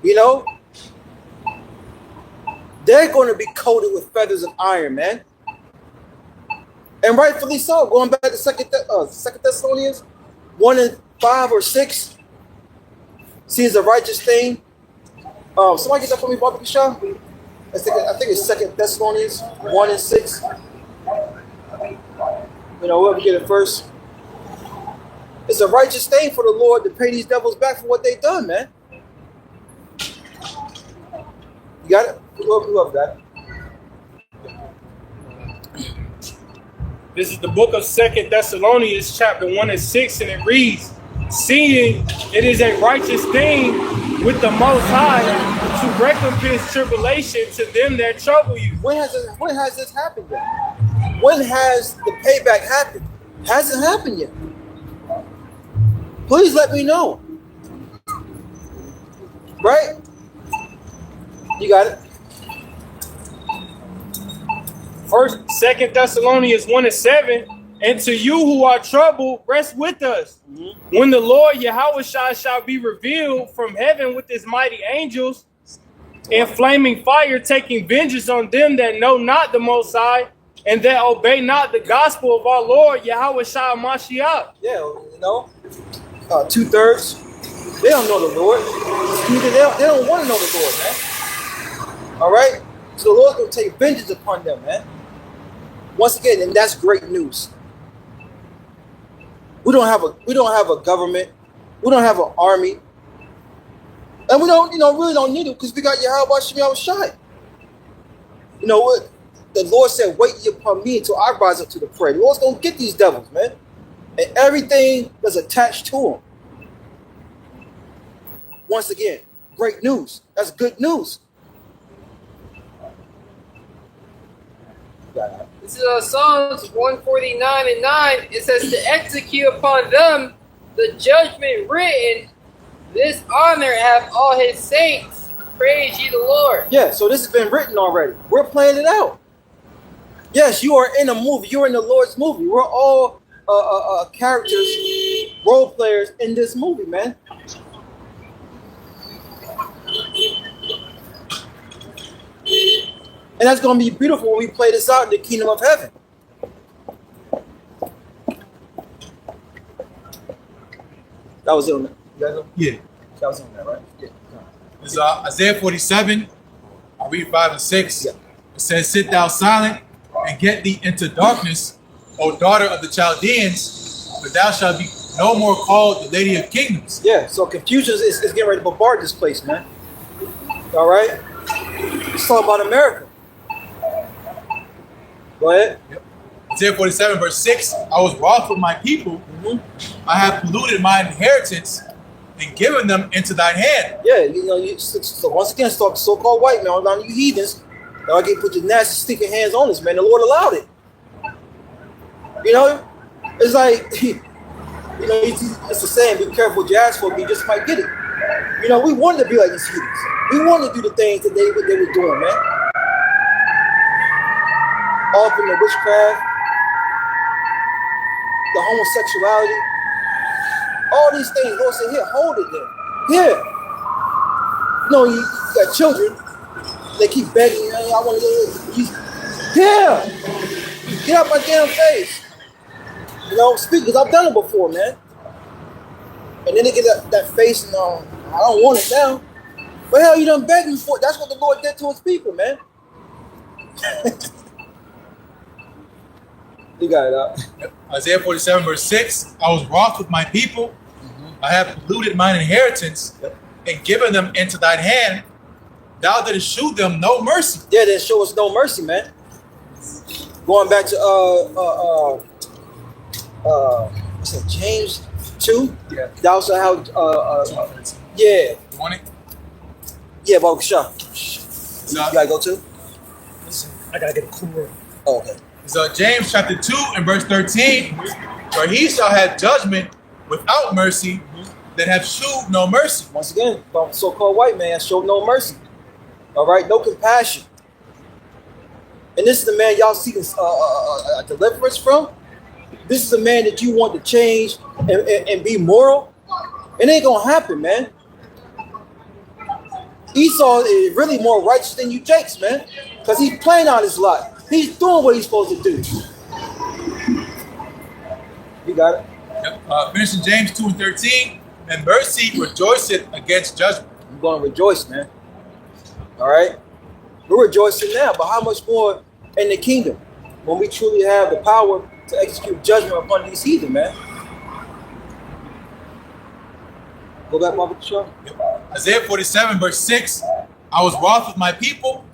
Speaker 1: You know? They're going to be coated with feathers of iron, man. And rightfully so. Going back to Second Thessalonians 1:5 or 6. See, it's a righteous thing. Somebody get that for me, Barbara Shaw? I think it's 2 Thessalonians 1:6. You know, whoever get it first. It's a righteous thing for the Lord to pay these devils back for what they've done, man. You got it? Who up that?
Speaker 5: This is the book of 2 Thessalonians, chapter 1:6, and it reads, seeing it is a righteous thing with the Most High to recompense tribulation to them that trouble you.
Speaker 1: When has this happened yet? When has the payback happened? Hasn't happened yet. please let me know. Right? You got it.
Speaker 4: Second Thessalonians 1:7. And to you who are troubled, rest with us. When the Lord Yahushua shall be revealed from heaven with his mighty angels in flaming fire, taking vengeance on them that know not the Most High and that obey not the gospel of our Lord Yahushua Mashiach.
Speaker 1: Yeah, you know, 2/3. They don't know the Lord. They don't want to know the Lord, man. All right? So the Lord's going to take vengeance upon them, man. Once again, and that's great news. We don't have a government. We don't have an army. And we don't, really don't need it because we got Yahweh Shemi Shai. You know what? The Lord said, wait ye upon me until I rise up to the prey. The Lord's going to get these devils, man. And everything that's attached to them. Once again, great news. That's good news.
Speaker 8: This is Psalms 149:9. It says to execute upon them the judgment written. This honor have all his saints. Praise ye the Lord.
Speaker 1: Yeah, so this has been written already. We're playing it out. Yes, you are in a movie. You're in the Lord's movie. We're all characters, role players in this movie, man. And that's going to be beautiful when we play this out in the kingdom of heaven. That was it on that. You guys know?
Speaker 6: Yeah.
Speaker 1: That was on that, right? Yeah.
Speaker 6: It's Isaiah 47. I'll read 5 and 6.
Speaker 1: Yeah.
Speaker 6: It says, sit thou silent and get thee into darkness, O daughter of the Chaldeans, for thou shalt be no more called the Lady of Kingdoms.
Speaker 1: Yeah, so Confucius is getting ready to bombard this place, man. All right? Let's talk about America. Go ahead.
Speaker 6: Yep. Isaiah 47, verse 6, I was wroth with my people. I have polluted mine inheritance and given them into thine hand.
Speaker 1: Yeah, so once again, start so-called white man around you heathens. Now I get put your nasty, stinking hands on this, man. The Lord allowed it. It's like, it's a saying, be careful what you ask for, but you just might get it. We wanted to be like these heathens. We wanted to do the things that they were doing, man. All up in the witchcraft, the homosexuality, all these things. Lord said, here, hold it there. Here. You got children, they keep begging, I want to go here. Get out my damn face. Speak, because I've done it before, man. And then they get that face and I don't want it now. But hell, you done begged me for it. That's what the Lord did to his people, man. You got it out.
Speaker 6: Isaiah 47, verse 6, I was wroth with my people. I have polluted mine inheritance and given them into thine hand. Thou didst shew them no mercy.
Speaker 1: Yeah, they show us no mercy, man. Going back to what's that, James 2?
Speaker 6: Yeah.
Speaker 1: Thou shalt have yeah.
Speaker 6: You want it?
Speaker 1: Yeah, Baruch Shah. You gotta go too?
Speaker 5: I gotta get a cool.
Speaker 1: Oh, okay.
Speaker 6: So James chapter 2 and verse 13, for he shall have judgment without mercy that have shewed no mercy.
Speaker 1: Once again, so-called white man showed no mercy. All right, no compassion. And this is the man y'all seeking a deliverance from. This is the man that you want to change and be moral. It ain't gonna happen, man. Esau is really more righteous than you Jakes, man, because he's playing on his lot. He's doing what he's supposed to do. You got it.
Speaker 6: Yep. Finishing James 2 and 13, and mercy rejoiceth against judgment.
Speaker 1: I'm going to rejoice, man. All right? We're rejoicing now, but how much more in the kingdom when we truly have the power to execute judgment upon these heathen, man? Go back, Mother Show.
Speaker 6: Yep. Isaiah 47, verse 6, I was wroth with my people.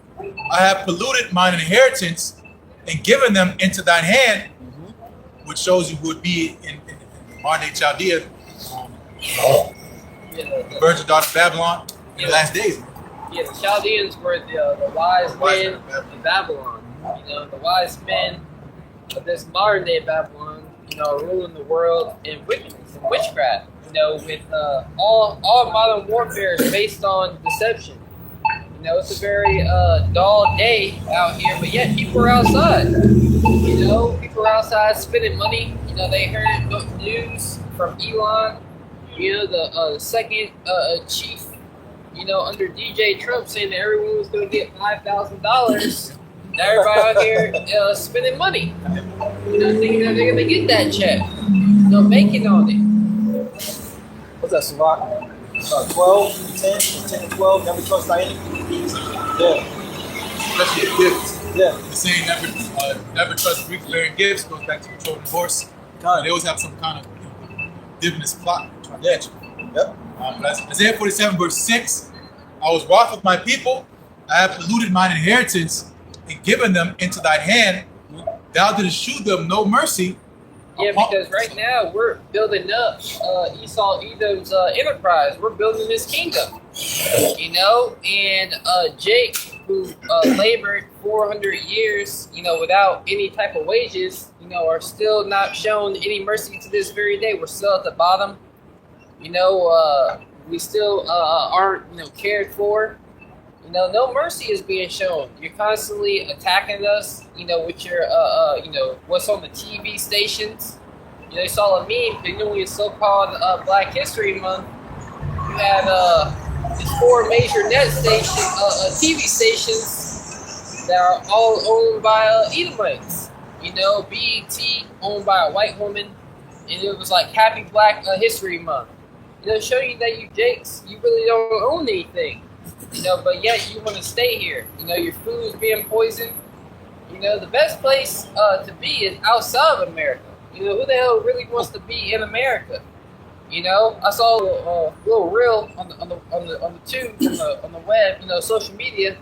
Speaker 6: I have polluted mine inheritance and given them into thine hand, which shows you who would be in modern day Chaldea, the virgin daughter of Babylon in the last days.
Speaker 8: Yeah, the Chaldeans were the wise men of Babylon. The wise men of this modern day Babylon, ruling the world in wickedness and witchcraft. with all modern warfare is based on deception. It's a very dull day out here, but yet people are outside. People are outside spending money. They heard news from Elon, the second chief, under DJ Trump, saying that everyone was going to get $5,000. Now everybody out here spending money, thinking that they're going to get that check, banking on it.
Speaker 1: What's that, Savant? 12, 10 to 12, never trust thy enemy. Yeah.
Speaker 6: Especially a gift.
Speaker 1: Yeah.
Speaker 6: The saying never trust Greek bearing gifts goes back to the Trojan horse. They always have some kind of divinous plot trying to get you.
Speaker 1: Yep.
Speaker 6: Isaiah 47 verse 6. I was wroth with my people. I have polluted mine inheritance and given them into thy hand. Thou didst shew them no mercy.
Speaker 8: Yeah, because right now we're building up Esau Edom's enterprise. We're building his kingdom, and Jake, who labored 400 years, without any type of wages, are still not shown any mercy to this very day. We're still at the bottom. We still aren't, cared for. No mercy is being shown. You're constantly attacking us, with your, what's on the TV stations. You saw a meme, when it's so-called Black History Month, you had these 4 major net stations, TV stations that are all owned by Edomites. BET owned by a white woman, and it was like Happy Black History Month. Show you that you Jakes, you really don't own anything. But yet you want to stay here. Your food is being poisoned. The best place to be is outside of America. Who the hell really wants to be in America? I saw a little reel on the tube on the web. Social media.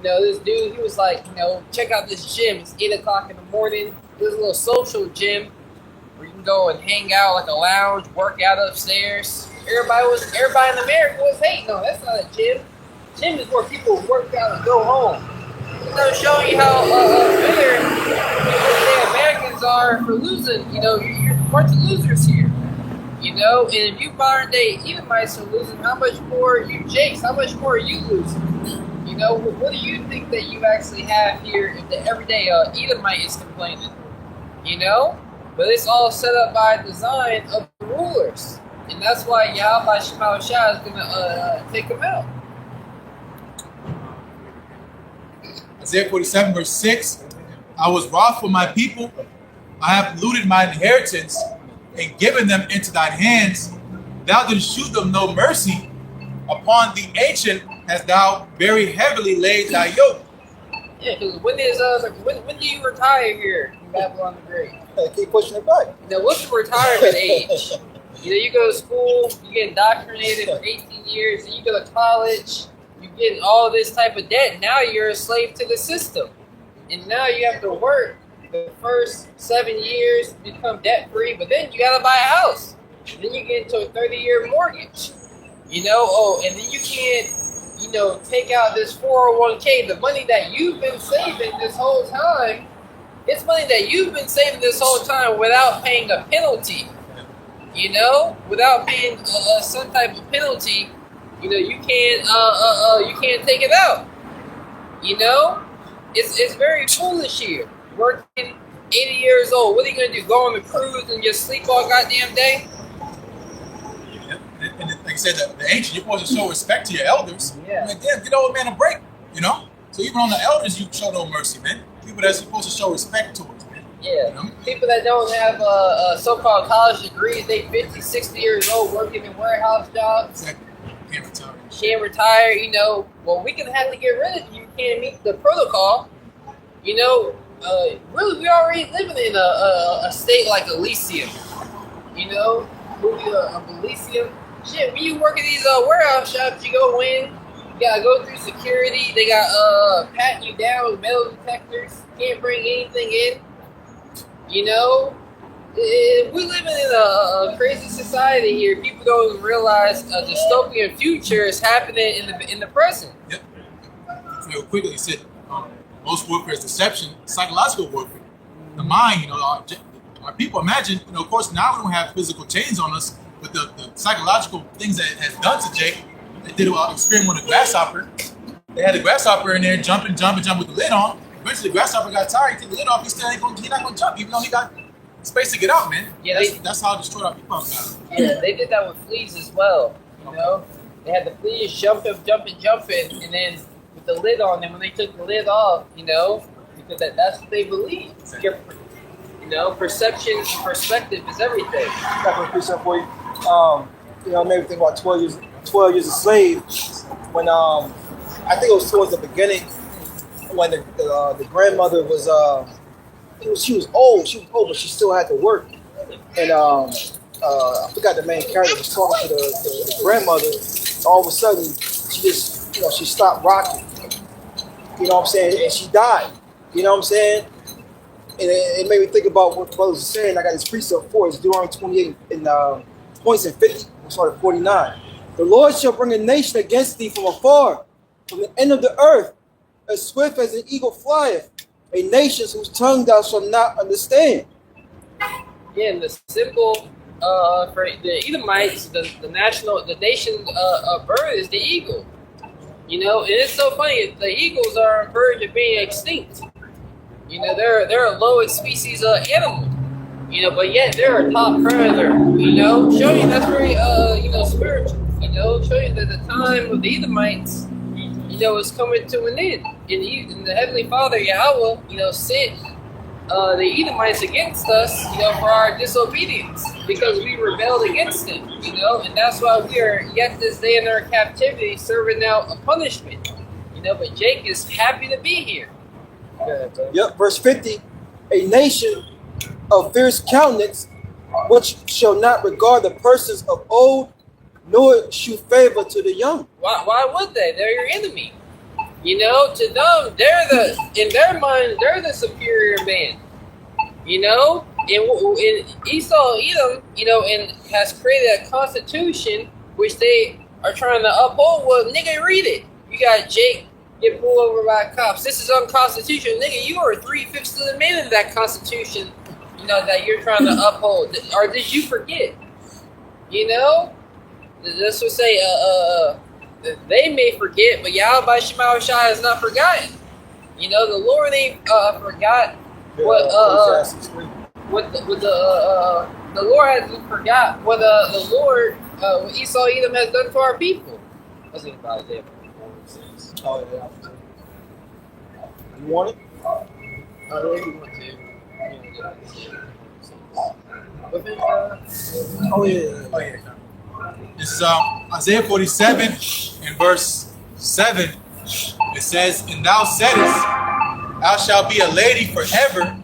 Speaker 8: This dude, he was like, check out this gym. It's 8:00 in the morning. There's a little social gym where you can go and hang out, like a lounge, work out upstairs. Everybody in America was hating. No, that's not a gym. Gym is where people work out and go home. It's showing you how bitter the Americans are for losing. You're a bunch of losers here. And if you modern day Edomites are losing, how much more are you Jakes? How much more are you losing? What do you think that you actually have here if the everyday Edomite is complaining? But it's all set up by design of the rulers. And that's why Yahweh Shema Shah is going to take them out.
Speaker 6: Isaiah 47 verse 6. I was wroth for my people. I have polluted my inheritance and given them into thine hands. Thou didst shew them no mercy. Upon the ancient hast thou very heavily laid thy yoke.
Speaker 8: Yeah, because when do you retire here in Babylon the Great?
Speaker 1: Keep pushing it back.
Speaker 8: What's the retirement age? You go to school, you get indoctrinated for 18 years, and you go to college, you get all this type of debt. Now you're a slave to the system. And now you have to work the first 7 years, become debt free, but then you gotta buy a house. And then you get into a 30-year mortgage. And then you can't, take out this 401k, the money that you've been saving this whole time. It's money that you've been saving this whole time without paying a penalty. Without paying some type of penalty, you can't take it out. It's very foolish here. Working 80 years old, what are you gonna do? Go on the cruise and just sleep all goddamn day?
Speaker 6: And like I said, the ancient, you're supposed to show respect to your elders.
Speaker 8: Yeah.
Speaker 6: Like, damn, get old man a break. So even on the elders, you show no mercy, man. People that's supposed to show respect towards, man.
Speaker 8: Yeah. People that don't have a so-called college degrees, they 50, 60 years old working in warehouse jobs.
Speaker 6: Exactly. Can't retire.
Speaker 8: Can't retire, well, we can have to get rid of you. You can't meet the protocol. Really, we already living in a state like Elysium. Elysium. Shit, when you work at these warehouse shops, you go in, you gotta go through security. They got patting you down with metal detectors. Can't bring anything in. We living in a crazy society here. People don't even realize a dystopian future is happening in the present.
Speaker 6: Yep. Real quickly, you said most warfare is deception, psychological warfare. The mind, our people imagine, of course, now we don't have physical chains on us, but the psychological things that it has done to Jake, they did an experiment with a grasshopper. They had a grasshopper in there jumping with the lid on. Eventually, the grasshopper got tired. He took the lid off. He's not going to jump, even though he got space to get out, man.
Speaker 8: Yeah,
Speaker 6: that's how destroyed our people got.
Speaker 8: Yeah, they did that with fleas as well. You know, they had the fleas jumping, and then with the lid on. And when they took the lid off, you know, because that's what they believe. You know, perception, perspective is everything.
Speaker 1: Got a precept for you. You know, maybe think about 12 years a slave. When I think it was towards the beginning when the grandmother was she was old, but she still had to work. And I forgot the main character was talking to the grandmother. All of a sudden, she just, you know, she stopped rocking. You know what I'm saying? And she died. You know what I'm saying? And it made me think about what brothers are saying. I got this precept for it. It's Deuteronomy 28 and points in 50. We started at 49. The Lord shall bring a nation against thee from afar, from the end of the earth, as swift as an eagle flieth, a nation whose tongue thou shalt not understand.
Speaker 8: Yeah, and the symbol for the Edomites, the nation bird is the eagle. You know, and it's so funny. The eagles are on verge of being extinct. You know, they're a lowest species of animal. You know, but yet they're a top predator. You know, showing you that's very you know, spiritual. You know, showing that the time of the Edomites, you know, is coming to an end. And the Heavenly Father Yahweh, you know, sent the Edomites against us, you know, for our disobedience, because we rebelled against Him, you know, and that's why we are yet this day in our captivity, serving out a punishment, you know. But Jake is happy to be here.
Speaker 1: Yep, verse 50, a nation of fierce countenance, which shall not regard the persons of old, nor shew favor to the young.
Speaker 8: Why would they? They're your enemy. You know, to them, in their mind, they're the superior man. You know, and Esau, Edom, you know, and has created a constitution which they are trying to uphold. Well, nigga, read it. You got Jake get pulled over by cops. This is unconstitutional, nigga. You are 3/5 of the man in that constitution, you know, that you're trying to uphold. Or did you forget? You know, this would say, they may forget, but Yahweh Shema Shai has not forgotten. You know, the Lord ain't forgot what the Lord hasn't forgot what the Lord what Esau Edom has done for our people. That's what about Isaiah 46.
Speaker 1: Oh yeah. You want it?
Speaker 8: Oh, yeah, you want to.
Speaker 1: Oh yeah.
Speaker 6: Oh, yeah. This is Isaiah 47 in verse 7. It says, and thou saidest, thou shalt be a lady forever.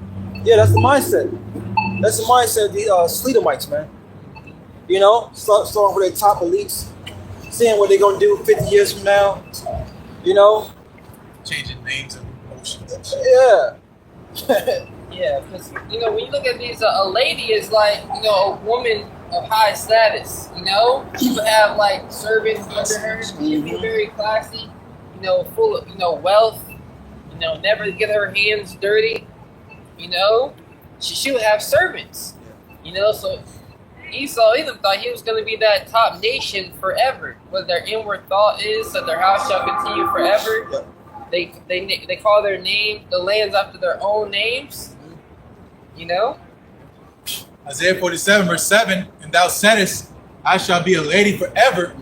Speaker 1: Yeah, that's the mindset. That's the mindset of the Sleedomites, man. You know, starting with their top elites, seeing what they're going to do 50 years from now. You know?
Speaker 6: Changing names and emotions.
Speaker 1: Yeah.
Speaker 8: Yeah, because, you know, when you look at these, a lady is like, you know, a woman of high status, you know? She would have, like, servants under her. She'd be very classy, you know, full of, you know, wealth, you know, never get her hands dirty, you know? She would have servants, you know? So Esau Edom thought he was going to be that top nation forever. What their inward thought is, that their house shall continue forever. They call their name, the lands after their own names, you know?
Speaker 6: Isaiah 47 verse 7, and thou saidest, I shall be a lady forever,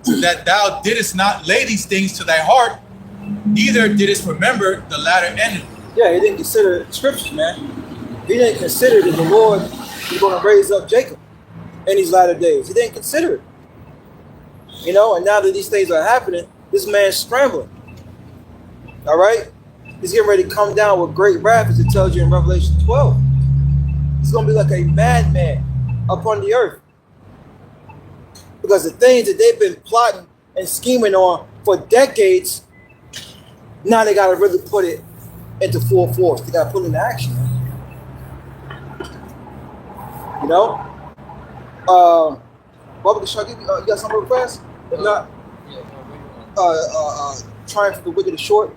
Speaker 6: so that thou didst not lay these things to thy heart, neither didst remember the latter end.
Speaker 1: Yeah, he didn't consider scriptures, man. He didn't consider that the Lord was going to raise up Jacob in these latter days. He didn't consider it. You know, and now that these things are happening, this man's scrambling. All right? He's getting ready to come down with great wrath, as it tells you in Revelation 12. He's going to be like a madman upon the earth. Because the things that they've been plotting and scheming on for decades, now they got to really put it into full force. They got to put it into action. You know? Bubba, should I give you, you got something real fast? If not, Triumph of the Wicked is short.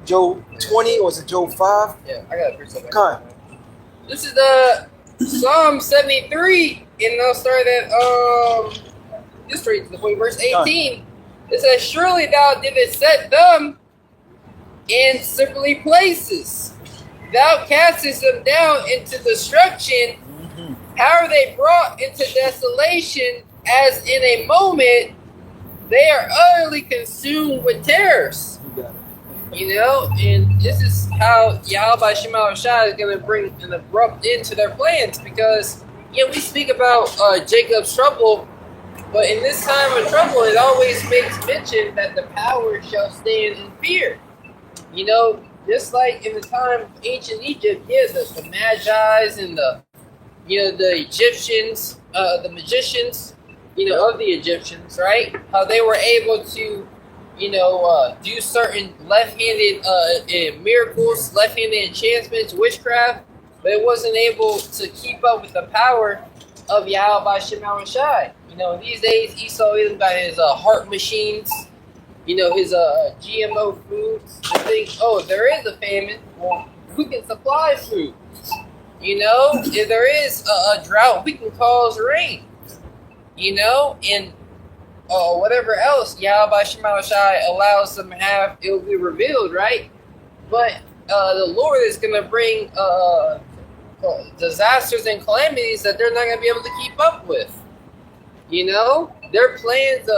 Speaker 1: Job 20, or is it Job 5?
Speaker 8: Yeah, I got a percent.
Speaker 1: Con.
Speaker 8: This is the Psalm 73, And I'll start at just read to the point, verse 18. It says, "Surely thou didst set them in severely places. Thou castest them down into destruction. How are they brought into desolation, as in a moment they are utterly consumed with terrors." You know, and this is how Yahweh Shema Shai is going to bring an abrupt end to their plans, because, you know, we speak about Jacob's trouble, but in this time of trouble, it always makes mention that the power shall stand in fear. You know, just like in the time of ancient Egypt, yeah, the Magi's and the Egyptians, the magicians, of the Egyptians, right? How they were able to, do certain left-handed miracles, left-handed enchantments, witchcraft, but it wasn't able to keep up with the power of Yahweh Shema Shai. These days Esau even got his heart machines, his GMO foods. They think, oh, there is a famine. Well, who can supply food? If there is a drought, we can cause rain. And whatever else Yahweh Shema Shai allows them to have, it will be revealed, right? But the Lord is going to bring disasters and calamities that they're not going to be able to keep up with. Their plans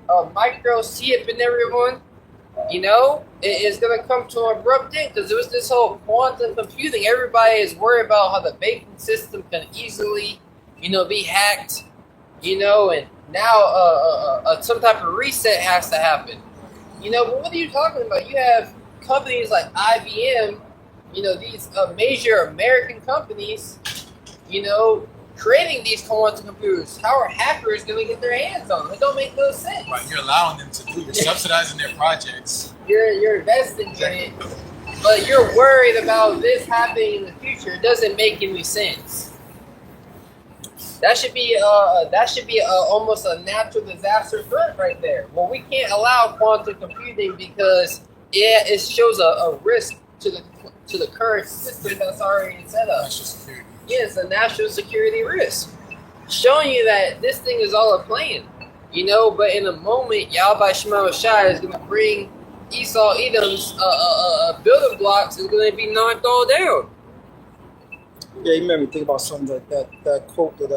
Speaker 8: of microchipping everyone, is going to come to an abrupt end, because it was this whole quantum computing. Everybody is worried about how the banking system can easily, be hacked, and now some type of reset has to happen. But what are you talking about? You have companies like IBM, these major American companies, creating these quantum computers. How are hackers going to get their hands on them? It don't make no sense.
Speaker 6: Right, you're allowing them to do. You're subsidizing their projects.
Speaker 8: You're investing in it, but you're worried about this happening in the future. It doesn't make any sense. That should be almost a natural disaster threat right there. Well, we can't allow quantum computing because it shows a risk to the current system that's already set up.
Speaker 6: National security.
Speaker 8: Yeah, it's a national security risk, showing you that this thing is all a plan. But in a moment, Yahweh Shema Shai is going to bring Esau Edom's building blocks is going to be knocked all down.
Speaker 1: Yeah, you made me think about something that quote that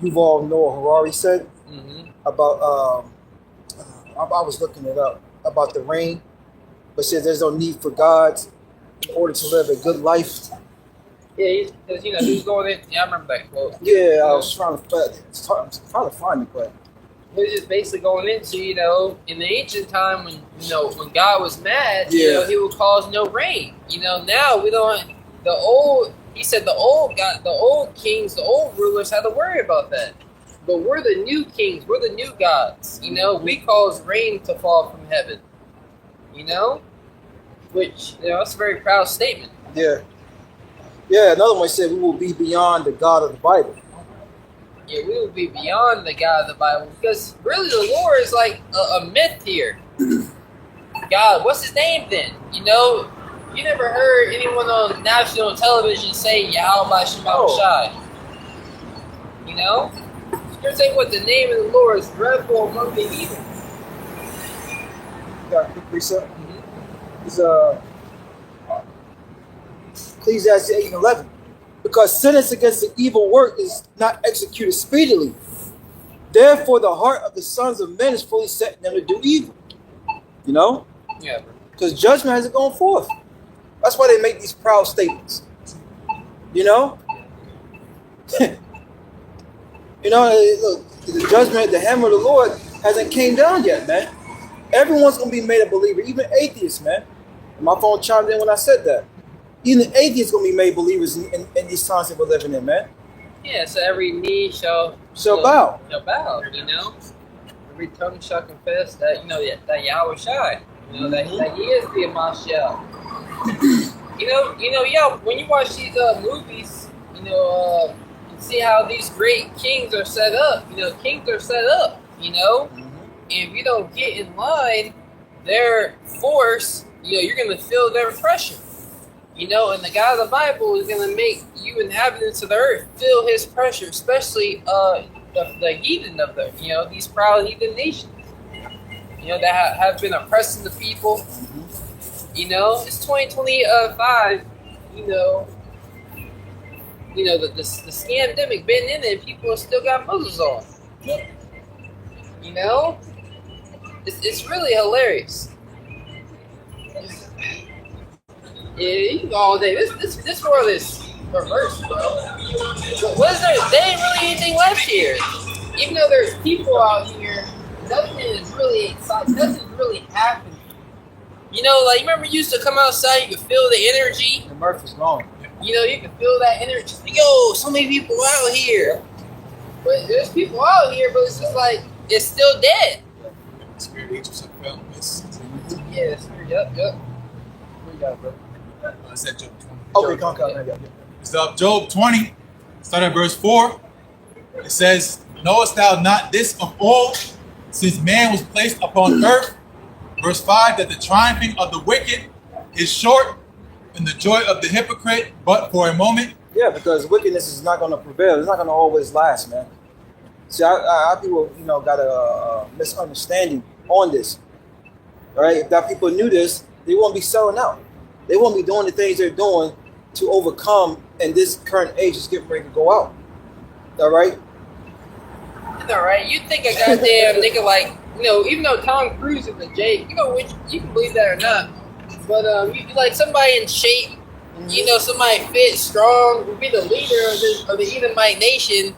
Speaker 1: Yuval Noah Harari said about. I was looking it up about the rain, but says there's no need for gods in order to live a good life.
Speaker 8: Yeah, because he was going in. Yeah, I remember that quote.
Speaker 1: Yeah, I was trying to find it, but
Speaker 8: he was just basically going into, in the ancient time when God was mad, he would cause no rain. Now we don't. He said the old kings, the old rulers had to worry about that. But we're the new kings, we're the new gods. We cause rain to fall from heaven. Which that's a very proud statement.
Speaker 1: Yeah. Yeah, another one said we will be beyond the God of the Bible.
Speaker 8: Yeah, we will be beyond the God of the Bible, because really the Lord is like a myth here. God, what's his name then? You never heard anyone on national television say Yahweh Shema Shai. You're saying what the name of the Lord is dreadful among the heathen.
Speaker 1: You got a quick precept? It's Ecclesiastes 8:11. Because sentence against the evil work is not executed speedily. Therefore, the heart of the sons of men is fully set in them to do evil.
Speaker 8: Yeah.
Speaker 1: Because judgment hasn't gone forth. That's why they make these proud statements. Look, the judgment, the hammer of the Lord hasn't came down yet, man. Everyone's gonna be made a believer, even atheists, man. And my phone chimed in when I said that. Even atheists gonna be made believers in these times that we're living in, man.
Speaker 8: Yeah, so every knee shall
Speaker 1: bow.
Speaker 8: Shall bow, Every tongue shall confess that, that Yahweh Shai, that he is the Mashiach. When you watch these movies, you see how these great kings are set up. Kings are set up, and if you don't get in line, their force, you're gonna feel their oppression. You know, and the God of the Bible is going to make you inhabitants of the earth feel his pressure, especially the heathen of the, you know, these proud heathen nations, you know, that have been oppressing the people. You know, it's 2025, you know, the scandemic been in it, people still got muzzles on. You know? It's really hilarious. Yeah, you can go all day. This world is reversed, bro. What is there? There ain't really anything left here. Even though there's people out here, nothing is really exciting. Nothing's really happening. You know, like, you remember you used to come outside, you could feel the energy.
Speaker 1: The mirth is gone.
Speaker 8: You know, you can feel that energy. Yo, so many people out here. But there's people out here, but it's just like, it's still dead.
Speaker 6: Spirit angels have felt this.
Speaker 8: Yeah, yep. What you got, bro?
Speaker 6: It's at Job 20.
Speaker 1: Okay, come.
Speaker 6: It's up Job 20, start at verse 4. It says, knowest thou not this of old, since man was placed upon earth? Verse 5, that the triumphing of the wicked is short, and the joy of the hypocrite but for a moment.
Speaker 1: Yeah, because wickedness is not going to prevail. It's not going to always last, man. See, our people, you know, got a misunderstanding on this. All right, if that people knew this, they won't be selling out. They won't be doing the things they're doing to overcome, and this current age is getting ready to go out. All right?
Speaker 8: All right, you think a goddamn nigga like, you know, even though Tom Cruise is a Jake, you know, which you can believe that or not, but you like somebody in shape, you know, somebody fit, strong, would be the leader of the Edomite nation.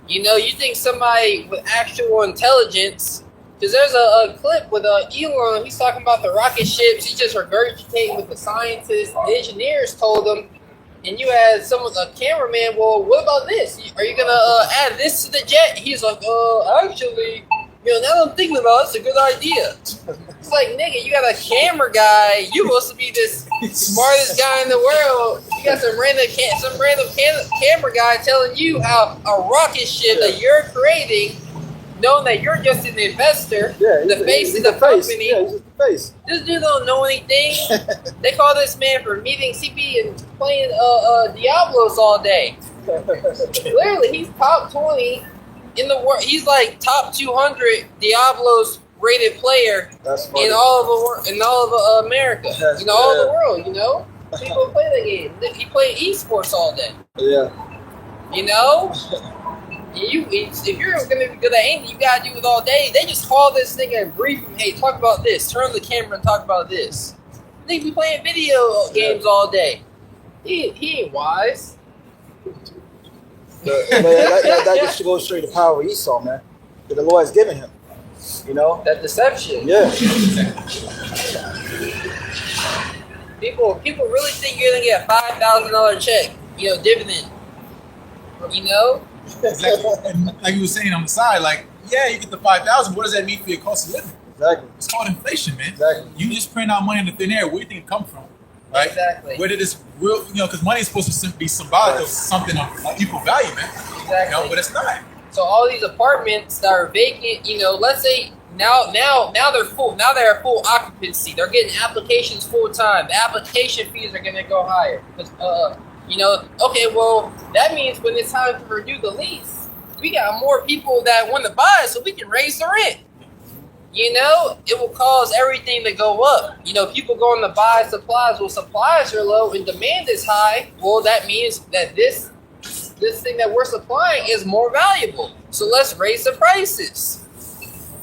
Speaker 8: You know, you think somebody with actual intelligence, because there's a clip with Elon, he's talking about the rocket ships, he's just regurgitating what the scientists, the engineers told him, and you had a cameraman, well, what about this? Are you going to add this to the jet? He's like, actually, you know, now that I'm thinking about it, it's a good idea. It's like, nigga, you got a camera guy. You supposed to be this smartest guy in the world. You got some random camera guy telling you how a rocket ship that you're creating, knowing that you're just an investor, the face of the company.
Speaker 1: Yeah, he's just the face.
Speaker 8: This dude don't know anything. They call this man for meeting CP and playing Diablos all day. Clearly, he's top 20 in the world. He's like top 200 Diablos rated player in all of America, all of the world. You know, people play the game. He played esports all day.
Speaker 1: Yeah.
Speaker 8: You know, if you're gonna be good at anything, you gotta do it all day. They just call this nigga and brief him. Hey, talk about this. Turn on the camera and talk about this. They be playing video games all day. He ain't wise.
Speaker 1: That just goes straight to power Esau, man. That the Lord has given him. You know?
Speaker 8: That deception.
Speaker 1: Yeah.
Speaker 8: People really think you're gonna get a $5,000 check, you know, dividend. You know?
Speaker 6: Like you were saying on the side, like, yeah, you get the 5,000. What does that mean for your cost of living?
Speaker 1: Exactly.
Speaker 6: It's called inflation, man.
Speaker 1: Exactly.
Speaker 6: You just print out money in the thin air. Where do you think it come from? Right?
Speaker 8: Exactly.
Speaker 6: Where did this real, you know, because money is supposed to be symbolic of something of equal value, man.
Speaker 8: Exactly.
Speaker 6: You know, but it's not.
Speaker 8: So all these apartments that are vacant, you know, let's say now they're full. Now they're full occupancy. They're getting applications full time. The application fees are going to go higher because, you know, okay, well, that means when it's time to renew the lease, we got more people that want to buy, so we can raise the rent. You know, it will cause everything to go up. You know, people going to buy supplies. Well, supplies are low and demand is high. Well, that means that this thing that we're supplying is more valuable. So let's raise the prices.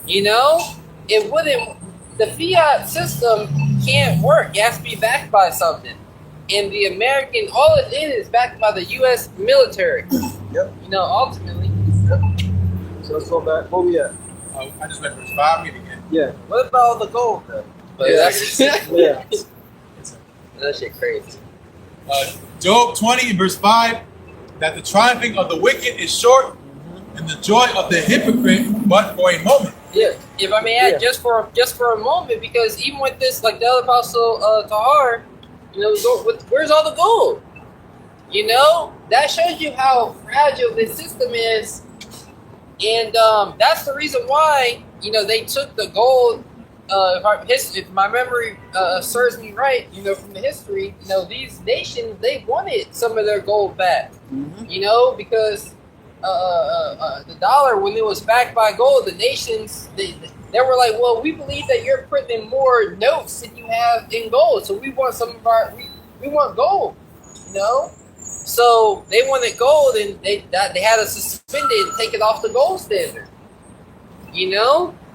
Speaker 8: You know, it wouldn't. The fiat system can't work. It has to be backed by something. And the American, all it is backed by the U.S. military.
Speaker 1: Yep.
Speaker 8: You know, ultimately.
Speaker 1: So let's go back. Where we at?
Speaker 6: I just read verse 5 again.
Speaker 1: Yeah.
Speaker 8: What about all the gold though? But that's
Speaker 1: Yeah.
Speaker 8: that shit crazy.
Speaker 6: Job 20 and verse 5, that the triumphing of the wicked is short, and the joy of the hypocrite but for a moment.
Speaker 8: Yeah, if I may add, just for a moment, because even with this, like the other apostle Tahar, you know, where's all the gold? You know, that shows you how fragile this system is, and that's the reason why, you know, they took the gold if my memory serves me right, from the history, these nations, they wanted some of their gold back, because the dollar, when it was backed by gold, the nations, they were like, well, we believe that you're printing more notes than you have in gold, so we want some of we want gold, So they wanted gold, and they had to suspend it and take it off the gold standard,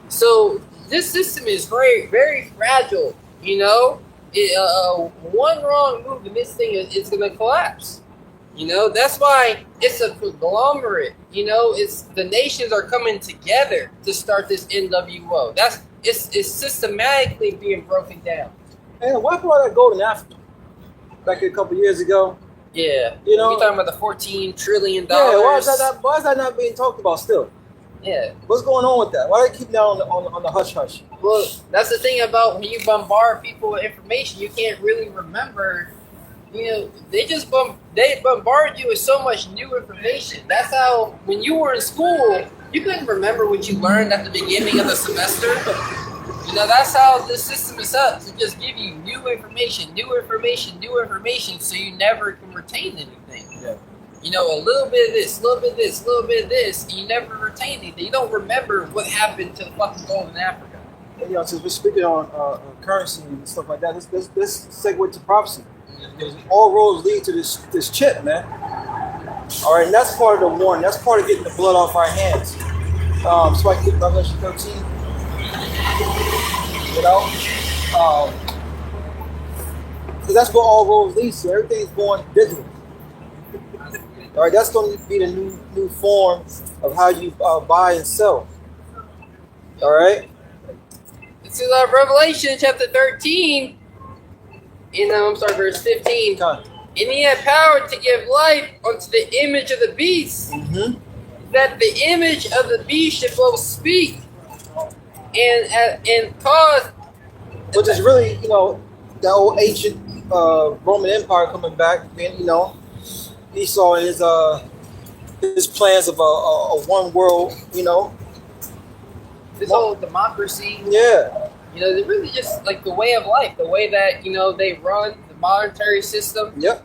Speaker 8: So this system is very, very fragile, one wrong move and this thing is going to collapse. That's why it's a conglomerate. It's the nations are coming together to start this NWO. It's systematically being broken down.
Speaker 1: And what about that gold in Africa? Back a couple years ago.
Speaker 8: Yeah, you're talking about the $14 trillion.
Speaker 1: Yeah, why is that not being talked about still?
Speaker 8: Yeah,
Speaker 1: what's going on with that? Why do they keep that on the hush hush?
Speaker 8: Well, that's the thing about when you bombard people with information, you can't really remember. They bombard you with so much new information. That's how, when you were in school, you couldn't remember what you learned at the beginning of the semester. That's how this system is up, to just give you new information, so you never can retain anything.
Speaker 1: Yeah.
Speaker 8: A little bit of this, a little bit of this, a little bit of this, and you never retain anything. You don't remember what happened to the fucking gold in Africa.
Speaker 1: And, since we're speaking on currency and stuff like that, let's segue to prophecy. Because all roads lead to this chip, man. All right, and that's part of the warning. That's part of getting the blood off our hands. So I get Revelation 13. Because that's what all roads lead to. Everything's going digital. All right, that's going to be the new form of how you buy and sell. All right.
Speaker 8: This is Revelation chapter 13. Verse 15. And he had power to give life unto the image of the beast, that the image of the beast should both speak and cause.
Speaker 1: Which is really, that old ancient Roman Empire coming back, and Esau and his plans of a one world,
Speaker 8: this whole democracy.
Speaker 1: Yeah.
Speaker 8: They're really just like the way of life, the way that, they run the monetary system.
Speaker 1: Yep.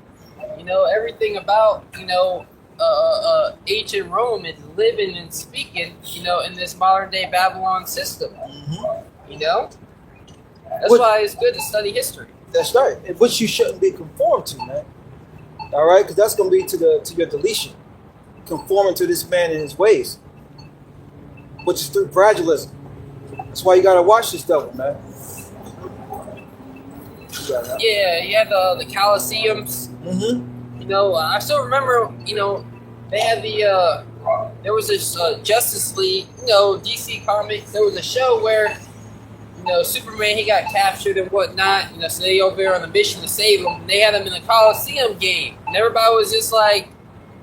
Speaker 8: Everything about, ancient Rome is living and speaking, in this modern day Babylon system. That's why it's good to study history.
Speaker 1: That's right. Which you shouldn't be conformed to, man. All right? Because that's going to be to your deletion. Conforming to this man and his ways. Which is through gradualism. That's why you got to watch this devil, man.
Speaker 8: Yeah, you had the Colosseums. I still remember, they had there was this Justice League, DC Comics. There was a show where, Superman, he got captured and whatnot, so they over there on a mission to save him. And they had him in a Coliseum game. And everybody was just like,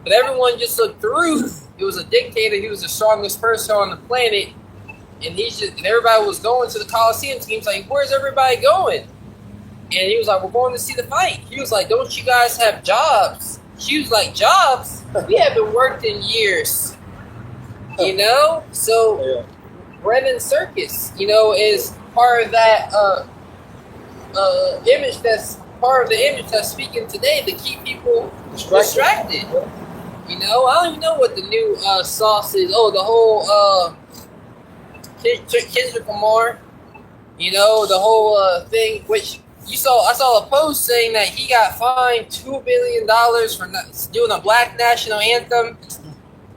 Speaker 8: but everyone just looked through. He was a dictator. He was the strongest person on the planet. And everybody was going to the Coliseum teams. Like, where's everybody going? And he was like, we're going to see the fight. He was like, don't you guys have jobs? She was like, jobs? We haven't worked in years. So bread and circus, is part of that image that's part of the image that's speaking today to keep people distracted. I don't even know what the new sauce is. Oh, the whole Kendrick Lamar, the whole thing, which I saw a post saying that he got fined $2 billion for not doing a black national anthem,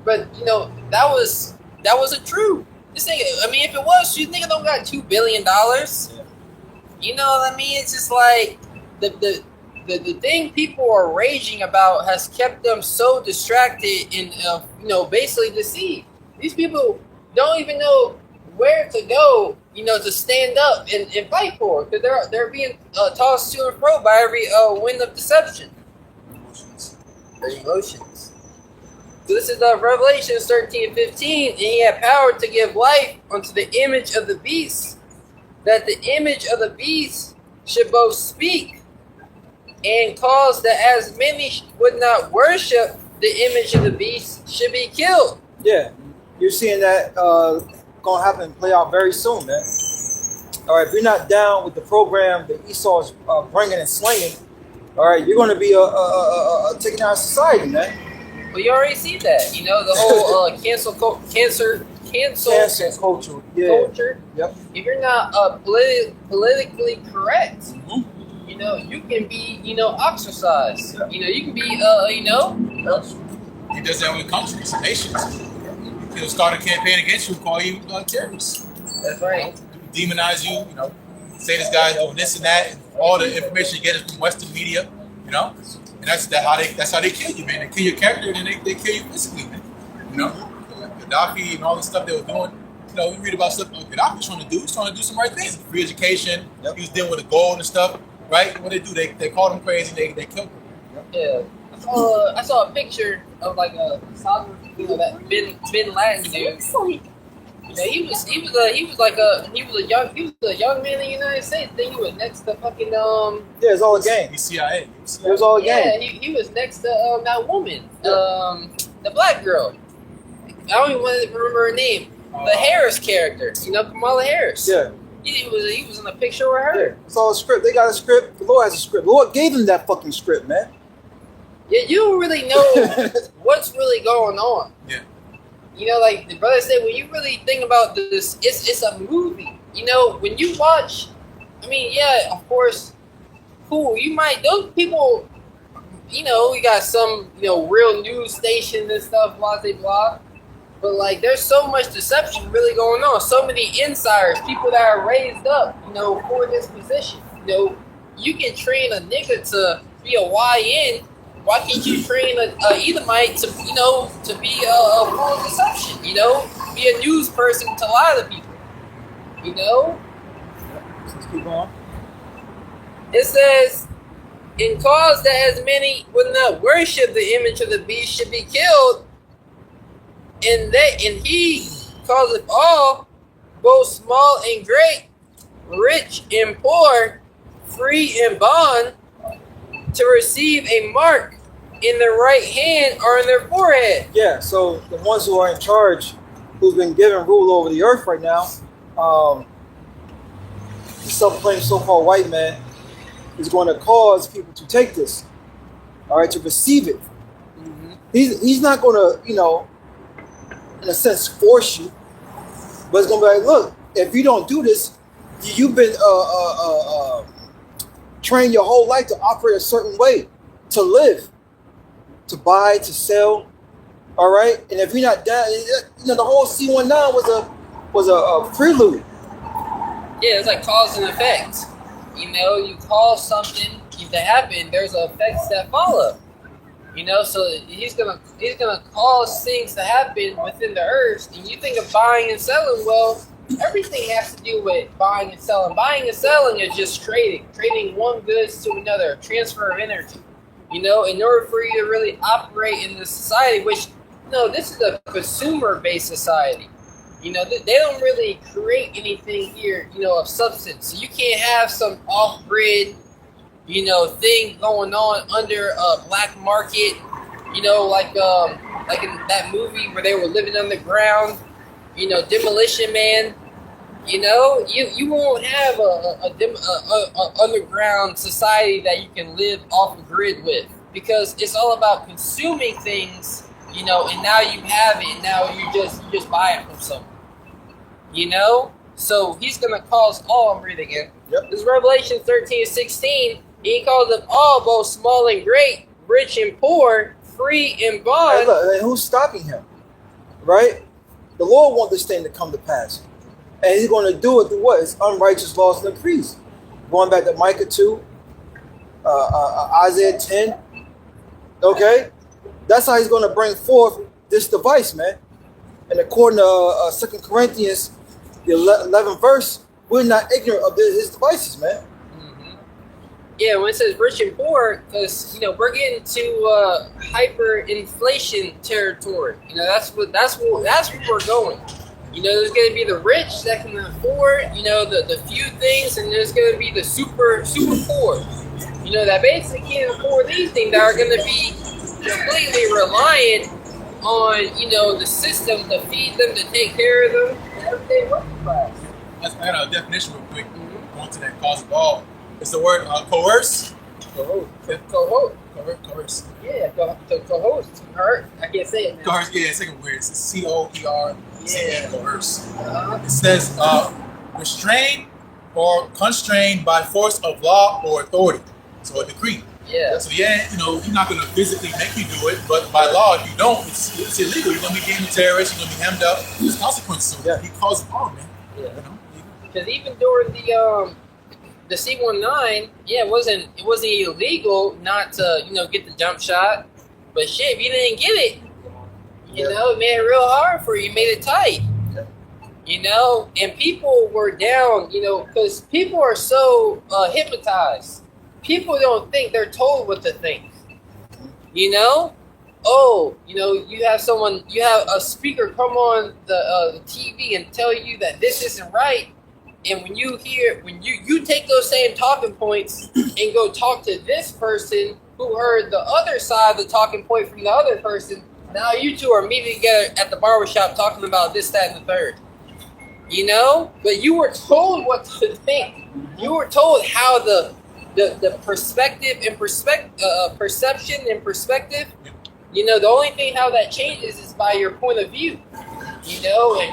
Speaker 8: but that wasn't true. This thing, if it was, you think it don't got $2 billion? You know what I mean? It's just like the thing people are raging about has kept them so distracted and basically deceived. These people don't even know where to go, to stand up and fight for, because they're being tossed to and fro by every wind of deception. Their emotions. So this is Revelation 13:15, and he had power to give life unto the image of the beast, that the image of the beast should both speak and cause that as many would not worship the image of the beast should be killed.
Speaker 1: Yeah, you're seeing that gonna happen, play out very soon, man. all right, if you're not down with the program that Esau's bringing and slaying, all right, you're going to be taken out of society, man.
Speaker 8: Well, you already see that. You know, the whole cancel culture.
Speaker 1: Yeah.
Speaker 8: Culture.
Speaker 1: Yep.
Speaker 8: If you're not politically correct, you know, you can be, you know, ostracized.
Speaker 1: Yeah.
Speaker 8: You know, you can be, you know.
Speaker 6: He does that with countries, nations. He'll start a campaign against you, call you terrorists.
Speaker 8: That's right.
Speaker 6: Demonize you, you know, say this guy's doing this and that, and all the information you get is from Western media, you know, and that's how they kill you, man. They kill your character and then they kill you physically, man. You know, Gaddafi and all the stuff they were doing. You know, we read about stuff Gaddafi was trying to do. He's trying to do some right things, free education. Yep. He was dealing with the gold and stuff, right? What they do, they called him crazy. They killed him.
Speaker 8: Yeah. I saw a picture of like a that Bin Laden dude. Yeah, he was a young man in the United States. Then he was next to fucking
Speaker 1: Yeah, it's all a game.
Speaker 6: He's CIA.
Speaker 1: It was all a game.
Speaker 8: Yeah, he was next to that woman, the black girl. I don't even want to remember her name. The Harris character, you know, Kamala Harris.
Speaker 1: Yeah.
Speaker 8: He was in a picture with her.
Speaker 1: Yeah. It's all a script. They got a script. The Lord has a script. The Lord gave them that fucking script, man.
Speaker 8: Yeah, you don't really know what's really going on.
Speaker 6: Yeah.
Speaker 8: You know, like the brother said, when you really think about this, it's a movie. You know, when you watch, I mean, yeah, of course, cool. You might, those people, you know, we got some, you know, real news stations and stuff, blah, blah, blah. But like, there's so much deception really going on. So many insiders, people that are raised up, you know, for this position. You know, you can train a nigga to be a YN. Why can't you train a Edomite to, you know, to be a full of deception? You know, be a news person to lie to people. You know.
Speaker 1: Let's keep going.
Speaker 8: It says, "In cause that as many would not worship the image of the beast should be killed, and he causeth all, both small and great, rich and poor, free and bond, to receive a mark in their right hand or in their forehead."
Speaker 1: Yeah, so the ones who are in charge, who've been given rule over the earth right now, this self-proclaimed so-called white man is going to cause people to take this, all right, to receive it.
Speaker 8: Mm-hmm.
Speaker 1: He's not going to, you know, in a sense, force you, but it's going to be like, look, if you don't do this, you've been trained your whole life to operate a certain way, to live, to buy, to sell, all right? And if you're not down, you know, the whole C19 was a prelude.
Speaker 8: Yeah, it's like cause and effect. You know, you cause something to happen, there's effects that follow. You know, so he's gonna cause things to happen within the earth. And you think of buying and selling, well, everything has to do with buying and selling. Buying and selling is just trading one goods to another, transfer of energy. You know, in order for you to really operate in this society, which, you know, this is a consumer-based society. You know, they don't really create anything here, you know, of substance. So you can't have some off-grid, you know, thing going on under a black market. You know, like in that movie where they were living underground. You know, Demolition Man. You know, you won't have a underground society that you can live off the grid with, because it's all about consuming things, you know, and now you have it, and now you just buy it from someone. You know? So he's gonna cause all, I'm reading it.
Speaker 1: Yep.
Speaker 8: This is Revelation 13:16. He calls them all, both small and great, rich and poor, free and bond.
Speaker 1: Hey, look, and who's stopping him? Right? The Lord wants this thing to come to pass. And he's going to do it through what? His unrighteous laws and decrees. Going back to Micah 2, Isaiah 10. Okay? That's how he's going to bring forth this device, man. And according to 2 Corinthians, the 11th verse, we're not ignorant of his devices, man.
Speaker 8: Mm-hmm. Yeah, when it says rich and poor, because, you know, we're getting to hyperinflation territory. You know, that's where we're going. You know, there's going to be the rich that can afford, you know, the few things, and there's going to be the super poor. You know, that basically can't afford anything, that are going to be completely reliant on, you know, the system to feed them, to take care of them, and everyday working class.
Speaker 6: I got a definition real quick. Going to that cause of all. It's the word coerce. Coerce.
Speaker 8: Yeah, co-host. I can't say it now.
Speaker 6: Coerce. Yeah, it's like a weird. It's COER.
Speaker 8: Yeah.
Speaker 6: Coerce.
Speaker 8: Uh-huh.
Speaker 6: It says restrained or constrained by force of law or authority. So a decree.
Speaker 8: Yeah.
Speaker 6: So yeah, you're not going to physically make you do it, but by law, if you don't, it's illegal. You're going to be deemed a terrorist. You're going to be hemmed up. There's consequences. So he calls it all, man.
Speaker 8: Yeah. Because even during the C-19, yeah, it wasn't illegal not to get the jump shot, but shit, if you didn't get it, it made it real hard for you. You made it tight. And people were down, because people are so hypnotized. People don't think, they're told what to think. You have a speaker come on the TV and tell you that this isn't right. And when you take those same talking points and go talk to this person who heard the other side of the talking point from the other person, now you two are meeting together at the barbershop talking about this, that, and the third. But you were told what to think. You were told how the perspective and perception and perspective. The only thing how that changes is by your point of view. If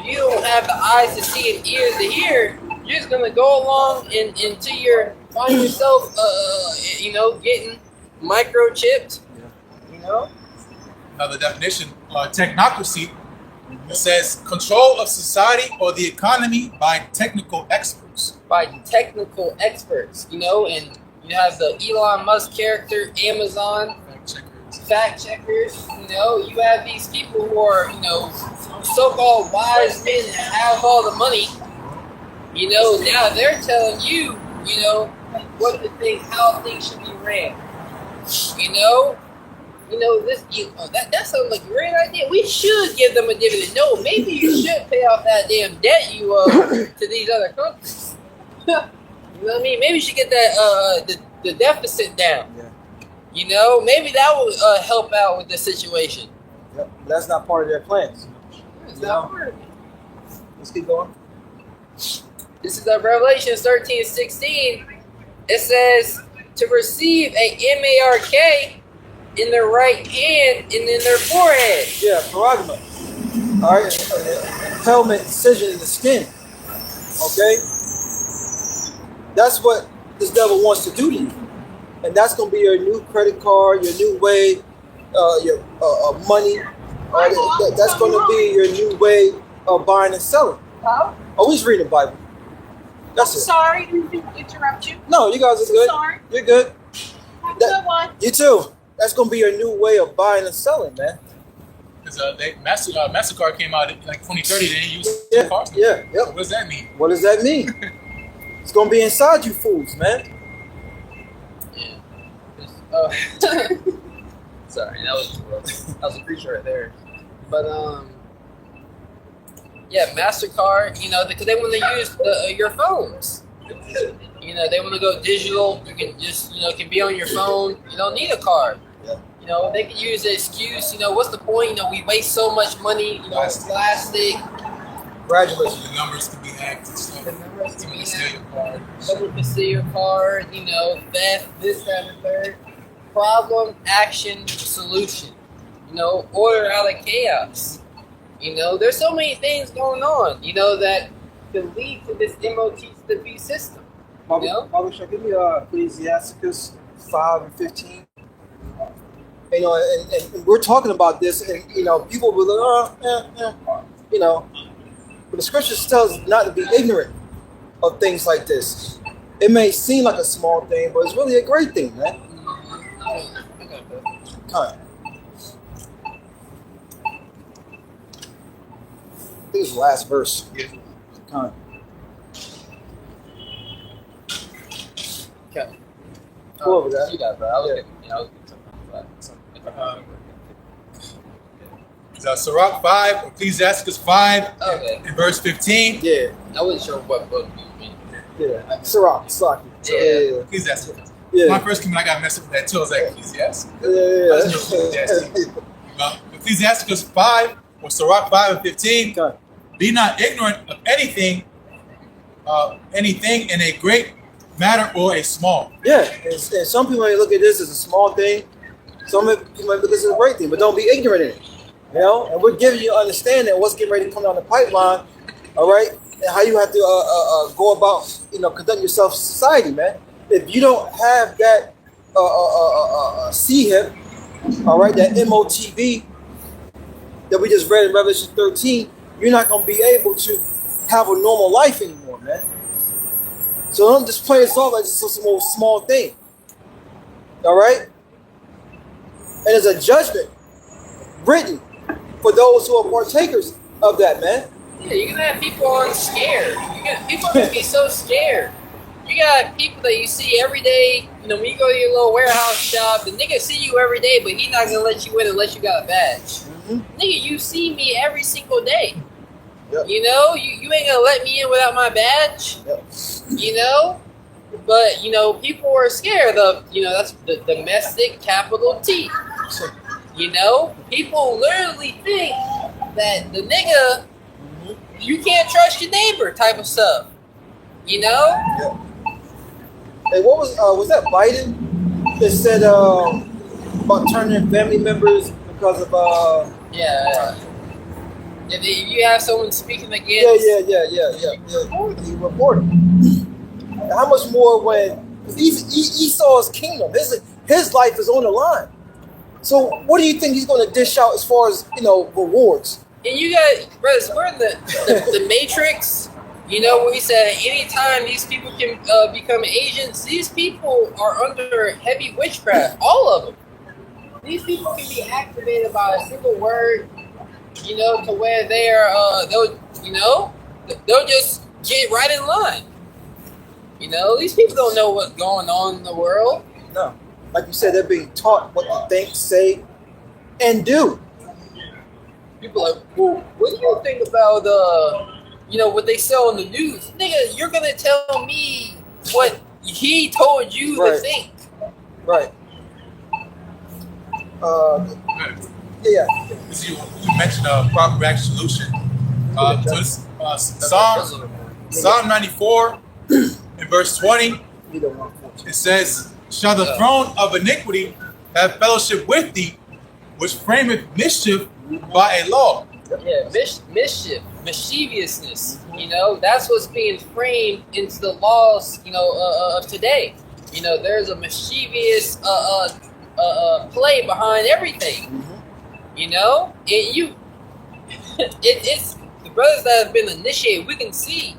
Speaker 8: you don't have the eyes to see and ears to hear, you're just gonna go along until you find yourself, getting microchipped.
Speaker 6: Another definition: technocracy. It says control of society or the economy by technical experts.
Speaker 8: By technical experts, and you have the Elon Musk character, Amazon. Fact checkers, you have these people who are, so-called wise men that have all the money. Now they're telling you, what to think, how things should be ran. That sounds like a great idea. We should give them a dividend. No, maybe you should pay off that damn debt you owe to these other countries. You know what I mean? Maybe you should get that the deficit down.
Speaker 1: Yeah.
Speaker 8: Maybe that will help out with the situation.
Speaker 1: Yep. That's not part of their plans.
Speaker 8: It's not part of it.
Speaker 1: Let's keep going.
Speaker 8: This is Revelation 13:16. It says to receive a mark in their right hand and in their forehead.
Speaker 1: Yeah, paragma. All right, helmet incision in the skin. Okay, that's what this devil wants to do to you, and that's going to be your new credit card, your new way, your money. That's going to be your new way of buying and selling.
Speaker 7: Oh,
Speaker 1: Always read the Bible. That's it.
Speaker 7: sorry, didn't mean to interrupt you.
Speaker 1: No, you guys are good.
Speaker 7: Sorry.
Speaker 1: You're good.
Speaker 7: Have a good one.
Speaker 1: You too. That's going to be your new way of buying and selling, man.
Speaker 6: Because MasterCard came out in like 2030, they didn't use cards.
Speaker 1: Yeah, yep.
Speaker 6: So what does that mean?
Speaker 1: What does that mean? It's going to be inside you fools, man.
Speaker 8: Yeah. Sorry, that was a creature right there. But yeah, MasterCard, because they want to use your phones. They want to go digital. You can just, can be on your phone. You don't need a card.
Speaker 1: Yeah.
Speaker 8: They can use the excuse. What's the point? We waste so much money. Plastic.
Speaker 1: Gradually.
Speaker 6: The numbers can be hacked and stuff.
Speaker 8: The numbers can be
Speaker 6: Steal your card.
Speaker 8: Someone can steal your card. Theft, this, that, and the third. Problem, action, solution. Order out of chaos. There's so many things going on. That can lead to this MOTB system.
Speaker 1: Bible show, give me Ecclesiasticus 5:15. And we're talking about this, and people will but the scriptures tells us not to be ignorant of things like this. It may seem like a small thing, but it's really a great thing, man. Kind. I think it's the last verse. Kind.
Speaker 8: Okay.
Speaker 1: Go over that.
Speaker 8: You got it, bro. I was getting
Speaker 6: Sirach 5, Ecclesiasticus 5,
Speaker 8: Okay.
Speaker 6: in verse 15.
Speaker 1: Yeah.
Speaker 8: I wasn't sure what book you mean.
Speaker 1: Yeah. Sirach.
Speaker 8: Yeah.
Speaker 6: Ecclesiasticus.
Speaker 8: Yeah.
Speaker 6: When I first came in, I got messed up with that too. I was like, Ecclesiasticus. Ecclesiasticus 5, or Sirach 5 and 15.
Speaker 1: Okay.
Speaker 6: Be not ignorant of anything anything in a great matter or a small.
Speaker 1: Yeah, and some people may look at this as a small thing. Some people might look at this as a great thing, but don't be ignorant in it. You know, and we're giving you understanding of what's getting ready to come down the pipeline. All right, and how you have to go about, conduct yourself in society, man. If you don't have that CHIP, all right, that MOTV that we just read in Revelation 13, you're not going to be able to have a normal life anymore, man. So don't just play this off like it's some old small thing. All right? And there's a judgment written for those who are partakers of that, man.
Speaker 8: Yeah, you're gonna have people on scared. People are gonna be so scared. You got people that you see every day. When you go to your little warehouse job, the nigga see you every day, but he's not gonna let you in unless you got a badge. Mm-hmm. Nigga, you see me every single day. Yep. You ain't gonna let me in without my badge. Yep. But people are scared of that's the domestic capital T. People literally think that the nigga, you can't trust your neighbor type of stuff.
Speaker 1: Yeah. Hey, what was that Biden that said about turning family members because of
Speaker 8: If you have someone speaking against,
Speaker 1: he reported. How much more when Esau's kingdom, his life is on the line. So what do you think he's going to dish out as far as rewards?
Speaker 8: And you got, brothers, we're in the Matrix. Where he said anytime these people can become agents, these people are under heavy witchcraft. All of them. These people can be activated by a single word. To where they'll just get right in line. These people don't know what's going on in the world.
Speaker 1: No. Like you said, they're being taught what to think, say, and do.
Speaker 8: People are like, well, what do you think about what they sell on the news? Nigga, you're gonna tell me what he told you to think. Right.
Speaker 1: Yeah.
Speaker 6: You mentioned proper absolution. So this Psalm 94 in verse 20, it says, "Shall the throne of iniquity have fellowship with thee, which frameth mischief by a law?"
Speaker 8: Yeah, mischief, mischievousness. That's what's being framed into the laws, of today. There's a mischievous play behind everything. It's the brothers that have been initiated. We can see,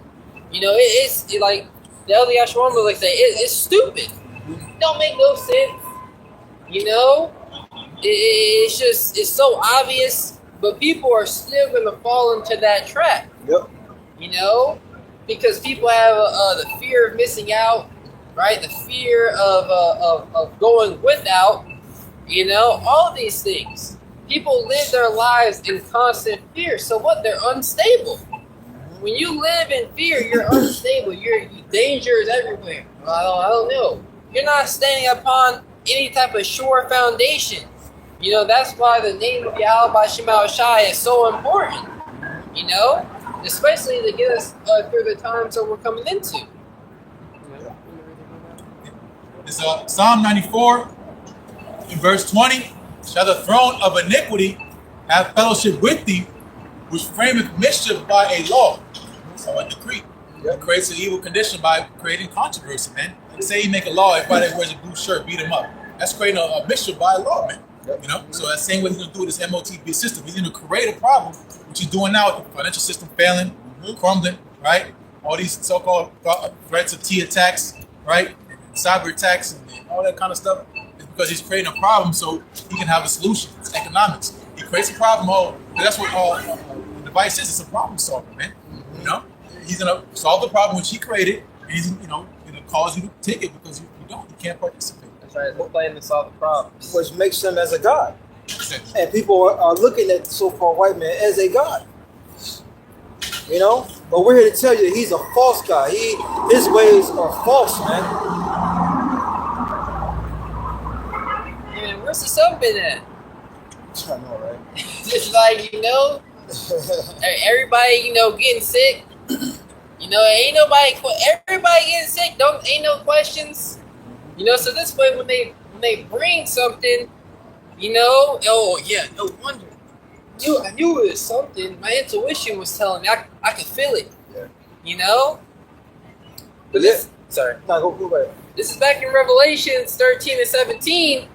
Speaker 8: it's like the Elder Yashwan was like say, it's stupid. It don't make no sense. It's so obvious, but people are still gonna fall into that trap.
Speaker 1: Yep.
Speaker 8: Because people have the fear of missing out, right? The fear of going without. All of these things. People live their lives in constant fear. So what? They're unstable. When you live in fear, you're unstable. Danger is everywhere. I don't know. You're not standing upon any type of sure foundation. That's why the name of Yahweh Shema Shai is so important. Especially to get us through the times that we're coming into.
Speaker 6: It's Psalm 94 in verse 20. "Shall the throne of iniquity have fellowship with thee, which frameth mischief by a law?" So a decree. It creates an evil condition by creating controversy, man. Say you make a law, everybody that wears a blue shirt, beat him up. That's creating a mischief by a law, man. So that's the same way he's going to do with this MOTB system. He's going to create a problem, which he's doing now with the financial system failing, crumbling, right? All these so-called threats of T attacks, right? Cyber attacks and all that kind of stuff. It's because he's creating a problem so he can have a solution. It's economics. He creates a problem. That's what the device is. It's a problem solver, man. He's going to solve the problem which he created, and he's going to cause you to take it because you can't participate.
Speaker 8: That's right. They're playing to solve the problems.
Speaker 1: Which makes them as a god. And people are looking at the so-called white man as a god. But we're here to tell you that he's a false god. His ways are false, man.
Speaker 8: Man, where's the sun been at?
Speaker 1: I know, right?
Speaker 8: Just like, everybody, getting sick. You know, ain't nobody. Everybody getting sick. Ain't no questions. You know, so this way when they bring something, you know, oh yeah, no wonder. I knew it was something. My intuition was telling me. I could feel it.
Speaker 1: Yeah.
Speaker 8: You know. But sorry.
Speaker 1: No, go ahead.
Speaker 8: This is back in Revelations 13 and 17.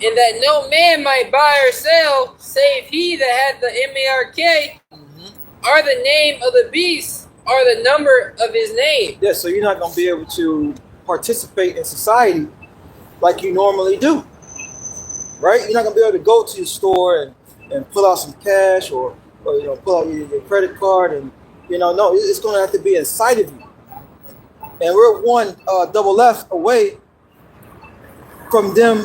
Speaker 8: In that no man might buy or sell, save he that had the M-A-R-K, or the name of the beast, or the number of his name.
Speaker 1: Yeah, so you're not going to be able to participate in society like you normally do, right? You're not going to be able to go to your store and pull out some cash or you know, pull out your credit card and, you know, no, it's going to have to be inside of you. And we're one double left away from them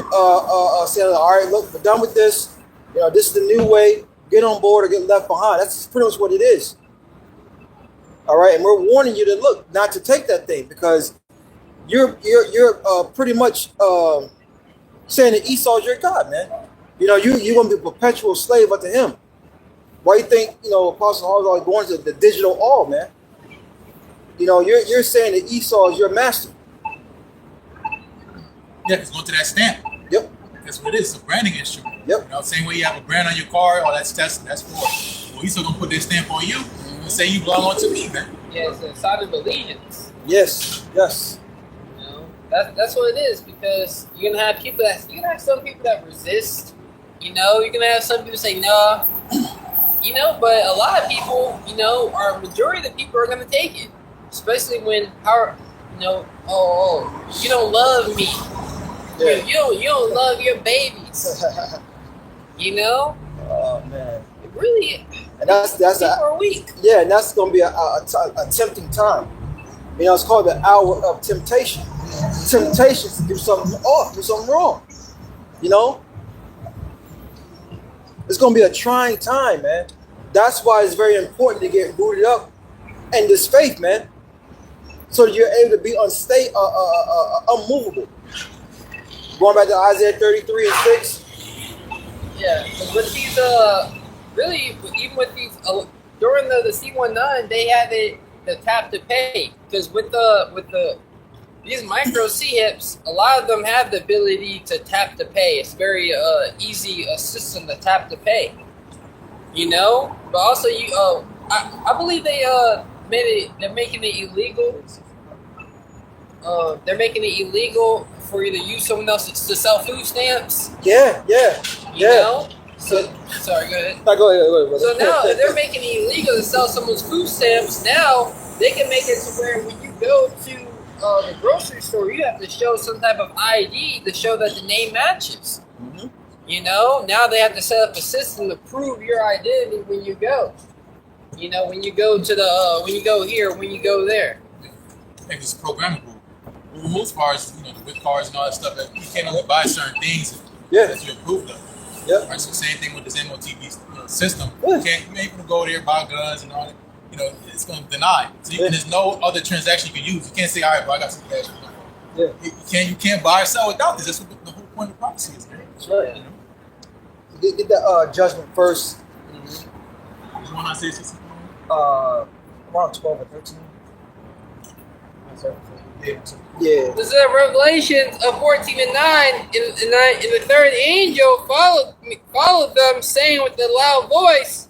Speaker 1: saying, all right, look, we're done with this. You know, this is the new way. Get on board or get left behind. That's pretty much what it is. All right, and we're warning you to look, not to take that thing because you're pretty much saying that Esau's your God, man. You know, you're gonna be a perpetual slave unto him. Why you think, you know, Apostle Hall is going to the digital all, man? You know, you're saying that Esau is your master.
Speaker 6: Yeah, it's going to that stamp.
Speaker 1: Yep.
Speaker 6: That's what it is. It's a branding issue.
Speaker 1: Yep.
Speaker 6: You know, same way you have a brand on your car, oh, that's for. Well, he's still gonna put this stamp on you and say you belong on to me, man.
Speaker 8: Yeah, it's a sign of allegiance.
Speaker 1: Yes. Yes.
Speaker 8: You know, that's what it is because you're gonna have some people that resist. You know, you're gonna have some people say no. You know, but a lot of people, you know, or majority of the people are gonna take it, especially when you know, you don't love me.
Speaker 1: Yeah.
Speaker 8: You don't love your babies. You know?
Speaker 1: Oh man.
Speaker 8: It really.
Speaker 1: And that's
Speaker 8: people are weak.
Speaker 1: Yeah, and that's gonna be a tempting time. You know, it's called the hour of temptation. Temptation to do something off, do something wrong. You know? It's gonna be a trying time, man. That's why it's very important to get rooted up in this faith, man. So that you're able to be unmovable. Going back to Isaiah 33 and 6.
Speaker 8: Yeah, with these, really, even with these, during the C19, they had the tap to pay because with these micro C-hips, a lot of them have the ability to tap to pay. It's very easy system to tap to pay. You know, but also I believe they're making it illegal. They're making it illegal for you to use someone else to sell food stamps.
Speaker 1: Yeah.
Speaker 8: You know? So sorry, go ahead.
Speaker 1: No, go ahead.
Speaker 8: So now if they're making it illegal to sell someone's food stamps, now they can make it to where when you go to the grocery store, you have to show some type of ID to show that the name matches.
Speaker 1: Mm-hmm.
Speaker 8: You know, now they have to set up a system to prove your identity when you go. You know, when you go to when you go here, when you go there.
Speaker 6: I think it's programmable. As far as, you know, the whip cars and all that stuff, that you can't only buy certain things that you're approved of.
Speaker 1: Yep.
Speaker 6: Right, so same thing with this MOTV system.
Speaker 1: Yeah.
Speaker 6: You can't even go there, buy guns and all that. You know, it's going to deny. So there's no other transaction you can use. You can't say, all right, bro, I got some cash.
Speaker 1: Yeah.
Speaker 6: You can't buy or sell without this. That's what the whole point of prophecy is.
Speaker 1: That's right. You know? Get that judgment first.
Speaker 6: Mm-hmm. You want to say something?
Speaker 1: Around 12 or 13. Yeah.
Speaker 8: This is Revelations 14 and 9. And the third angel followed them, saying with a loud voice,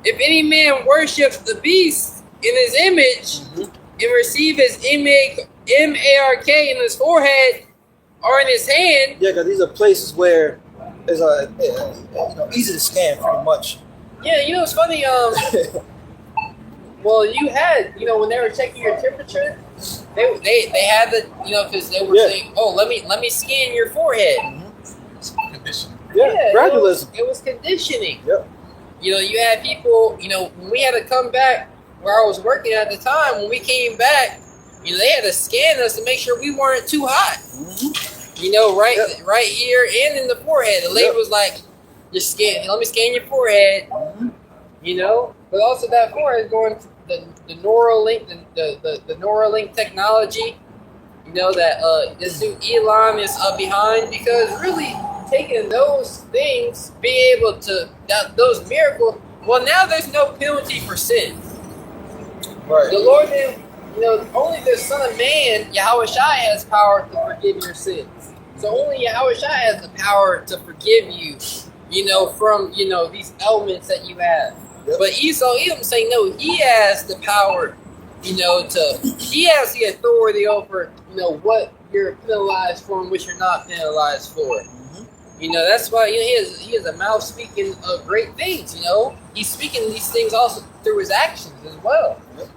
Speaker 8: if any man worship the beast in his image and receive his M-A-R-K in his forehead or in his hand.
Speaker 1: Yeah, because these are places where it's easy to scam pretty much.
Speaker 8: Yeah, you know, it's funny. Well, you had, you know, when they were checking your temperature, they had the, you know, because they were saying, oh, let me scan your forehead.
Speaker 6: Conditioning.
Speaker 1: Yeah, gradualism.
Speaker 8: It was conditioning.
Speaker 1: Yep.
Speaker 8: You know, you had people, you know, when we had to come back where I was working at the time, when we came back, you know, they had to scan us to make sure we weren't too hot. Mm-hmm. You know, right here and in the forehead. The lady was like, just scan, let me scan your forehead. Mm-hmm. You know, but also that forehead is going to the Neuralink, the Neuralink technology. You know that this new Elon is behind, because really taking those things, being able to those miracles. Well, now there's no penalty for sin.
Speaker 1: Right.
Speaker 8: The Lord didn't only the Son of Man, Yahweh Shai, has power to forgive your sins. So only Yahweh Shai has the power to forgive you, from, these elements that you have. Yep. But Esau, Edom saying, no, he has the power, he has the authority over, what you're penalized for and what you're not penalized for. That's why he has a mouth speaking of great things. He's speaking these things also through his actions as well. Yep.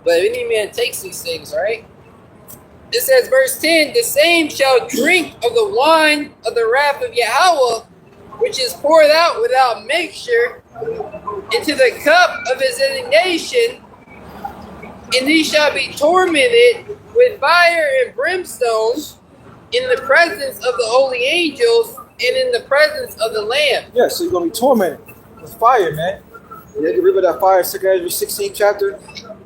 Speaker 8: But if any man takes these things, right? It says, verse 10, the same shall drink of the wine of the wrath of Yahweh, which is poured out without mixture into the cup of his indignation, and he shall be tormented with fire and brimstone in the presence of the holy angels and in the presence of the Lamb.
Speaker 1: Yeah, so you're going to be tormented with fire, man. You get rid of that fire, 2 Ezra 16th chapter.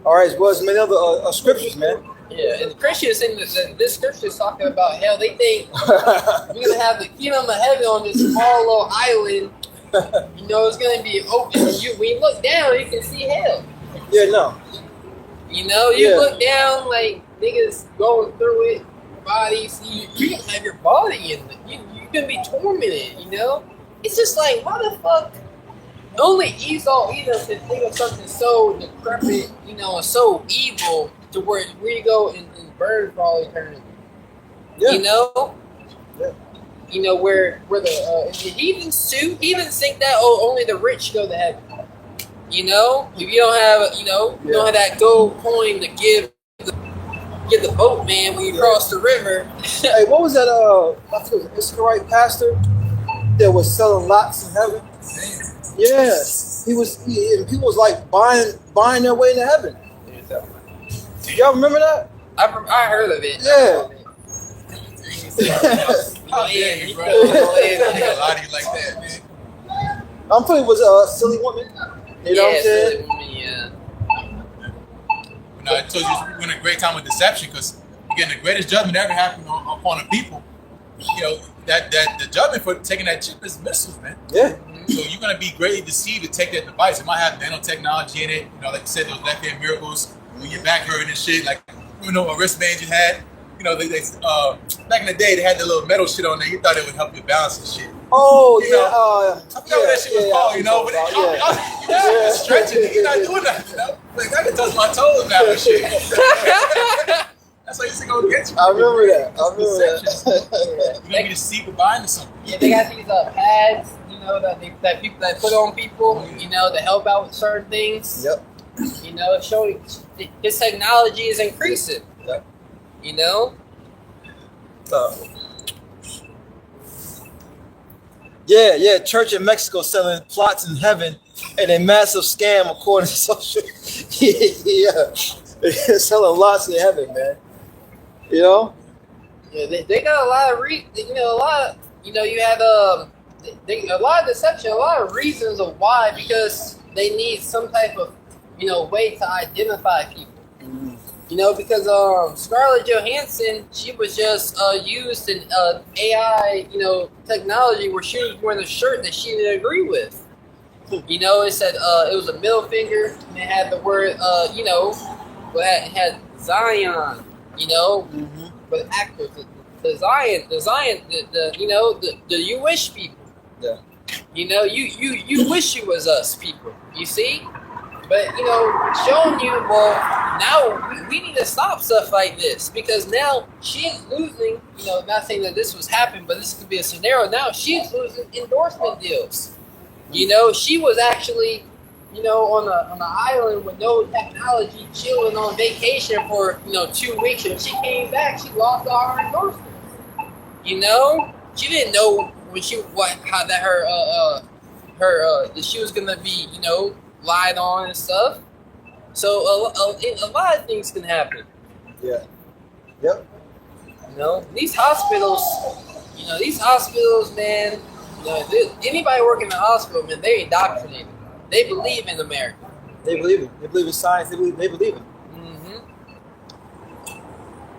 Speaker 1: All right, as well as many other scriptures, man.
Speaker 8: Yeah, and the Christians think that this scripture is talking about hell. They think we're going to have the kingdom of heaven on this small little island. It's going to be open. When you look down, you can see hell.
Speaker 1: Yeah, no.
Speaker 8: You look down, like, niggas going through it. Bodies, you can have your body in it. You can be tormented, It's just like, why the fuck? Only Esau Edom can think of something so decrepit, and so evil to where we go and burn for all eternity. Yeah. Yeah. Where the heathens too, heathens think that only the rich go to heaven. If you don't have you don't have that gold coin to give the boat man when you cross the river.
Speaker 1: Hey, what was that? I think it was an Israelite pastor that was selling lots in heaven. Yeah, people was like buying their way to heaven. Y'all remember that?
Speaker 8: I heard of it.
Speaker 1: Yeah.
Speaker 6: How dare you, bro? I lie to you like that, man.
Speaker 1: I'm pretty was a silly woman. You know what I'm saying?
Speaker 8: Silly woman, yeah.
Speaker 6: I told you we're in a great time of deception because again, the greatest judgment ever happened upon a people. That the judgment for taking that chip is missiles, man.
Speaker 1: Yeah.
Speaker 6: So you're gonna be greatly deceived to take that device. It might have nanotechnology in it. Like you said, those left-hand miracles when your back hurting and shit. Like a wristband you had. They back in the day they had the little metal shit on there. You thought it would help you balance and shit.
Speaker 1: Oh
Speaker 6: I forgot what that shit was called. But you just stretching it. You're not doing that. Like I can touch my toes now and shit. That's how you think gonna get you.
Speaker 1: I remember that.
Speaker 6: You maybe deceive or bind or something.
Speaker 8: Yeah, they got these pads, that people that put on people, to help out with certain things. Yep. Showing his technology is increasing. Yep.
Speaker 1: Yeah, church in Mexico selling plots in heaven and a massive scam according to social. Yeah, they're selling lots in heaven, man.
Speaker 8: Yeah, they got a lot of you have a lot of deception, a lot of reasons of why, because they need some type of way to identify people. Because Scarlett Johansson, she was just used in AI, technology where she was wearing a shirt that she didn't agree with. It said it was a middle finger, and it had the word, it had Zion, but actors, the Zion, the you wish people. Yeah. You wish you was us people. You see. But, showing you, well, now we need to stop stuff like this because now she's losing, not saying that this was happening, but this could be a scenario. Now she's losing endorsement deals. She was actually, on the island with no technology, chilling on vacation for, 2 weeks. And she came back, she lost all her endorsements. She didn't know when that she was going to be, lied on and stuff. So a lot of things can happen.
Speaker 1: Yeah. Yep.
Speaker 8: These hospitals, man, anybody working in a hospital, man, they indoctrinated. They believe in America.
Speaker 1: They believe it. They believe in science. They believe it.
Speaker 8: Mm-hmm.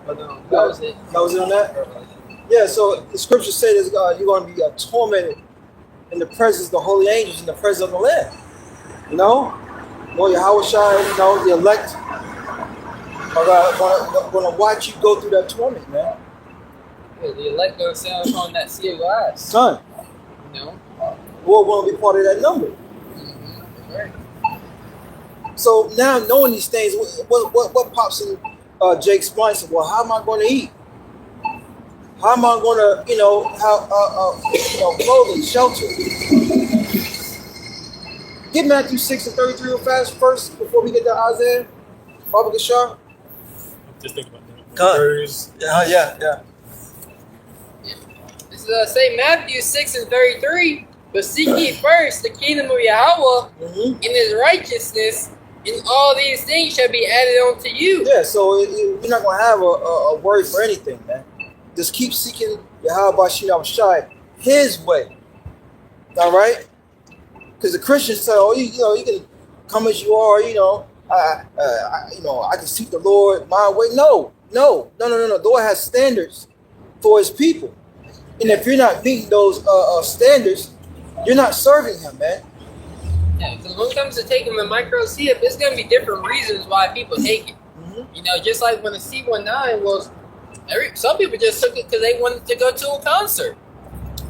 Speaker 1: But that was it. That was it on that? Yeah, so the scripture says you're going to be tormented in the presence of the holy angels, in the presence of the Lamb. Lord Yahweh Shai, the elect, are gonna watch you go through that torment, man.
Speaker 8: Yeah, the elect gonna sound on that COIs.
Speaker 1: Son,
Speaker 8: You know?
Speaker 1: we're gonna be part of that number.
Speaker 8: That's right.
Speaker 1: So now knowing these things, what pops in Jake's mind? Said, well, how am I going to eat? How am I going to, have clothing, shelter? Get Matthew 6:33 real fast first before we get to Isaiah. Baba Gashar.
Speaker 5: Just think about that.
Speaker 1: Yeah.
Speaker 8: This is St. Matthew 6:33. But seek ye first the kingdom of Yahweh and his righteousness, and all these things shall be added unto you.
Speaker 1: Yeah, so you're not going to have a worry for anything, man. Just keep seeking Yahweh Shai his way. All right? Because the Christians say, oh, you can come as you are, I can seek the Lord my way. No. The Lord has standards for his people. And if you're not meeting those standards, you're not serving him, man.
Speaker 8: Yeah, because when it comes to taking the micro C-Hip, it's going to be different reasons why people take it. Just like when the C19 was, some people just took it because they wanted to go to a concert.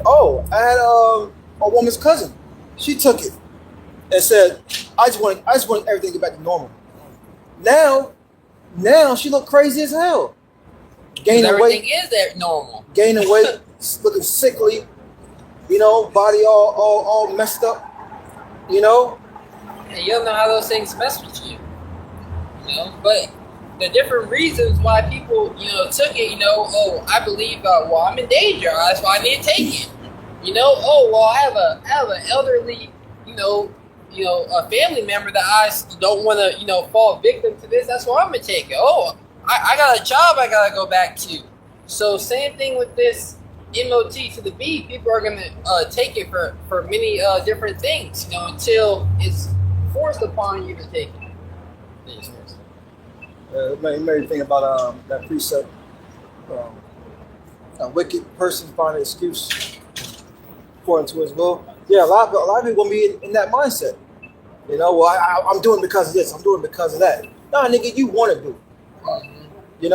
Speaker 1: Oh, I had a woman's cousin. She took it and said, I just want everything to get back to normal. Now she look crazy as hell. Gaining
Speaker 8: everything
Speaker 1: weight.
Speaker 8: Is that normal?
Speaker 1: Gaining weight, looking sickly, body all messed up,
Speaker 8: And you don't know how those things mess with you. But the different reasons why people, took it, I believe, I'm in danger, that's why I need to take it. I have an elderly, a family member that I don't want to, fall victim to this. That's why I'm gonna take it. Oh, I got a job I gotta go back to. So same thing with this MOT to the B. People are gonna take it for many different things, until it's forced upon you to take it.
Speaker 1: It made me think about that precept. A wicked person find an excuse according to his will. Yeah, a lot of people gonna be in that mindset. I'm doing it because of this. I'm doing it because of that. Nah, nigga, you want to do it. We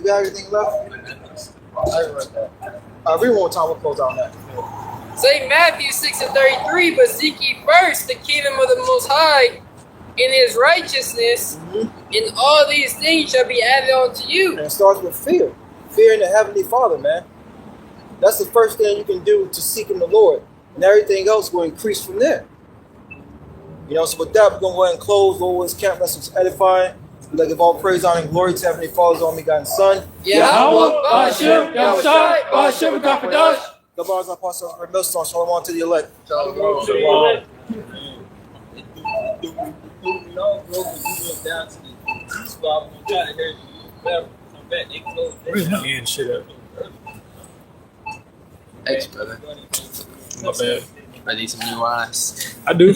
Speaker 1: got everything left. Read one more time. We'll close out on that.
Speaker 8: St. Matthew 6:33. But seek ye first the kingdom of the Most High and his righteousness, and all these things shall be added unto you.
Speaker 1: And it starts with fear. Fear in the Heavenly Father, man. That's the first thing you can do to seek in the Lord. And everything else will increase from there. So with that, we're going to go ahead and close. Lord, this camp lessons edifying. We'd like to give all praise, honor, and glory to Heavenly Father's only God and Son.
Speaker 8: Yahweh, Ba'ashem, Yahushai, Ba'ashem, Gafadash.
Speaker 1: The bars are apostles for millstone. Shalom on to the elect.
Speaker 8: Shalom.
Speaker 5: And shit up.
Speaker 8: Thanks, brother.
Speaker 5: My bad.
Speaker 8: I need some new eyes.
Speaker 5: I do.